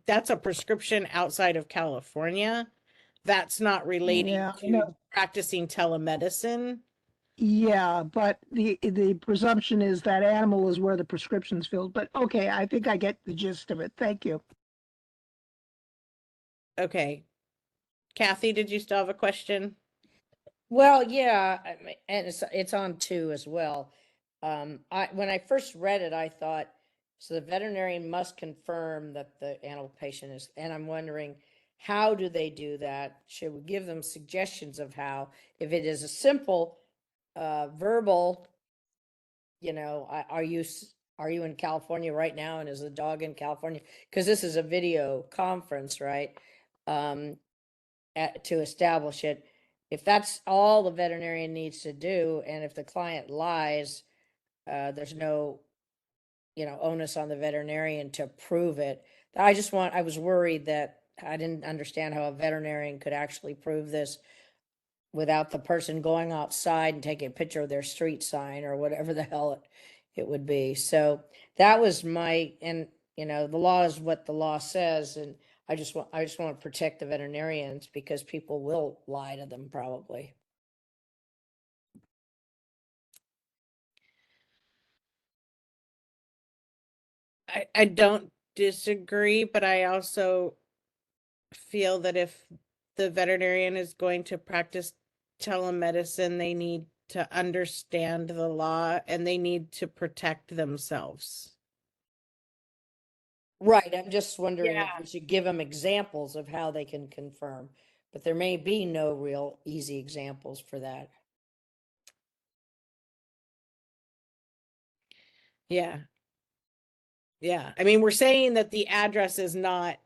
that's a prescription outside of California. That's not relating to practicing telemedicine. Yeah, but the presumption is that animal is where the prescription's filled. But okay, I think I get the gist of it. Thank you. Okay. Kathy, did you still have a question? Well, yeah, and it's on 2 as well. When I first read it, I thought, so the veterinarian must confirm that the animal patient is, and I'm wondering, how do they do that? Should we give them suggestions of how? If it is a simple verbal, are you in California right now, and is the dog in California? Because this is a video conference, right? To establish it. If that's all the veterinarian needs to do, and if the client lies, there's no, onus on the veterinarian to prove it. I was worried that I didn't understand how a veterinarian could actually prove this without the person going outside and taking a picture of their street sign or whatever the hell it would be. So that was and You know, the law is what the law says, and I just want to protect the veterinarians because people will lie to them probably. I don't disagree, but I also feel that if the veterinarian is going to practice telemedicine, they need to understand the law and they need to protect themselves. Right. I'm just wondering if we should give them examples of how they can confirm, but there may be no real easy examples for that. Yeah. Yeah. I mean, we're saying that the address is not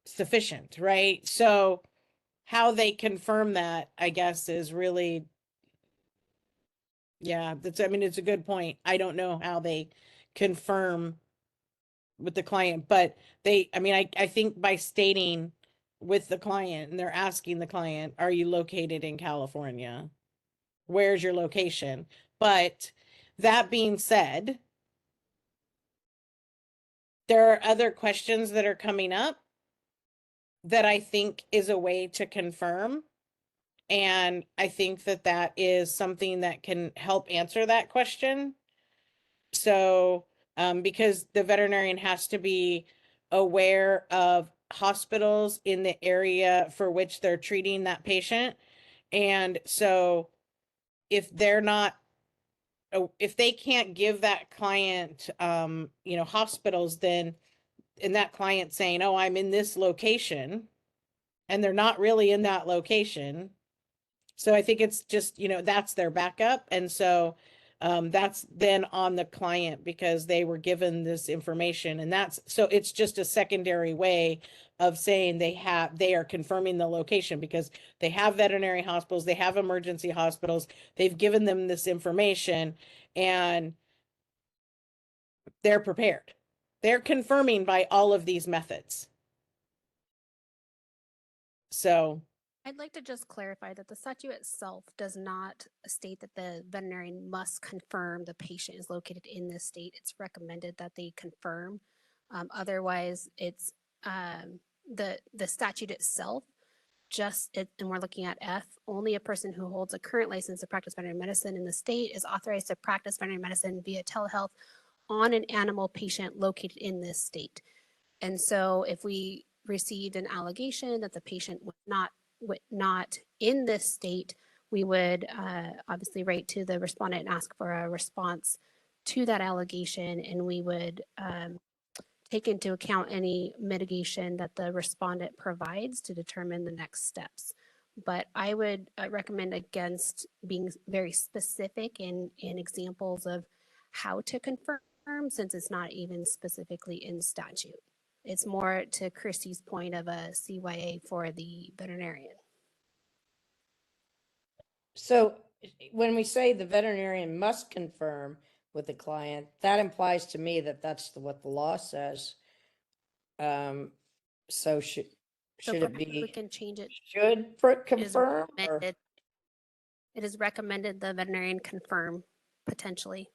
sufficient, right? So how they confirm that, I guess, is really, yeah, that's, I mean, it's a good point. I don't know how they confirm with the client, but they, I mean, I think by stating with the client and they're asking the client, are you located in California? Where's your location? But that being said, there are other questions that are coming up that I think is a way to confirm. And I think that that is something that can help answer that question. So, because the veterinarian has to be aware of hospitals in the area for which they're treating that patient. And so if they're not, if they can't give that client, you know, hospitals, then, and that client saying, oh, I'm in this location, and they're not really in that location. So I think it's just, you know, that's their backup. And so that's then on the client because they were given this information. And that's, so it's just a secondary way of saying they are confirming the location because they have veterinary hospitals, they have emergency hospitals, they've given them this information and they're prepared. They're confirming by all of these methods. So I'd like to just clarify that the statute itself does not state that the veterinarian must confirm the patient is located in this state. It's recommended that they confirm. Otherwise, it's the statute itself and we're looking at F, only a person who holds a current license to practice veterinary medicine in the state is authorized to practice veterinary medicine via telehealth on an animal patient located in this state. And so if we received an allegation that the patient was not in this state, we would obviously write to the respondent and ask for a response to that allegation, and we would take into account any mitigation that the respondent provides to determine the next steps. But I would recommend against being very specific in examples of how to confirm, since it's not even specifically in statute. It's more to Christy's point of a CYA for the veterinarian. So when we say the veterinarian must confirm with the client, that implies to me that that's what the law says. So should it be? We can change it. Should confirm? It is recommended the veterinarian confirm potentially.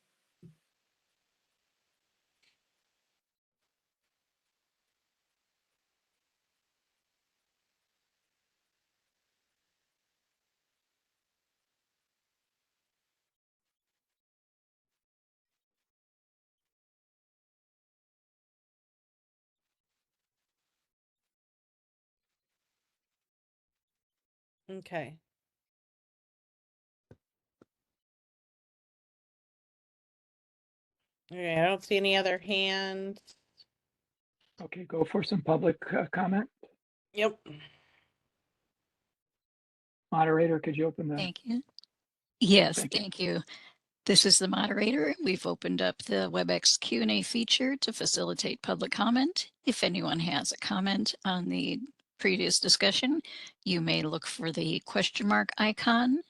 okay. Okay, I don't see any other hands. Okay, go for some public comment. Yep. Moderator, could you open the? Thank you. Yes, thank you. This is the moderator. We've opened up the WebEx Q&A feature to facilitate public comment. If anyone has a comment on the previous discussion, you may look for the question mark icon,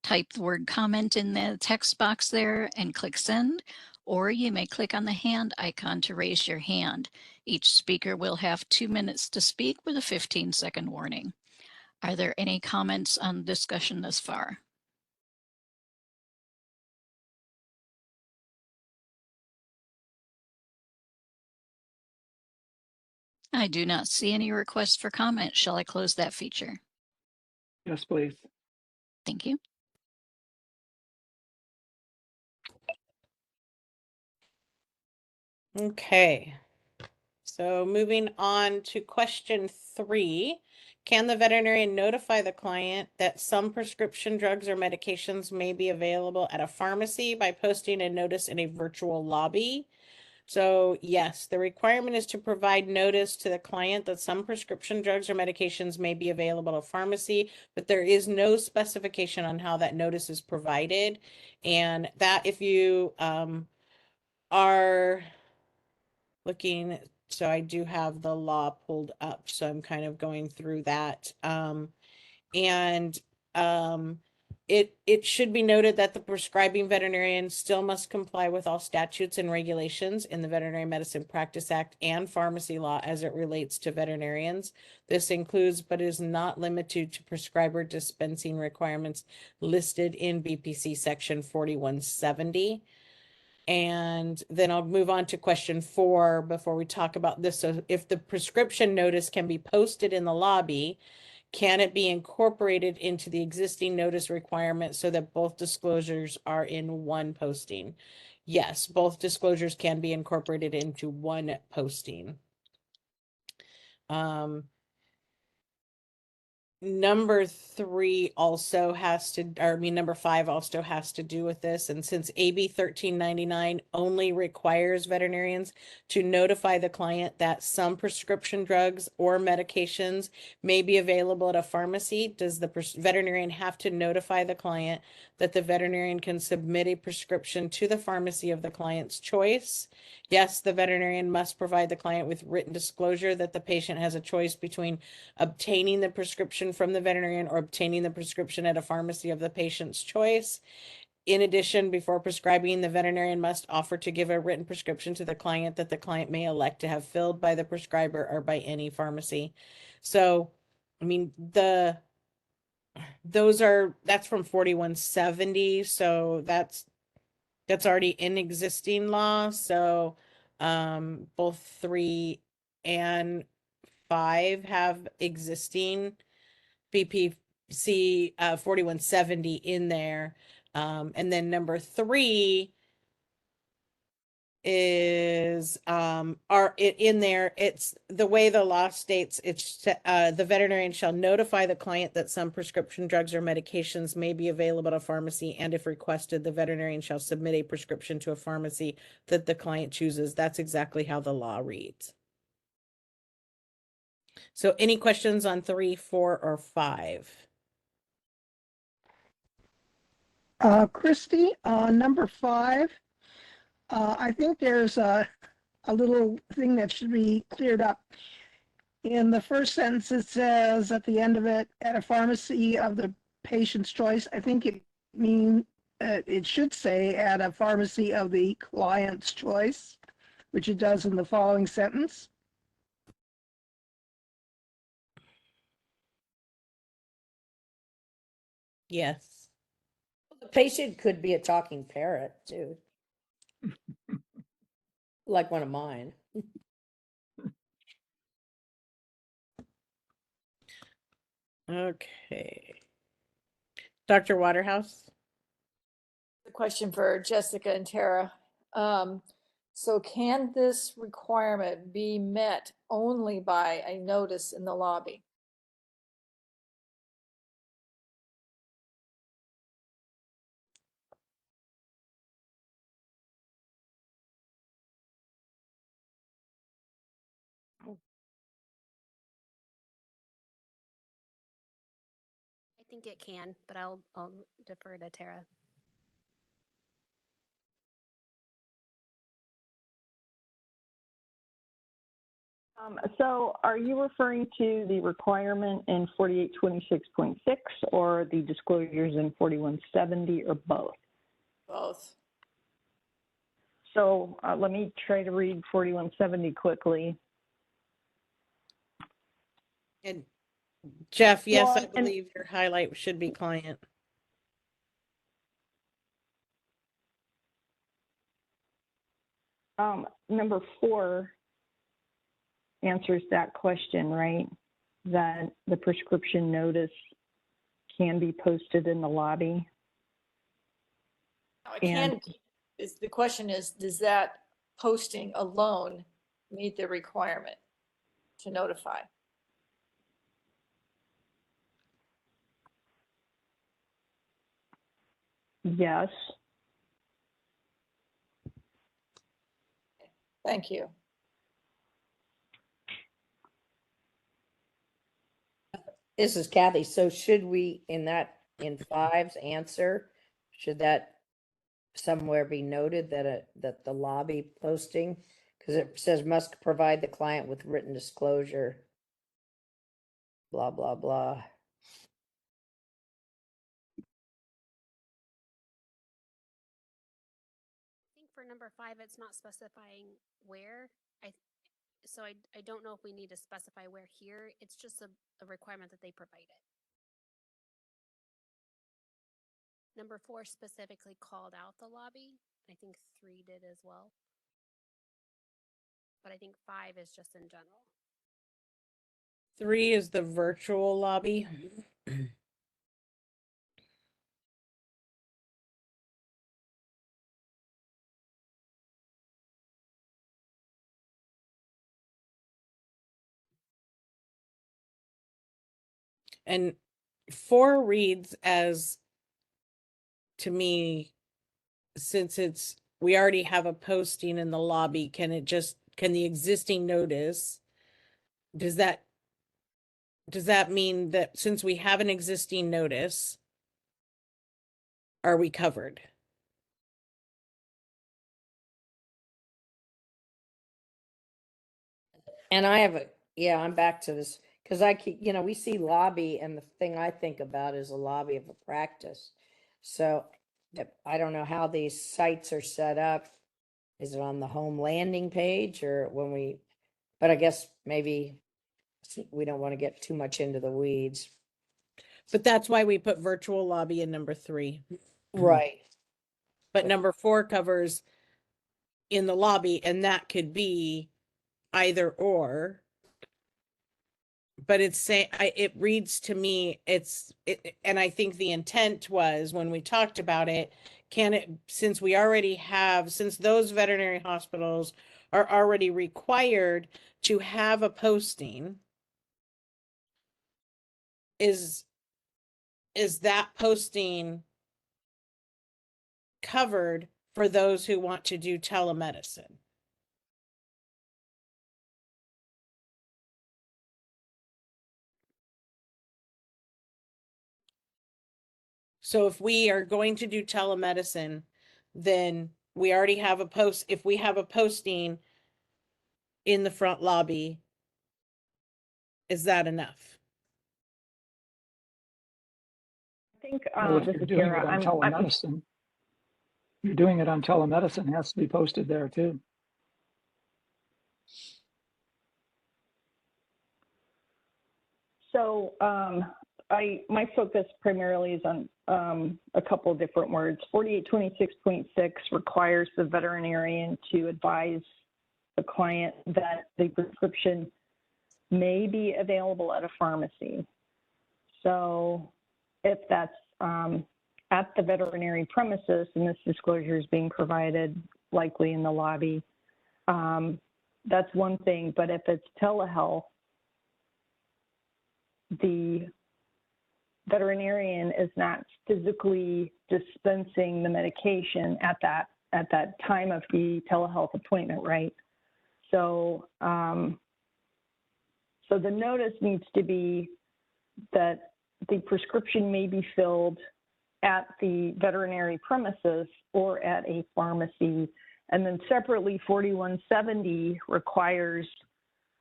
type the word comment in the text box there and click send, or you may click on the hand icon to raise your hand. Each speaker will have 2 minutes to speak with a 15-second warning. Are there any comments on the discussion thus far? I do not see any requests for comment. Shall I close that feature? Yes, please. Thank you. Okay. So moving on to question 3, can the veterinarian notify the client that some prescription drugs or medications may be available at a pharmacy by posting a notice in a virtual lobby? So yes, the requirement is to provide notice to the client that some prescription drugs or medications may be available at a pharmacy, but there is no specification on how that notice is provided. And that if you are looking, so I do have the law pulled up, so I'm kind of going through that. And it should be noted that the prescribing veterinarian still must comply with all statutes and regulations in the Veterinary Medicine Practice Act and pharmacy law as it relates to veterinarians. This includes, but is not limited to, prescriber dispensing requirements listed in BPC section 4170. And then I'll move on to question 4 before we talk about this. So if the prescription notice can be posted in the lobby, can it be incorporated into the existing notice requirement so that both disclosures are in one posting? Yes, both disclosures can be incorporated into one posting. Number 3 also has to, or I mean, number 5 also has to do with this. And since AB 1399 only requires veterinarians to notify the client that some prescription drugs or medications may be available at a pharmacy, does the veterinarian have to notify the client that the veterinarian can submit a prescription to the pharmacy of the client's choice? Yes, the veterinarian must provide the client with written disclosure that the patient has a choice between obtaining the prescription from the veterinarian or obtaining the prescription at a pharmacy of the patient's choice. In addition, before prescribing, the veterinarian must offer to give a written prescription to the client that the client may elect to have filled by the prescriber or by any pharmacy. So, I mean, that's from 4170. So that's already in existing law. So, both 3 and 5 have existing BPC 4170 in there. And then number 3 is in there. It's the way the law states, it's the veterinarian shall notify the client that some prescription drugs or medications may be available at a pharmacy, and if requested, the veterinarian shall submit a prescription to a pharmacy that the client chooses. That's exactly how the law reads. So any questions on 3, 4, or 5? Christy, number 5, I think there's a little thing that should be cleared up. In the first sentence, it says at the end of it, at a pharmacy of the patient's choice. I think it should say at a pharmacy of the client's choice, which it does in the following sentence. Yes. The patient could be a talking parrot too. Like one of mine. Okay. Dr. Waterhouse? The question for Jessica and Tara. So can this requirement be met only by a notice in the lobby? I think it can, but I'll defer to Tara. So are you referring to the requirement in 4826.6 or the disclosures in 4170 or both? Both. So let me try to read 4170 quickly. And Jeff, yes, Well, I believe your highlight should be client. Number 4 answers that question, right? That the prescription notice can be posted in the lobby. Now, the question is, does that posting alone meet the requirement to notify? Yes. Thank you. This is Kathy. So should we, in 5's answer, should that somewhere be noted that that the lobby posting, because it says must provide the client with written disclosure, blah, blah, blah. I think for number 5, it's not specifying where. So I don't know if we need to specify where here. It's just a requirement that they provide it. Number 4 specifically called out the lobby. I think 3 did as well. But I think 5 is just in general. 3 is the virtual lobby. And 4 reads as, to me, since we already have a posting in the lobby, can the existing notice, does that mean that since we have an existing notice, are we covered? And I'm back to this, because we see lobby, and the thing I think about is a lobby of a practice. So I don't know how these sites are set up. Is it on the home landing page or but I guess maybe we don't want to get too much into the weeds. But that's why we put virtual lobby in number 3. Right. But number 4 covers in the lobby, and that could be either or. But it reads to me, and I think the intent was when we talked about it, since those veterinary hospitals are already required to have a posting, is that posting covered for those who want to do telemedicine? So if we are going to do telemedicine, then we already have if we have a posting in the front lobby, is that enough? I think Well, if this you're is doing Tara. it on telemedicine, you're doing it on telemedicine, it has to be posted there too. So my focus primarily is on a couple of different words. 4826.6 requires the veterinarian to advise the client that the prescription may be available at a pharmacy. So if that's at the veterinary premises, and this disclosure is being provided likely in the lobby, that's one thing. But if it's telehealth, the veterinarian is not physically dispensing the medication at that time of the telehealth appointment, right? So, so the notice needs to be that the prescription may be filled at the veterinary premises or at a pharmacy. And then separately, 4170 requires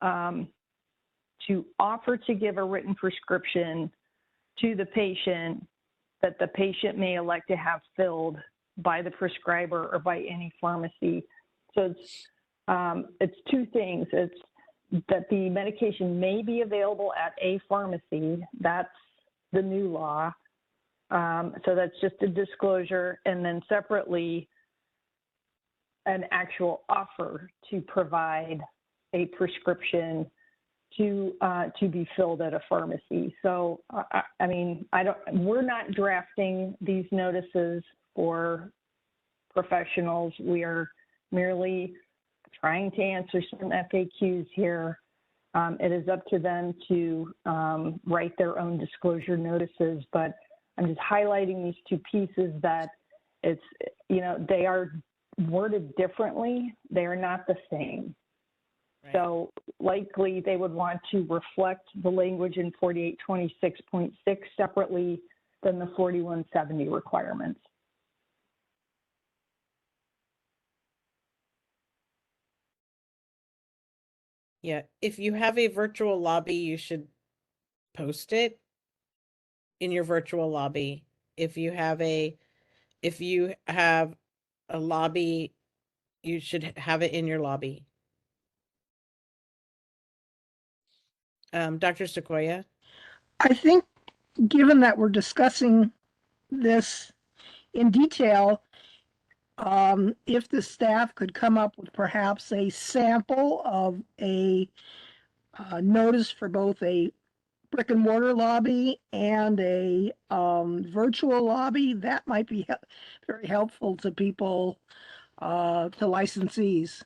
to offer to give a written prescription to the patient that the patient may elect to have filled by the prescriber or by any pharmacy. So it's two things. It's that the medication may be available at a pharmacy. That's the new law. So that's just a disclosure. And then separately, an actual offer to provide a prescription to be filled at a pharmacy. So, I mean, we're not drafting these notices for professionals. We are merely trying to answer some FAQs here. It is up to them to write their own disclosure notices, but I'm just highlighting these two pieces that it's, you know, they are worded differently. They are not the same. Right. So likely they would want to reflect the language in 4826.6 separately than the 4170 requirements. Yeah, if you have a virtual lobby, you should post it in your virtual lobby. If you have a lobby, you should have it in your lobby. Dr. Sequoia? I think given that we're discussing this in detail, if the staff could come up with perhaps a sample of a notice for both a brick and mortar lobby and a virtual lobby, that might be very helpful to people, to licensees.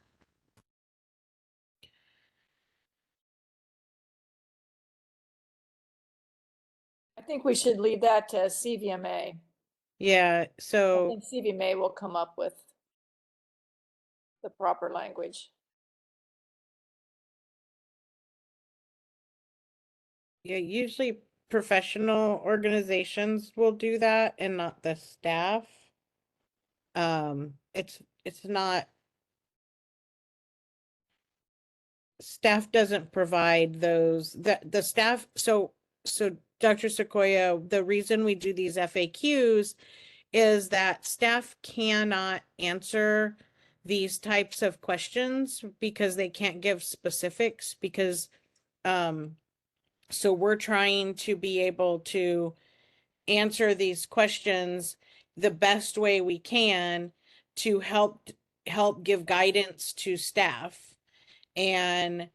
I think we should leave that to CVMA. Yeah, I so think CVMA will come up with the proper language. yeah, usually professional organizations will do that and not the staff. It's not, staff doesn't provide those, the staff, so Dr. Sequoia, the reason we do these FAQs is that staff cannot answer these types of questions because they can't give specifics, because so we're trying to be able to answer these questions the best way we can to help give guidance to staff. And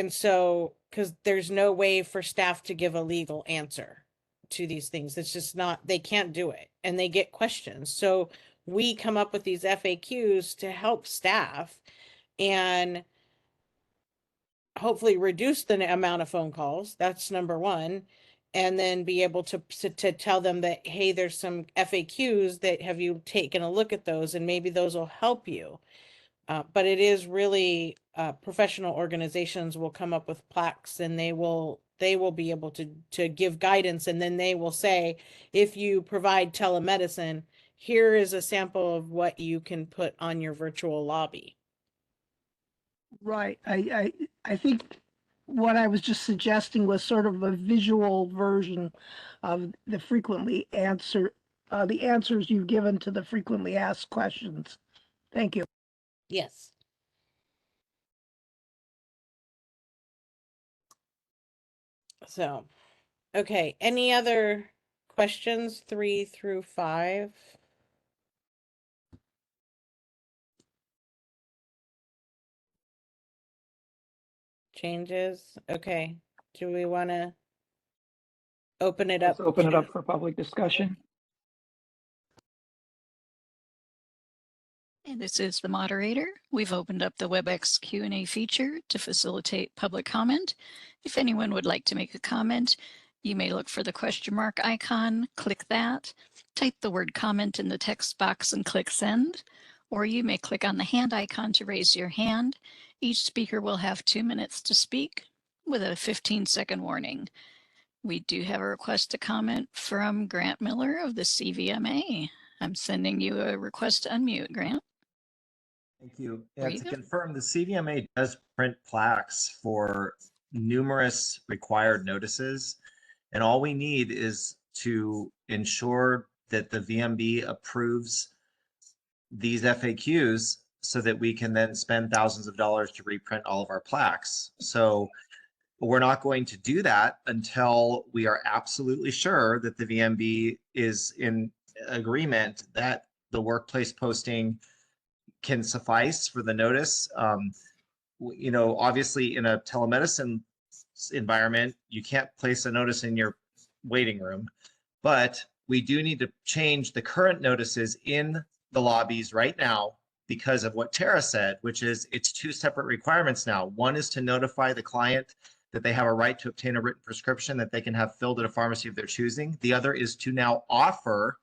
so, because there's no way for staff to give a legal answer to these things. It's just not, they can't do it, and they get questions. So we come up with these FAQs to help staff and hopefully reduce the amount of phone calls. That's number one. And then be able to tell them that, hey, there's some FAQs that, have you taken a look at those, and maybe those will help you. But it is really, professional organizations will come up with plaques, and they will be able to give guidance, and then they will say, if you provide telemedicine, here is a sample of what you can put on your virtual lobby. Right. I think what I was just suggesting was sort of a visual version of the the answers you've given to the frequently asked questions. Thank you. Yes. So, okay, any other questions 3 through 5? Changes? Okay. Do we want to open it up? Let's open it up for public discussion. And this is the moderator. We've opened up the WebEx Q&A feature to facilitate public comment. If anyone would like to make a comment, you may look for the question mark icon, click that, type the word comment in the text box and click send, or you may click on the hand icon to raise your hand. Each speaker will have 2 minutes to speak with a 15-second warning. We do have a request to comment from Grant Miller of the CVMA. I'm sending you a request to unmute, Grant. Thank you. There Yeah, you to go. confirm, the CVMA does print plaques for numerous required notices, and all we need is to ensure that the VMB approves these FAQs so that we can then spend thousands of dollars to reprint all of our plaques. So we're not going to do that until we are absolutely sure that the VMB is in agreement that the workplace posting can suffice for the notice. you know, obviously in a telemedicine environment, you can't place a notice in your waiting room, but we do need to change the current notices in the lobbies right now because of what Tara said, which is it's two separate requirements now. One is to notify the client that they have a right to obtain a written prescription that they can have filled at a pharmacy of their choosing. The other is to now offer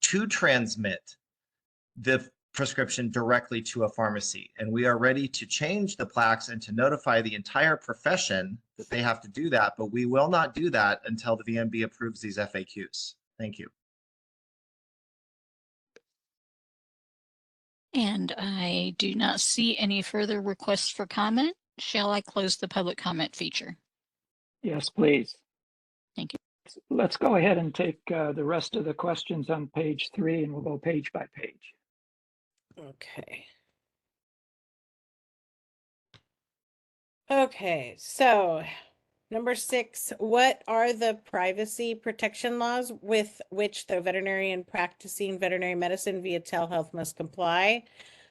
to transmit the prescription directly to a pharmacy. And we are ready to change the plaques and to notify the entire profession that they have to do that, but we will not do that until the VMB approves these FAQs. Thank you. And I do not see any further requests for comment. Shall I close the public comment feature? Yes, please. Thank you. Let's go ahead and take the rest of the questions on page 3, and we'll go page by page. Okay. Okay, so number 6, what are the privacy protection laws with which the veterinarian practicing veterinary medicine via telehealth must comply?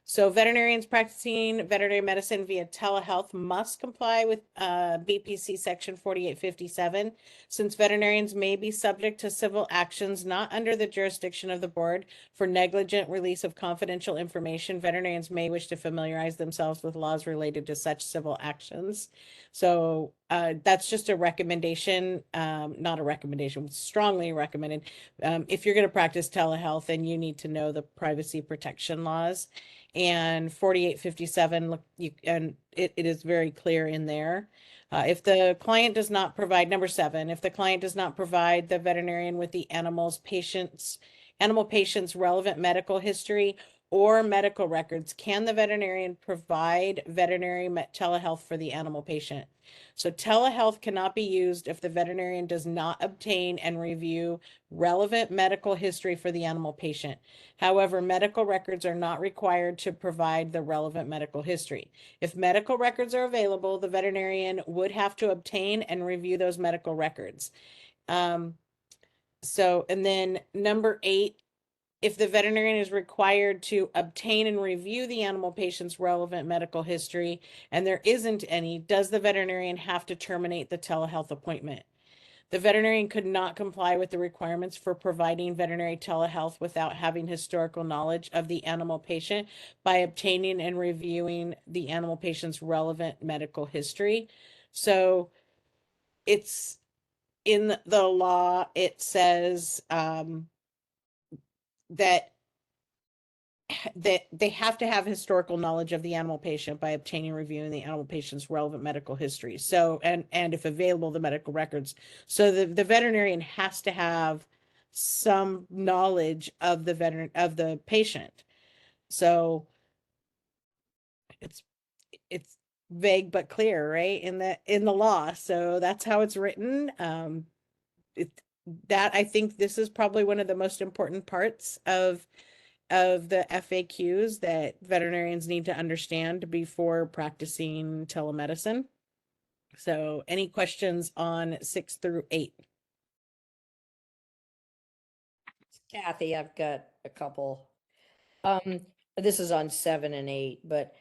So veterinarians practicing veterinary medicine via telehealth must comply with BPC section 4857, since veterinarians may be subject to civil actions not under the jurisdiction of the board for negligent release of confidential information. Veterinarians may wish to familiarize themselves with laws related to such civil actions. So that's just a recommendation, not a recommendation, strongly recommended. If you're going to practice telehealth, then you need to know the privacy protection laws. And 4857, look, it is very clear in there. If the client does not provide, number 7, if the client does not provide the veterinarian with the animal patient's relevant medical history or medical records, can the veterinarian provide veterinary telehealth for the animal patient? So telehealth cannot be used if the veterinarian does not obtain and review relevant medical history for the animal patient. However, medical records are not required to provide the relevant medical history. If medical records are available, the veterinarian would have to obtain and review those medical records. And then number 8, if the veterinarian is required to obtain and review the animal patient's relevant medical history and there isn't any, does the veterinarian have to terminate the telehealth appointment? The veterinarian could not comply with the requirements for providing veterinary telehealth without having historical knowledge of the animal patient by obtaining and reviewing the animal patient's relevant medical history. So it's in the law, it says that they have to have historical knowledge of the animal patient by obtaining and reviewing the animal patient's relevant medical history. So, and if available, the medical records. So the veterinarian has to have some knowledge of the patient. So it's vague but clear, right? In the law. So that's how it's written. That I think this is probably one of the most important parts of the FAQs that veterinarians need to understand before practicing telemedicine. So any questions on 6 through 8? Kathy, I've got a couple. This is on 7 and 8, but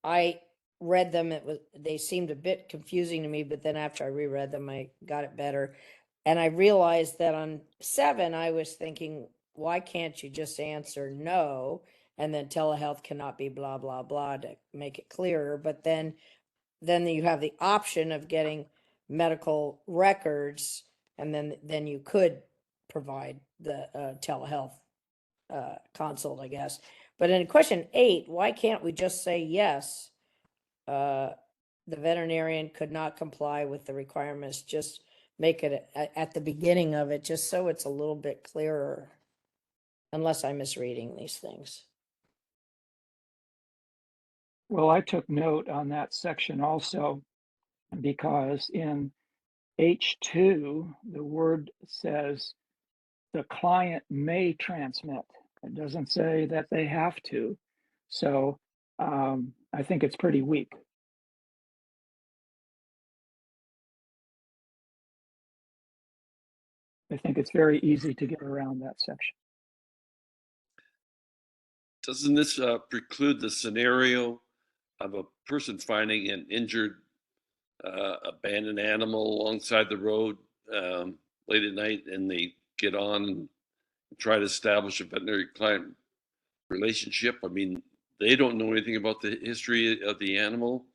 I read them. They seemed a bit confusing to me, but then after I reread them, I got it better. And I realized that on 7, I was thinking, why can't you just answer no? And then telehealth cannot be blah, blah, blah to make it clearer. But then you have the option of getting medical records, and then you could provide the telehealth consult, I guess. But in question 8, why can't we just say yes? The veterinarian could not comply with the requirements. Just make it at the beginning of it, just so it's a little bit clearer, unless I'm misreading these things. Well, I took note on that section also, because in H2, the word says the client may transmit. It doesn't say that they have to. So I think it's pretty weak. I think it's very easy to get around that section. Doesn't this preclude the scenario of a person finding an injured, abandoned animal alongside the road late at night, and they get on and try to establish a veterinary client relationship. I mean, they don't know anything about the history of the animal,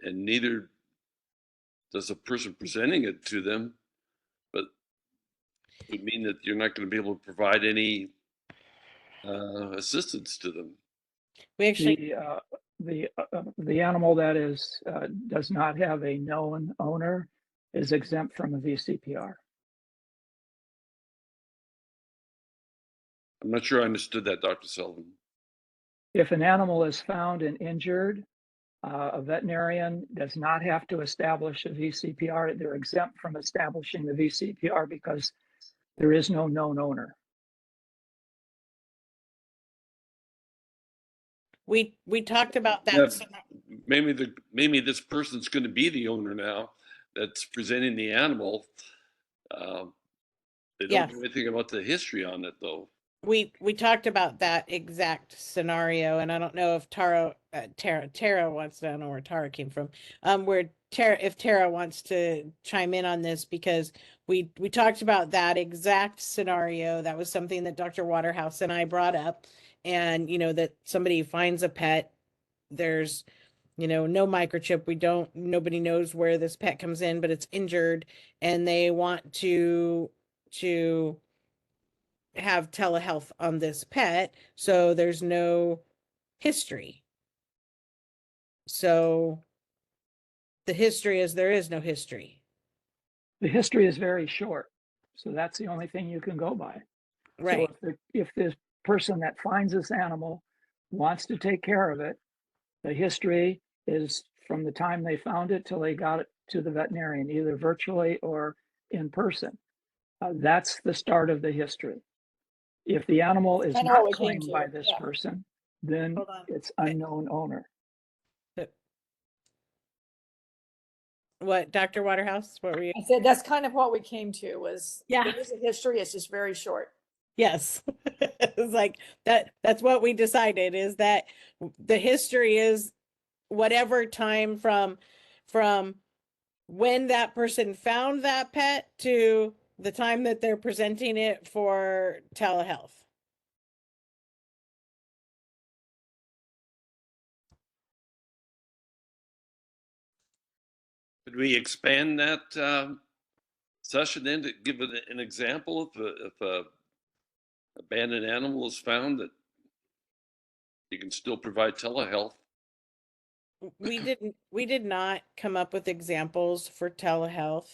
and neither does the person presenting it to them. But it would mean that you're not going to be able to provide any assistance to them. We actually, The animal that is, does not have a known owner is exempt from a VCPR. I'm not sure I understood that, Dr. Sullivan. If an animal is found and injured, a veterinarian does not have to establish a VCPR. They're exempt from establishing the VCPR because there is no known owner. we talked about that. Yeah, maybe this person's going to be the owner now that's presenting the animal. They don't know anything about the history on it, though. We talked about that exact scenario, and I don't know if Tara wants to, I don't know where Tara came from, if Tara wants to chime in on this, because we talked about that exact scenario. That was something that Dr. Waterhouse and I brought up, and that somebody finds a pet, there's no microchip, nobody knows where this pet comes in, but it's injured, and they want to have telehealth on this pet, so there's no history. So the history is there is no history. The history is very short, so that's the only thing you can go by. Right. So if the person that finds this animal wants to take care of it, the history is from the time they found it till they got it to the veterinarian, either virtually or in person. That's the start of the history. If the animal is not claimed by this person, then it's unknown owner. What, Dr. Waterhouse? What were you? I said that's kind of what we came to was, Yeah. there is a history, it's just very short. Yes. It's like that's what we decided, is that the history is whatever time from when that person found that pet to the time that they're presenting it for telehealth. Could we expand that session then to give an example if a abandoned animal is found, that you can still provide telehealth? We did not come up with examples for telehealth.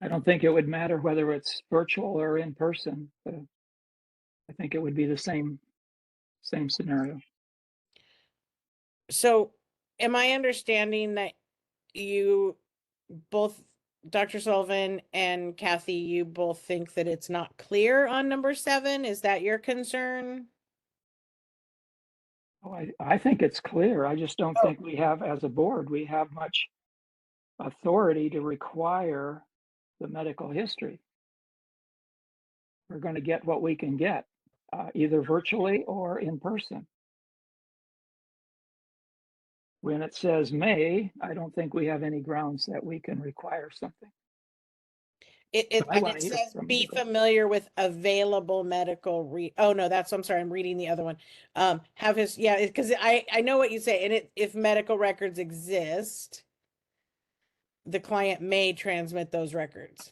I don't think it would matter whether it's virtual or in person. I think it would be the same scenario. So am I understanding that you both, Dr. Sullivan and Kathy, you both think that it's not clear on number 7? Is that your concern? Oh, I think it's clear. I just don't think we have, as a board, we have much authority to require the medical history. We're going to get what we can get, either virtually or in person. When it says may, I don't think we have any grounds that we can require something. It says be familiar with available medical oh no, I'm sorry, I'm reading the other one. Have his, because I know what you say, and if medical records exist, the client may transmit those records.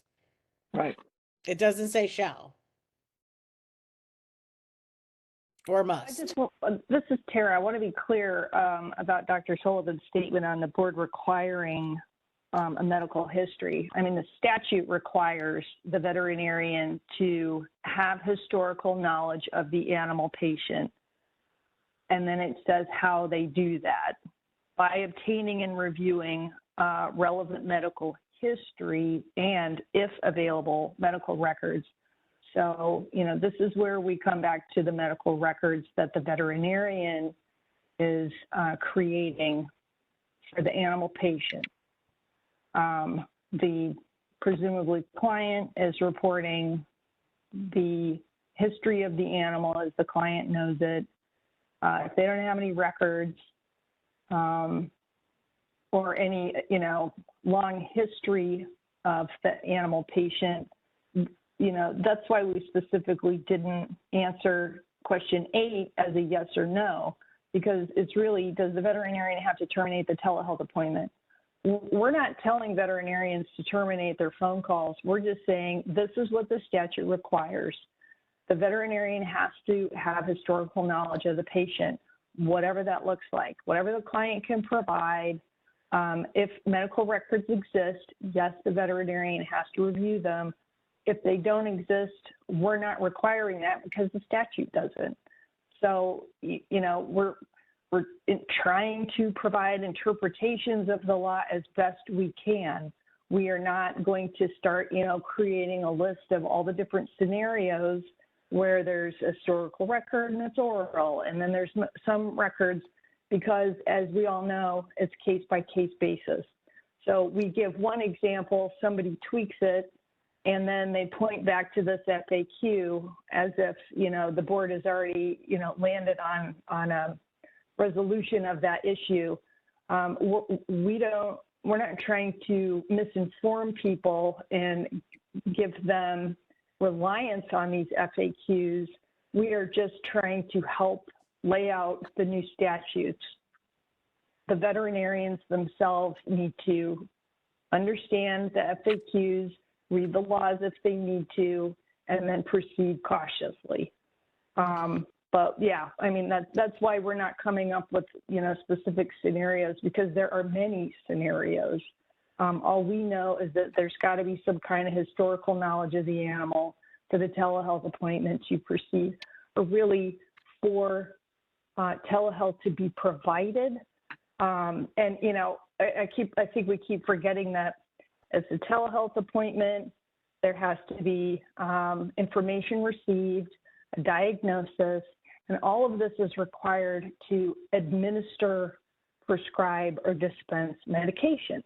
Right. It doesn't say shall or must. This is Tara. I want to be clear about Dr. Sullivan's statement on the board requiring a medical history. I mean, the statute requires the veterinarian to have historical knowledge of the animal patient. And then it says how they do that by obtaining and reviewing relevant medical history and, if available, medical records. So, this is where we come back to the medical records that the veterinarian is creating for the animal patient. the presumably client is reporting the history of the animal as the client knows it. If they don't have any records or any, long history of the animal patient, that's why we specifically didn't answer question 8 as a yes or no, because it's really, does the veterinarian have to terminate the telehealth appointment? We're not telling veterinarians to terminate their phone calls. We're just saying this is what the statute requires. The veterinarian has to have historical knowledge of the patient, whatever that looks like, whatever the client can provide. If medical records exist, yes, the veterinarian has to review them. If they don't exist, we're not requiring that because the statute doesn't. So, we're trying to provide interpretations of the law as best we can. We are not going to start, creating a list of all the different scenarios where there's a historical record and it's oral, and then there's some records, because as we all know, it's case-by-case basis. So we give one example, somebody tweaks it, and then they point back to this FAQ as if, the board has already, landed on a resolution of that issue. We're not trying to misinform people and give them reliance on these FAQs. We are just trying to help lay out the new statutes. The veterinarians themselves need to understand the FAQs, read the laws if they need to, and then proceed cautiously. But yeah, that's why we're not coming up with, specific scenarios, because there are many scenarios. All we know is that there's got to be some kind of historical knowledge of the animal for the telehealth appointment to proceed, or really for telehealth to be provided. I think we keep forgetting that it's a telehealth appointment. There has to be information received, a diagnosis, and all of this is required to administer, prescribe, or dispense medication.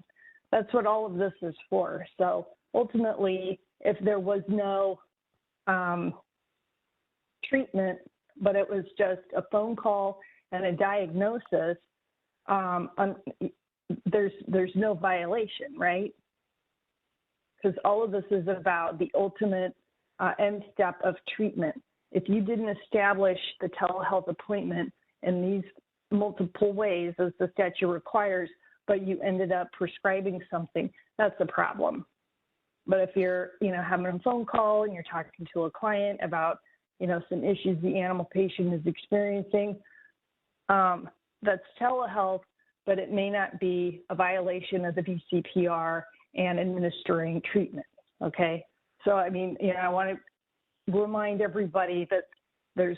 That's what all of this is for. So ultimately, if there was no treatment, but it was just a phone call and a diagnosis, there's no violation, right? Because all of this is about the ultimate end step of treatment. If you didn't establish the telehealth appointment in these multiple ways as the statute requires, but you ended up prescribing something, that's a problem. But if you're, having a phone call and you're talking to a client about, some issues the animal patient is experiencing, that's telehealth, but it may not be a violation of the VCPR and administering treatment, okay? So, I want to remind everybody that there's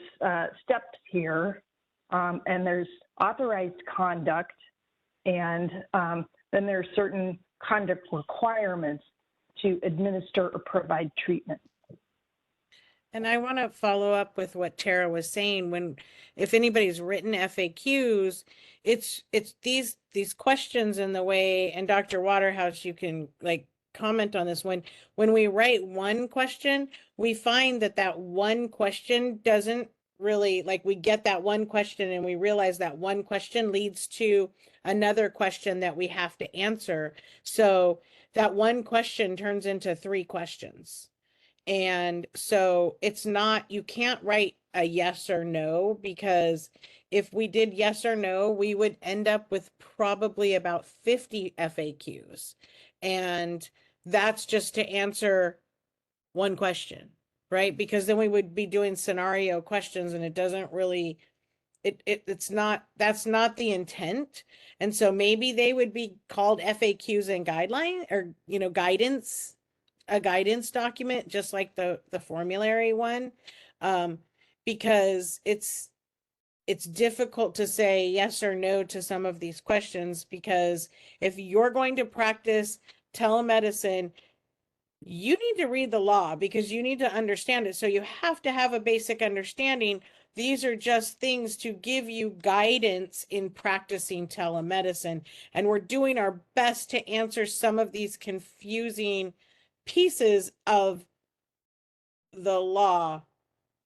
steps here, and there's authorized conduct, and then there are certain conduct requirements to administer or provide treatment. And I want to follow up with what Tara was saying. If anybody's written FAQs, it's these questions in the way, and Dr. Waterhouse, you can comment on this. When we write one question, we find that one question doesn't really, we get that one question and we realize that one question leads to another question that we have to answer. So that one question turns into 3 questions. And so it's not, you can't write a yes or no, because if we did yes or no, we would end up with probably about 50 FAQs. And that's just to answer one question, right? Because then we would be doing scenario questions, and it doesn't really, that's not the intent. And so maybe they would be called FAQs and guideline, or, guidance, a guidance document, just like the formulary one, because it's difficult to say yes or no to some of these questions, because if you're going to practice telemedicine, you need to read the law because you need to understand it. So you have to have a basic understanding. These are just things to give you guidance in practicing telemedicine. And we're doing our best to answer some of these confusing pieces of the law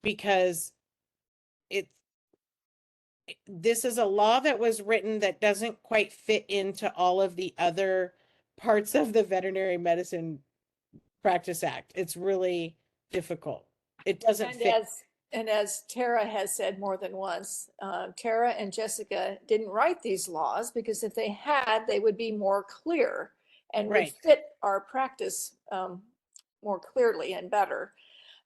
because this is a law that was written that doesn't quite fit into all of the other parts of the Veterinary Medicine Practice Act. It's really difficult. It doesn't fit. And as Tara has said more than once, Tara and Jessica didn't write these laws because if they had, they would be more clear and would Right. fit our practice more clearly and better.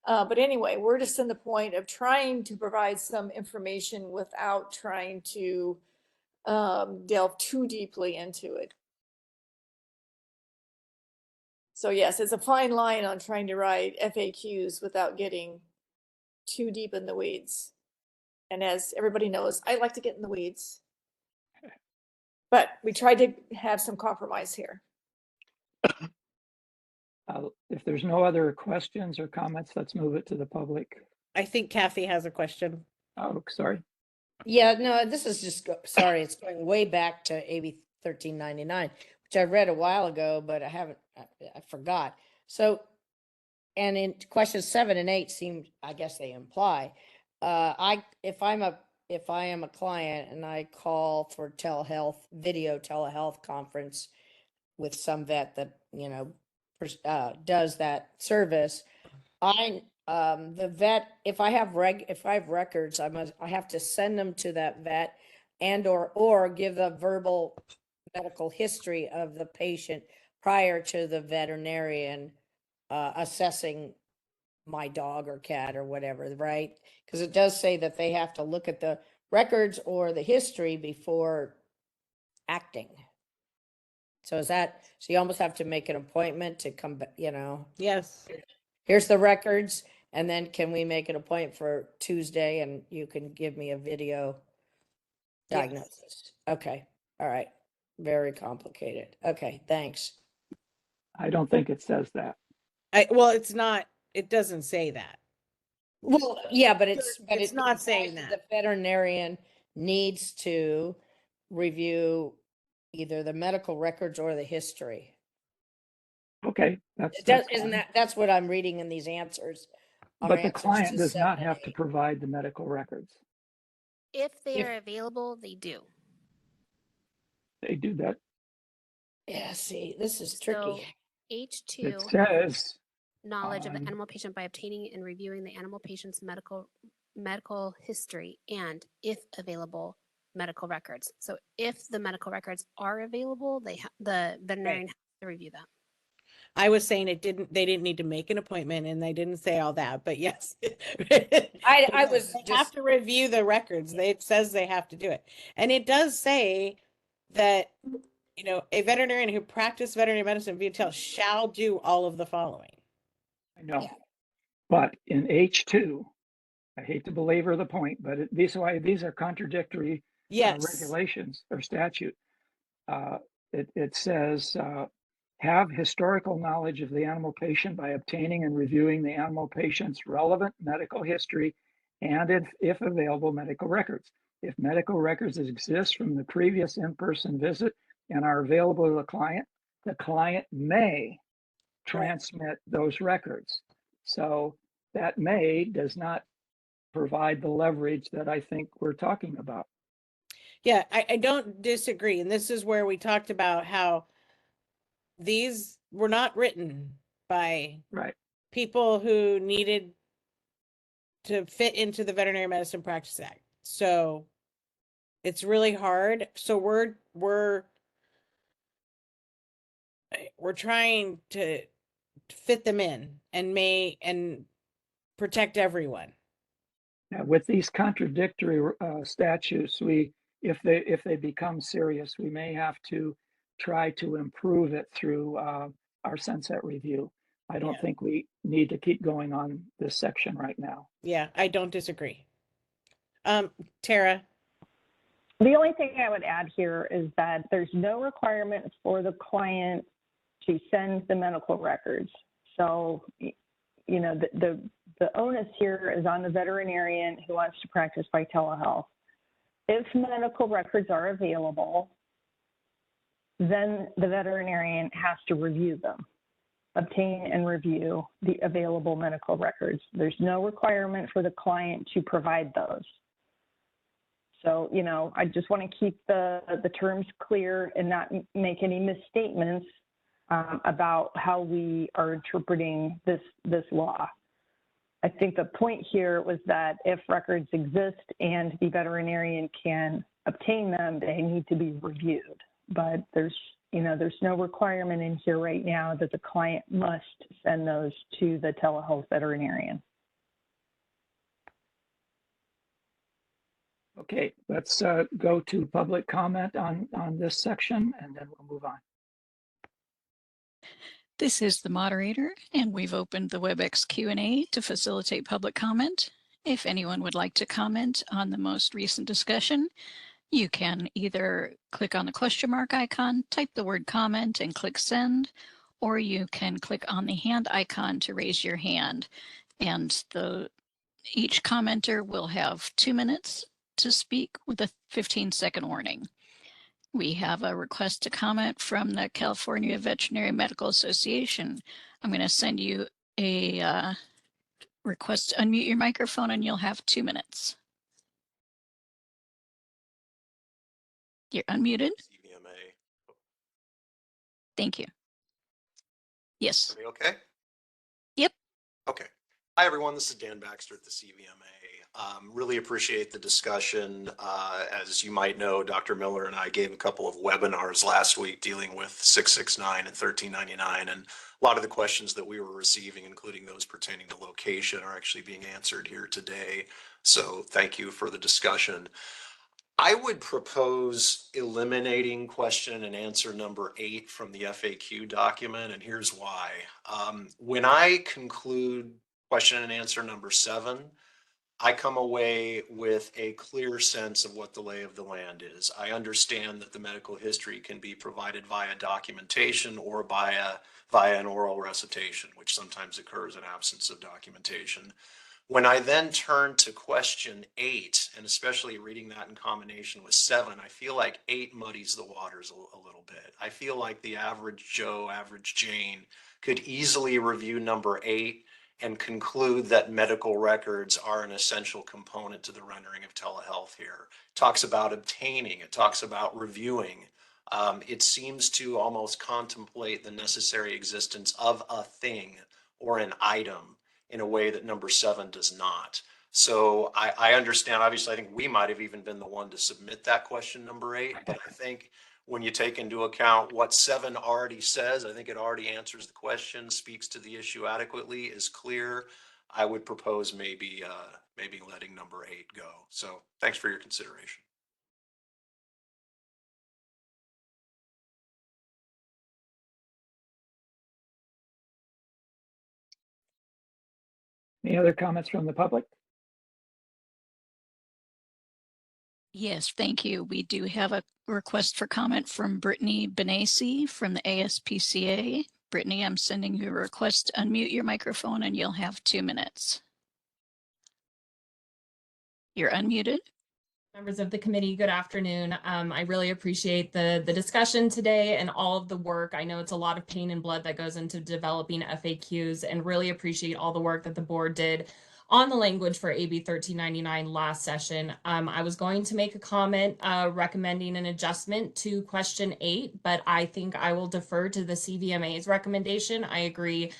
But anyway, we're just in the point of trying to provide some information without trying to delve too deeply into it. So yes, it's a fine line on trying to write FAQs without getting too deep in the weeds. And as everybody knows, I like to get in the weeds. But we tried to have some compromise here. If there's no other questions or comments, let's move it to the public. I think Kathy has a question. Oh, sorry. Yeah, no, this is just, sorry, it's going way back to AB 1399, which I read a while ago, but I forgot. So, and in questions 7 and 8 seem, I guess they imply, if I am a client and I call for video telehealth conference with some vet that, does that service, the vet, if I have records, I have to send them to that vet or give a verbal medical history of the patient prior to the veterinarian assessing my dog or cat or whatever, right? Because it does say that they have to look at the records or the history before acting. So so you almost have to make an appointment to come back, Yes. here's the records, and then can we make an appointment for Tuesday and you can give me a video diagnosis? Okay, all right. Very complicated. Okay, thanks. I don't think it says that. Well, it's not, it doesn't say that. Well, yeah, but it's not saying that. The veterinarian needs to review either the medical records or the history. Okay, that's That's what I'm reading in these answers. But the client does not have to provide the medical records. If they are available, they do. They do that. Yeah, see, this is So tricky. H2 It says knowledge of the animal patient by obtaining and reviewing the animal patient's medical history and, if available, medical records. So if the medical records are available, the veterinarian has to review them. I was saying they didn't need to make an appointment and they didn't say all that, but yes. I was they have to review the records. It says they have to do it. And it does say that, a veterinarian who practiced veterinary medicine via tele shall do all of the following. I know, but in H2, I hate to belabor the point, but these are contradictory regulations or statute. It says have historical knowledge of the animal patient by obtaining and reviewing the animal patient's relevant medical history and, if available, medical records. If medical records exist from the previous in-person visit and are available to the client may transmit those records. So that may does not provide the leverage that I think we're talking about. Yeah, I don't disagree. And this is where we talked about how these were not written by people who needed to fit into the Veterinary Medicine Practice Act. So it's really hard. So we're trying to fit them in and protect everyone. Now, with these contradictory statutes, if they become serious, we may have to try to improve it through our sunset review. I don't think we need to keep going on this section right now. Yeah, I don't disagree. Tara? The only thing I would add here is that there's no requirement for the client to send the medical records. So, you know, the onus here is on the veterinarian who wants to practice by telehealth. If medical records are available, then the veterinarian has to review them, obtain and review the available medical records. There's no requirement for the client to provide those. So, you know, I just want to keep the terms clear and not make any misstatements about how we are interpreting this law. I think the point here was that if records exist and the veterinarian can obtain them, they need to be reviewed. But there's no requirement in here right now that the client must send those to the telehealth veterinarian. Okay, let's go to public comment on this section, and then we'll move on. This is the moderator, and we've opened the WebEx Q&A to facilitate public comment. If anyone would like to comment on the most recent discussion, you can either click on the question mark icon, type the word comment, and click send, or you can click on the hand icon to raise your hand. And each commenter will have 2 minutes to speak with a 15-second warning. We have a request to comment from the California Veterinary Medical Association. I'm going to send you a request to unmute your microphone, and you'll have 2 minutes. You're unmuted. CVMA. Thank you. Yes. Are we okay? Yep. Okay. Hi, everyone. This is Dan Baxter at the CVMA. Really appreciate the discussion. As you might know, Dr. Miller and I gave a couple of webinars last week dealing with 669 and 1399, and a lot of the questions that we were receiving, including those pertaining to location, are actually being answered here today. So thank you for the discussion. I would propose eliminating question and answer number 8 from the FAQ document, and here's why. When I conclude question and answer number 7, I come away with a clear sense of what the lay of the land is. I understand that the medical history can be provided via documentation or via an oral recitation, which sometimes occurs in absence of documentation. When I then turn to question 8, and especially reading that in combination with 7, I feel like 8 muddies the waters a little bit. I feel like the average Joe, average Jane could easily review number 8 and conclude that medical records are an essential component to the rendering of telehealth here. It talks about obtaining, it talks about reviewing. It seems to almost contemplate the necessary existence of a thing or an item in a way that number 7 does not. So I understand, obviously, I think we might have even been the one to submit that question number 8, but I think when you take into account what 7 already says, I think it already answers the question, speaks to the issue adequately, is clear. I would propose maybe letting number 8 go. So thanks for your consideration. Any other comments from the public? Yes, thank you. We do have a request for comment from Brittany Benassi from the ASPCA. Brittany, I'm sending you a request to unmute your microphone, and you'll have 2 minutes. You're unmuted. Members of the committee, good afternoon. I really appreciate the discussion today and all of the work. I know it's a lot of pain and blood that goes into developing FAQs, and really appreciate all the work that the board did on the language for AB 1399 last session. I was going to make a comment recommending an adjustment to question 8, but I think I will defer to the CVMA's recommendation. I agree.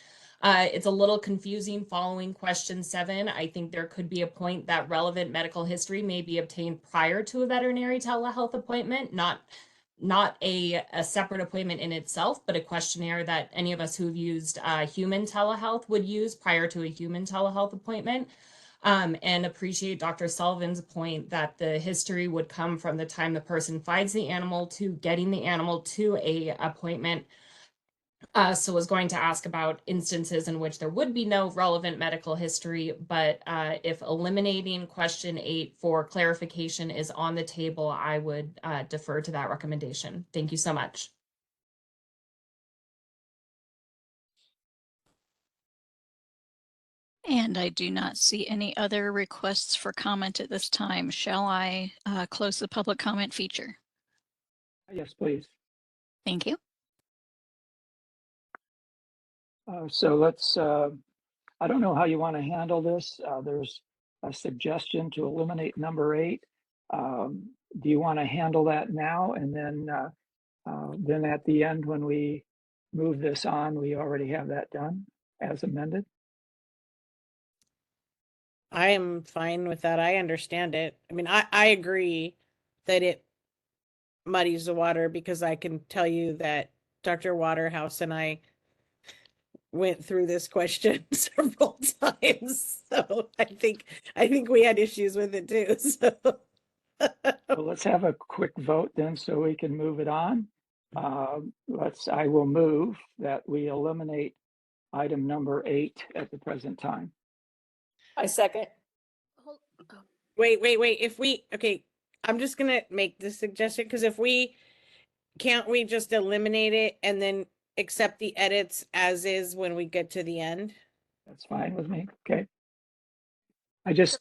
It's a little confusing following question 7. I think there could be a point that relevant medical history may be obtained prior to a veterinary telehealth appointment, not a separate appointment in itself, but a questionnaire that any of us who've used human telehealth would use prior to a human telehealth appointment. And appreciate Dr. Sullivan's point that the history would come from the time the person finds the animal to getting the animal to a appointment. So I was going to ask about instances in which there would be no relevant medical history, but if eliminating question 8 for clarification is on the table, I would defer to that recommendation. Thank you so much. And I do not see any other requests for comment at this time. Shall I close the public comment feature? Yes, please. Thank you. So let's, I don't know how you want to handle this. There's a suggestion to eliminate number 8. Do you want to handle that now? And then at the end, when we move this on, we already have that done as amended? I am fine with that. I understand it. I mean, I agree that it muddies the water because I can tell you that Dr. Waterhouse and I went through this question several times. So I think we had issues with it too. So So let's have a quick vote then so we can move it on. I will move that we eliminate item number 8 at the present time. I second. wait. Okay, I'm just gonna make this suggestion because can't we just eliminate it and then accept the edits as is when we get to the end? That's fine with me. Okay. I just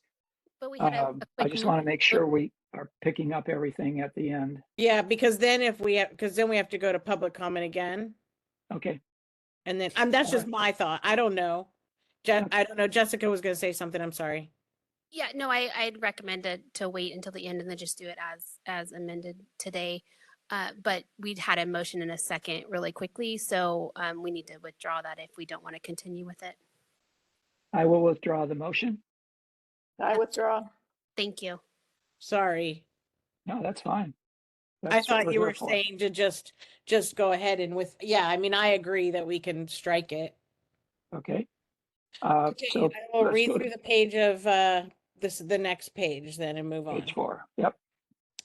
But we had a I quick just note. want to make sure we are picking up everything at the end. Yeah, because then then we have to go to public comment again. Okay. And then that's All just right. my thought. I don't know. I don't know. Jessica was gonna say something. I'm sorry. Yeah, no, I'd recommend to wait until the end and then just do it as amended today. But we'd had a motion in a second really quickly, so we need to withdraw that if we don't want to continue with it. I will withdraw the motion. I withdraw. Thank you. Sorry. No, that's fine. I That's what thought we're you here were for. saying to just go ahead and yeah, I mean, I agree that we can strike it. Okay. Okay, So I will let's read go through to the page of the next page then and move on. page 4. Yep.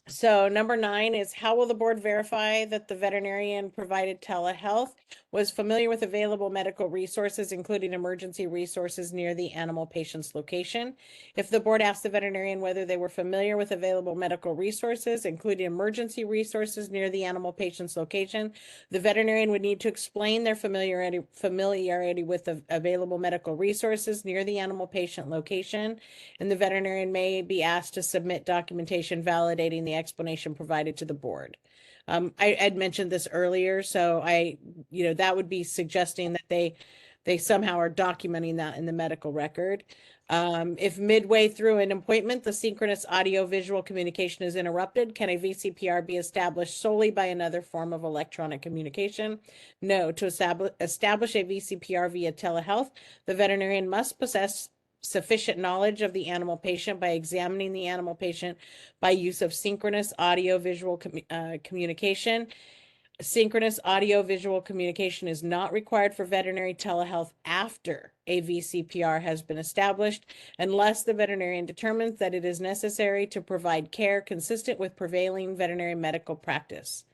So number 9 is how will the board verify that the veterinarian provided telehealth was familiar with available medical resources, including emergency resources near the animal patient's location? If the board asked the veterinarian whether they were familiar with available medical resources, including emergency resources near the animal patient's location, the veterinarian would need to explain their familiarity with the available medical resources near the animal patient location, and the veterinarian may be asked to submit documentation validating the explanation provided to the board. I had mentioned this earlier, so that would be suggesting that they somehow are documenting that in the medical record. If midway through an appointment, the synchronous audio-visual communication is interrupted, can a VCPR be established solely by another form of electronic communication? No. To establish a VCPR via telehealth, the veterinarian must possess sufficient knowledge of the animal patient by examining the animal patient by use of synchronous audio-visual communication. Synchronous audio-visual communication is not required for veterinary telehealth after a VCPR has been established, unless the veterinarian determines that it is necessary to provide care consistent with prevailing veterinary medical practice.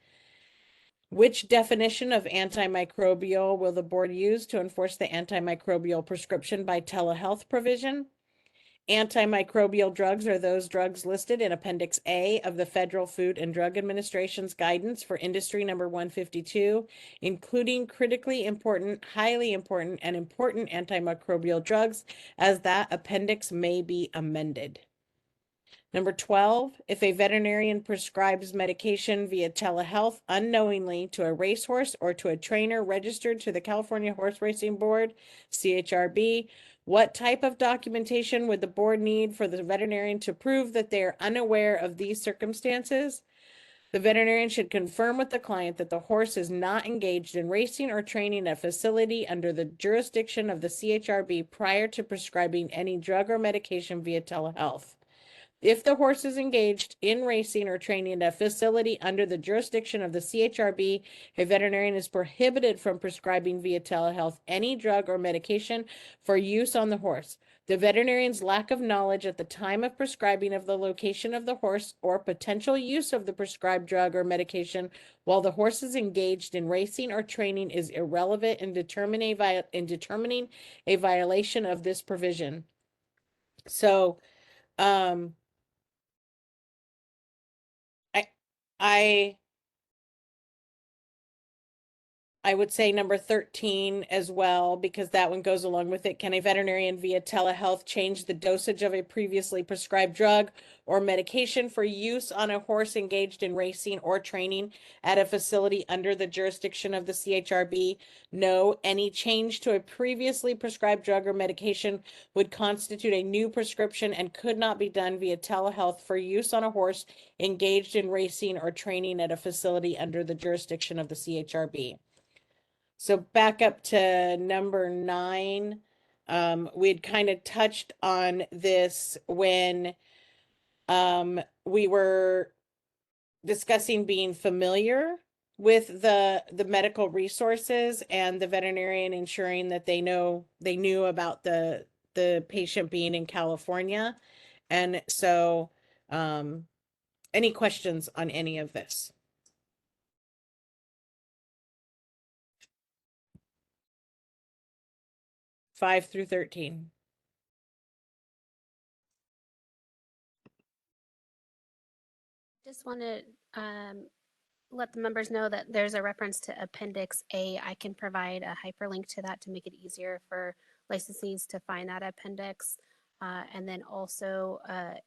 Which definition of antimicrobial will the board use to enforce the antimicrobial prescription by telehealth provision? Antimicrobial drugs are those drugs listed in Appendix A of the Federal Food and Drug Administration's guidance for industry number 152, including critically important, highly important, and important antimicrobial drugs, as that appendix may be amended. Number 12, if a veterinarian prescribes medication via telehealth unknowingly to a racehorse or to a trainer registered to the California Horse Racing Board, CHRB, what type of documentation would the board need for the veterinarian to prove that they are unaware of these circumstances? The veterinarian should confirm with the client that the horse is not engaged in racing or training at a facility under the jurisdiction of the CHRB prior to prescribing any drug or medication via telehealth. If the horse is engaged in racing or training at a facility under the jurisdiction of the CHRB, a veterinarian is prohibited from prescribing via telehealth any drug or medication for use on the horse. The veterinarian's lack of knowledge at the time of prescribing of the location of the horse or potential use of the prescribed drug or medication while the horse is engaged in racing or training is irrelevant in determining a violation of this provision. So, I I would say number 13 as well, because that one goes along with it. Can a veterinarian via telehealth change the dosage of a previously prescribed drug or medication for use on a horse engaged in racing or training at a facility under the jurisdiction of the CHRB? No, any change to a previously prescribed drug or medication would constitute a new prescription and could not be done via telehealth for use on a horse engaged in racing or training at a facility under the jurisdiction of the CHRB. So back up to number 9. We'd kind of touched on this when we were discussing being familiar with the medical resources and the veterinarian ensuring that they knew about the patient being in California. And so any questions on any of this? Five through 13. Just want to let the members know that there's a reference to Appendix A. I can provide a hyperlink to that to make it easier for licensees to find that appendix. And then also,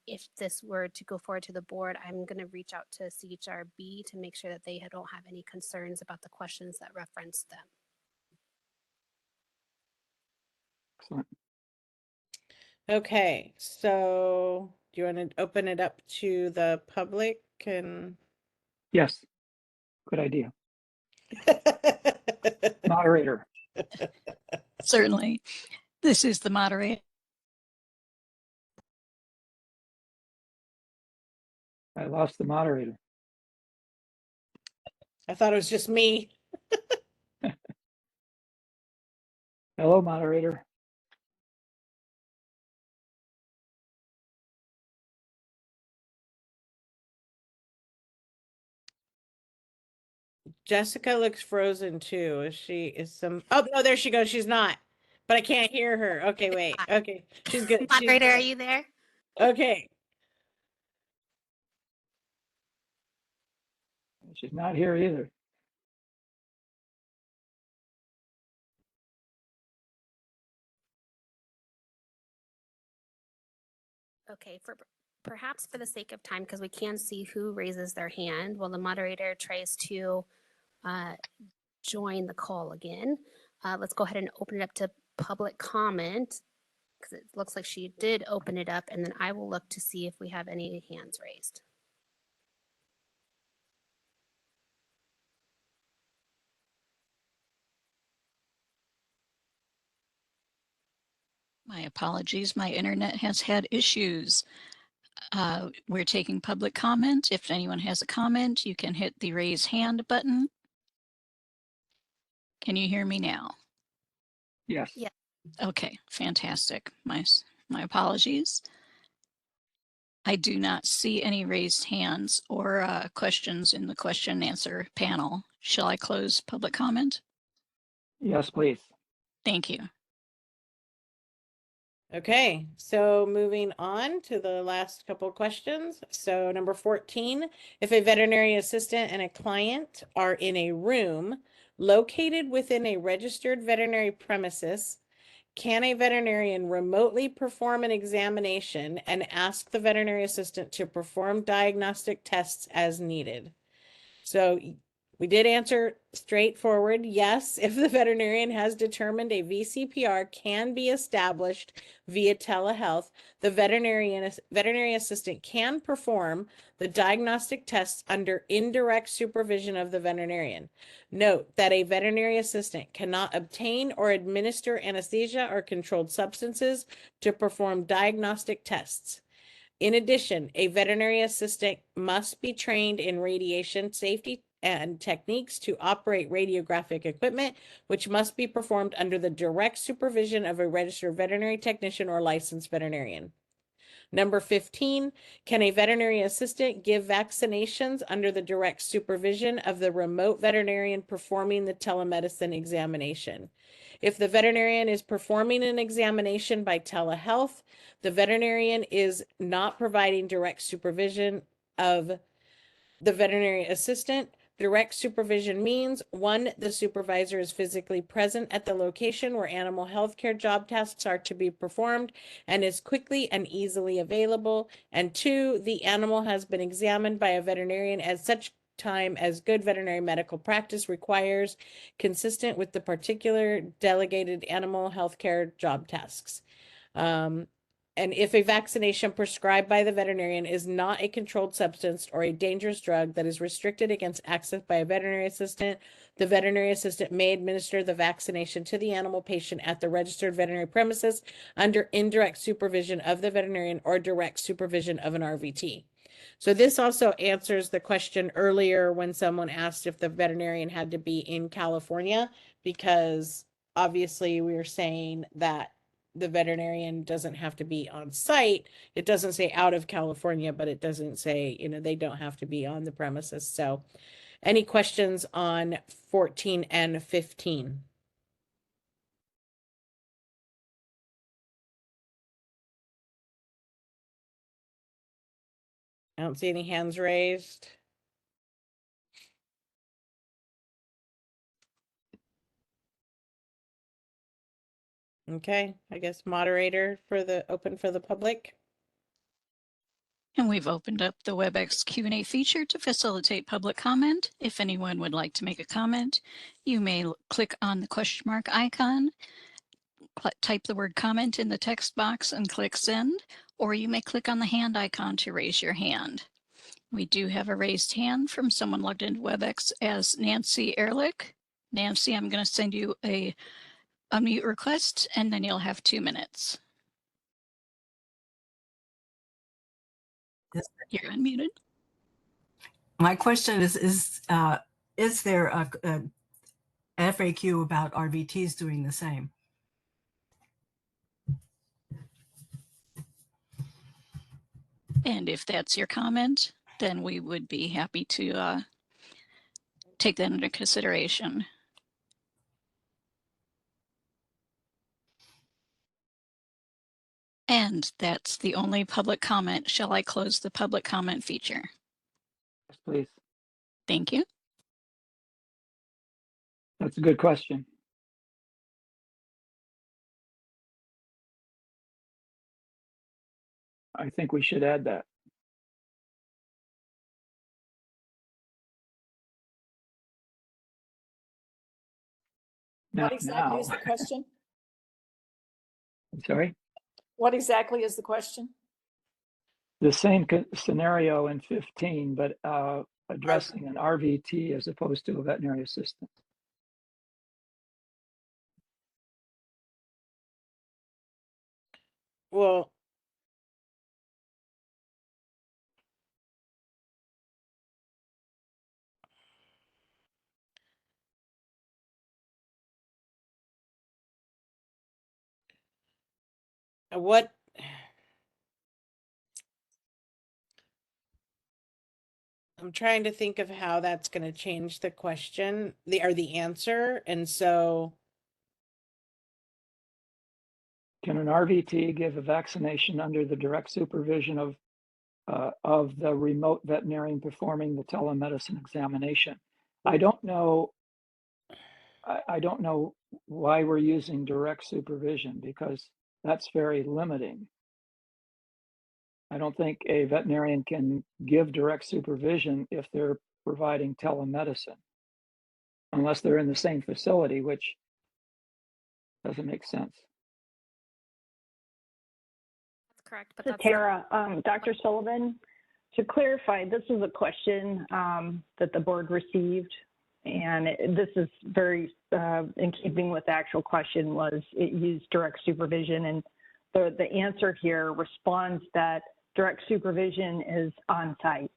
if this were to go forward to the board, I'm going to reach out to CHRB to make sure that they don't have any concerns about the questions that reference them. Excellent. Okay, so do you want to open it up to the public? And Yes, good idea. Moderator. Certainly. This is the moderator. I lost the moderator. I thought it was just me. Hello, moderator. Jessica looks frozen too. Is some, oh no, there she goes. She's not, but I can't hear her. Okay, wait. Okay, she's good. Moderator, She's are good. you there? Okay. She's not here either. Okay, perhaps for the sake of time, because we can see who raises their hand while the moderator tries to join the call again. Let's go ahead and open it up to public comment, because it looks like she did open it up, and then I will look to see if we have any hands raised. My apologies, my internet has had issues. We're taking public comment. If anyone has a comment, you can hit the raise hand button. Can you hear me now? Yes. Yeah. Okay, fantastic. My apologies. I do not see any raised hands or questions in the question and answer panel. Shall I close public comment? Yes, please. Thank you. Okay, so moving on to the last couple of questions. So number 14, if a veterinary assistant and a client are in a room located within a registered veterinary premises, can a veterinarian remotely perform an examination and ask the veterinary assistant to perform diagnostic tests as needed? So we did answer straightforward, yes, if the veterinarian has determined a VCPR can be established via telehealth, the veterinary assistant can perform the diagnostic tests under indirect supervision of the veterinarian. Note that a veterinary assistant cannot obtain or administer anesthesia or controlled substances to perform diagnostic tests. In addition, a veterinary assistant must be trained in radiation safety and techniques to operate radiographic equipment, which must be performed under the direct supervision of a registered veterinary technician or licensed veterinarian. Number 15, can a veterinary assistant give vaccinations under the direct supervision of the remote veterinarian performing the telemedicine examination? If the veterinarian is performing an examination by telehealth, the veterinarian is not providing direct supervision of the veterinary assistant. Direct supervision means 1, the supervisor is physically present at the location where animal health care job tasks are to be performed and is quickly and easily available. And 2, the animal has been examined by a veterinarian at such time as good veterinary medical practice requires, consistent with the particular delegated animal health care job tasks. And if a vaccination prescribed by the veterinarian is not a controlled substance or a dangerous drug that is restricted against access by a veterinary assistant, the veterinary assistant may administer the vaccination to the animal patient at the registered veterinary premises under indirect supervision of the veterinarian or direct supervision of an RVT. So this also answers the question earlier when someone asked if the veterinarian had to be in California, because obviously we were saying that the veterinarian doesn't have to be on site. It doesn't say out of California, but it doesn't say, they don't have to be on the premises. So any questions on 14 and 15? I don't see any hands raised. Okay, I guess moderator for the open for the public. And we've opened up the WebEx Q&A feature to facilitate public comment. If anyone would like to make a comment, you may click on the question mark icon, type the word comment in the text box and click send, or you may click on the hand icon to raise your hand. We do have a raised hand from someone logged into WebEx as Nancy Ehrlich. Nancy, I'm going to send you a unmute request and then you'll have 2 minutes. You're unmuted. My question is there a FAQ about RVTs doing the same? And if that's your comment, then we would be happy to take that into consideration. And that's the only public comment. Shall I close the public comment feature? Yes, please. Thank you. That's a good question. I think we should add that. What exactly is the question? I'm sorry? What exactly is the question? The same scenario in 15, but addressing an RVT as opposed to a veterinary assistant. Well, what I'm trying to think of how that's going to change the question, the answer. And so Can an RVT give a vaccination under the direct supervision of the remote veterinarian performing the telemedicine examination? I don't know. I don't know why we're using direct supervision, because that's very limiting. I don't think a veterinarian can give direct supervision if they're providing telemedicine, unless they're in the same facility, which doesn't make sense. That's correct. But So that's Tara, Dr. Sullivan, to clarify, this is a question that the board received, and this is very in keeping with the actual question. Was it used direct supervision? And the answer here responds that direct supervision is on site.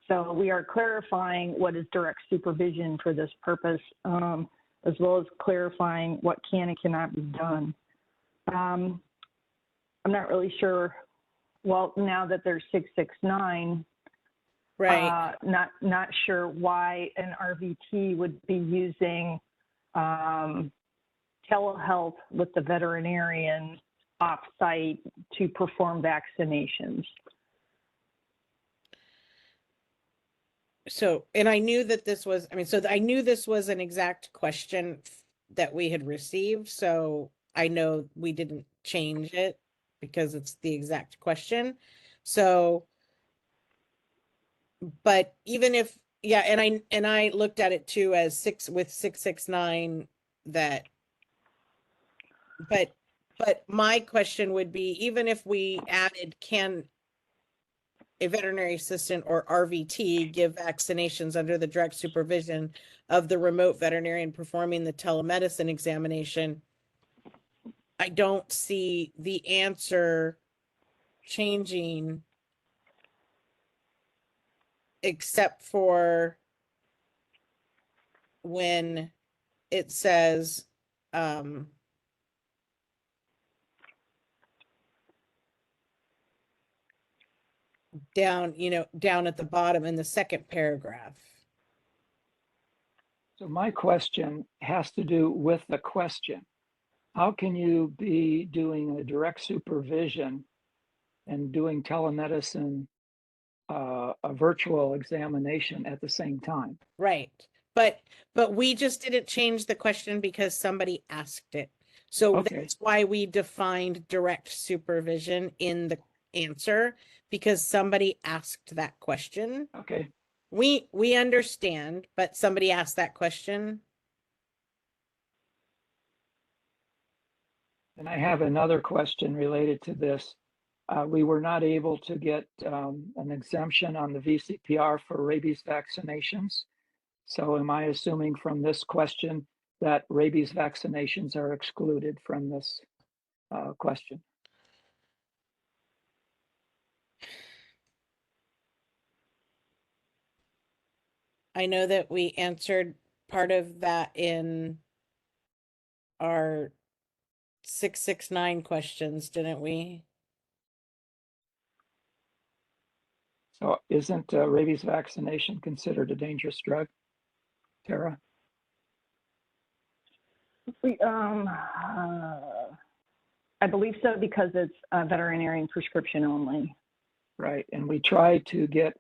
So we are clarifying what is direct supervision for this purpose, as well as clarifying what can and cannot be done. I'm not really sure. Well, now that there's 669, right, not sure why an RVT would be using telehealth with the veterinarian off-site to perform vaccinations. So, and I knew that this was, I mean, so I knew this was an exact question that we had received, so I know we didn't change it because it's the exact question. So, but even if, yeah, and I looked at it too as 669 that, but my question would be, even if we added, can a veterinary assistant or RVT give vaccinations under the direct supervision of the remote veterinarian performing the telemedicine examination? I don't see the answer changing except for when it says, down, down at the bottom in the second paragraph. So my question has to do with the question. How can you be doing a direct supervision and doing telemedicine, a virtual examination at the same time? Right. But we just didn't change the question because somebody asked it. So Okay. that's why we defined direct supervision in the answer, because somebody asked that question. Okay. We understand, but somebody asked that question. And I have another question related to this. We were not able to get an exemption on the VCPR for rabies vaccinations. So am I assuming from this question that rabies vaccinations are excluded from this question? I know that we answered part of that in our 669 questions, didn't we? So isn't rabies vaccination considered a dangerous drug, Tara? I believe so, because it's a veterinarian prescription only. Right, and we tried to get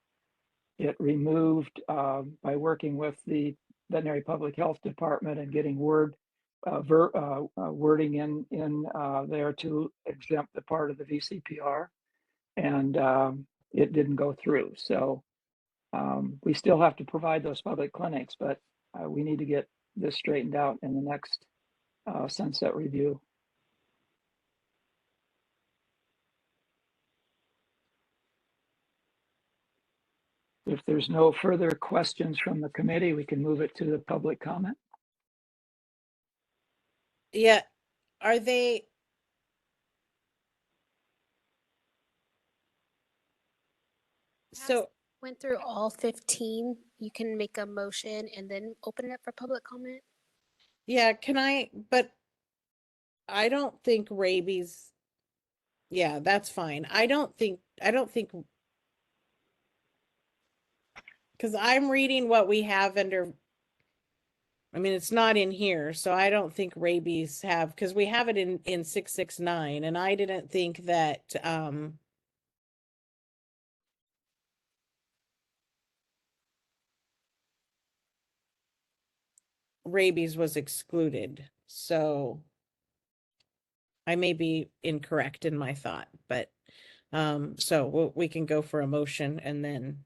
it removed by working with the veterinary public health department and getting wording in there to exempt the part of the VCPR, and it didn't go through. So we still have to provide those public clinics, but we need to get this straightened out in the next sunset review. If there's no further questions from the committee, we can move it to the public comment. Yeah. Are they? So Went through all 15. You can make a motion and then open it up for public comment. Yeah, but I don't think rabies. Yeah, that's fine. I don't think, because I'm reading what we have under, I mean, it's not in here, so I don't think rabies have, because we have it in 669, and I didn't think that, rabies was excluded. So I may be incorrect in my thought, but so we can go for a motion and then.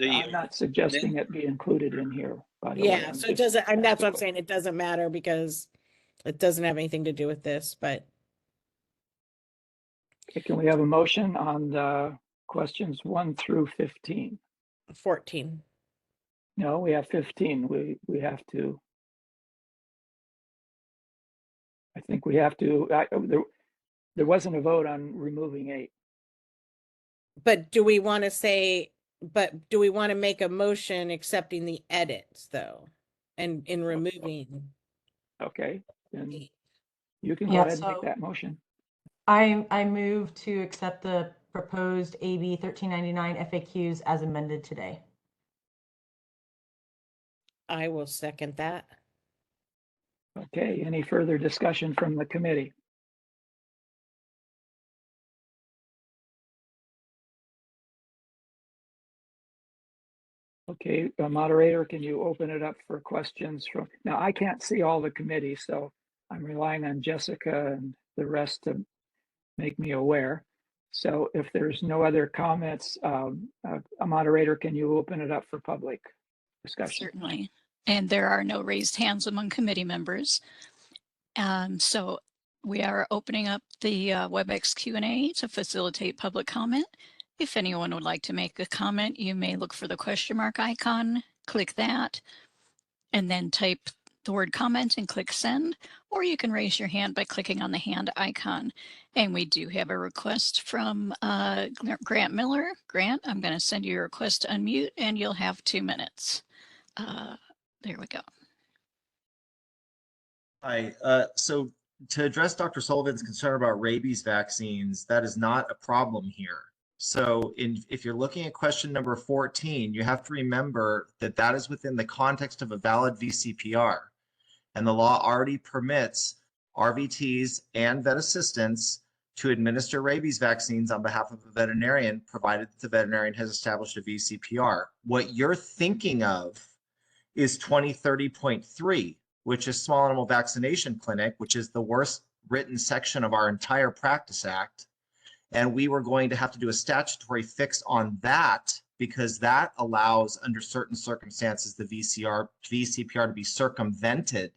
I'm not suggesting it be included in here, by the way. Yeah, so it doesn't, and that's what I'm saying. It doesn't matter because it doesn't have anything to do with this, but. Okay, can we have a motion on the questions 1 through 15? 14. No, we have 15. We have to. I think we have to. There wasn't a vote on removing 8. But do we want to say? But do we want to make a motion accepting the edits though, and in removing? Okay, then you can go Yeah, ahead and make so that motion. I move to accept the proposed AB 1399 FAQs as amended today. I will second that. Okay, any further discussion from the committee? Okay, moderator, can you open it up for questions from, now I can't see all the committee, so I'm relying on Jessica and the rest to make me aware. So if there's no other comments, a moderator, can you open it up for public discussion? Certainly. And there are no raised hands among committee members. So we are opening up the WebEx Q&A to facilitate public comment. If anyone would like to make a comment, you may look for the question mark icon, click that, and then type the word comment and click send, or you can raise your hand by clicking on the hand icon. And we do have a request from Grant Miller. Grant, I'm going to send you a request to unmute and you'll have 2 minutes. There we go. Hi, so to address Dr. Sullivan's concern about rabies vaccines, that is not a problem here. So if you're looking at question number 14, you have to remember that that is within the context of a valid VCPR. And the law already permits RVTs and vet assistants to administer rabies vaccines on behalf of a veterinarian, provided that the veterinarian has established a VCPR. What you're thinking of is 2030.3, which is Small Animal Vaccination Clinic, which is the worst written section of our entire Practice Act. And we were going to have to do a statutory fix on that because that allows, under certain circumstances, the VCPR to be circumvented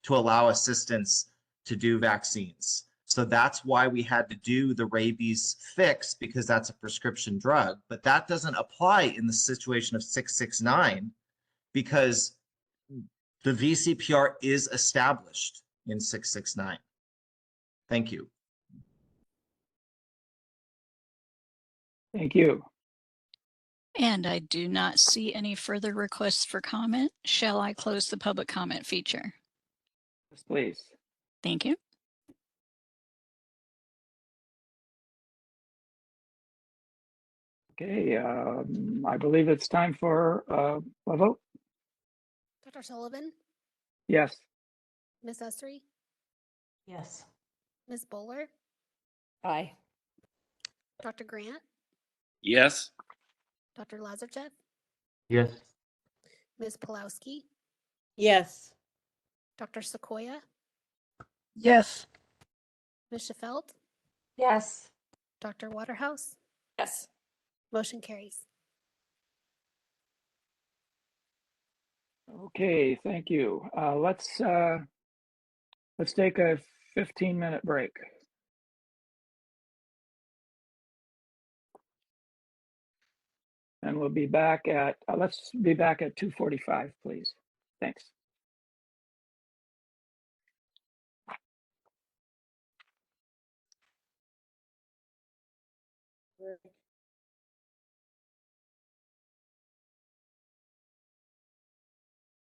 to allow assistance to do vaccines. So that's why we had to do the rabies fix, because that's a prescription drug. But that doesn't apply in the situation of 669 because the VCPR is established in 669. Thank you. Thank you. And I do not see any further requests for comment. Shall I close the public comment feature? Yes, please. Thank you. Okay, I believe it's time for a vote. Dr. Sullivan, Yes. Ms. Esri, Yes. Ms. Bowler, Aye. Dr. Grant, Yes. Dr. Lazarchev, Yes. Ms. Pulowski, Yes. Dr. Sequoia, Yes. Ms. Sheffield, Yes. Dr. Waterhouse. Yes. Motion carries. Okay, thank you. Let's take a 15-minute break. And we'll be back at, let's be back at 2:45, please. Thanks.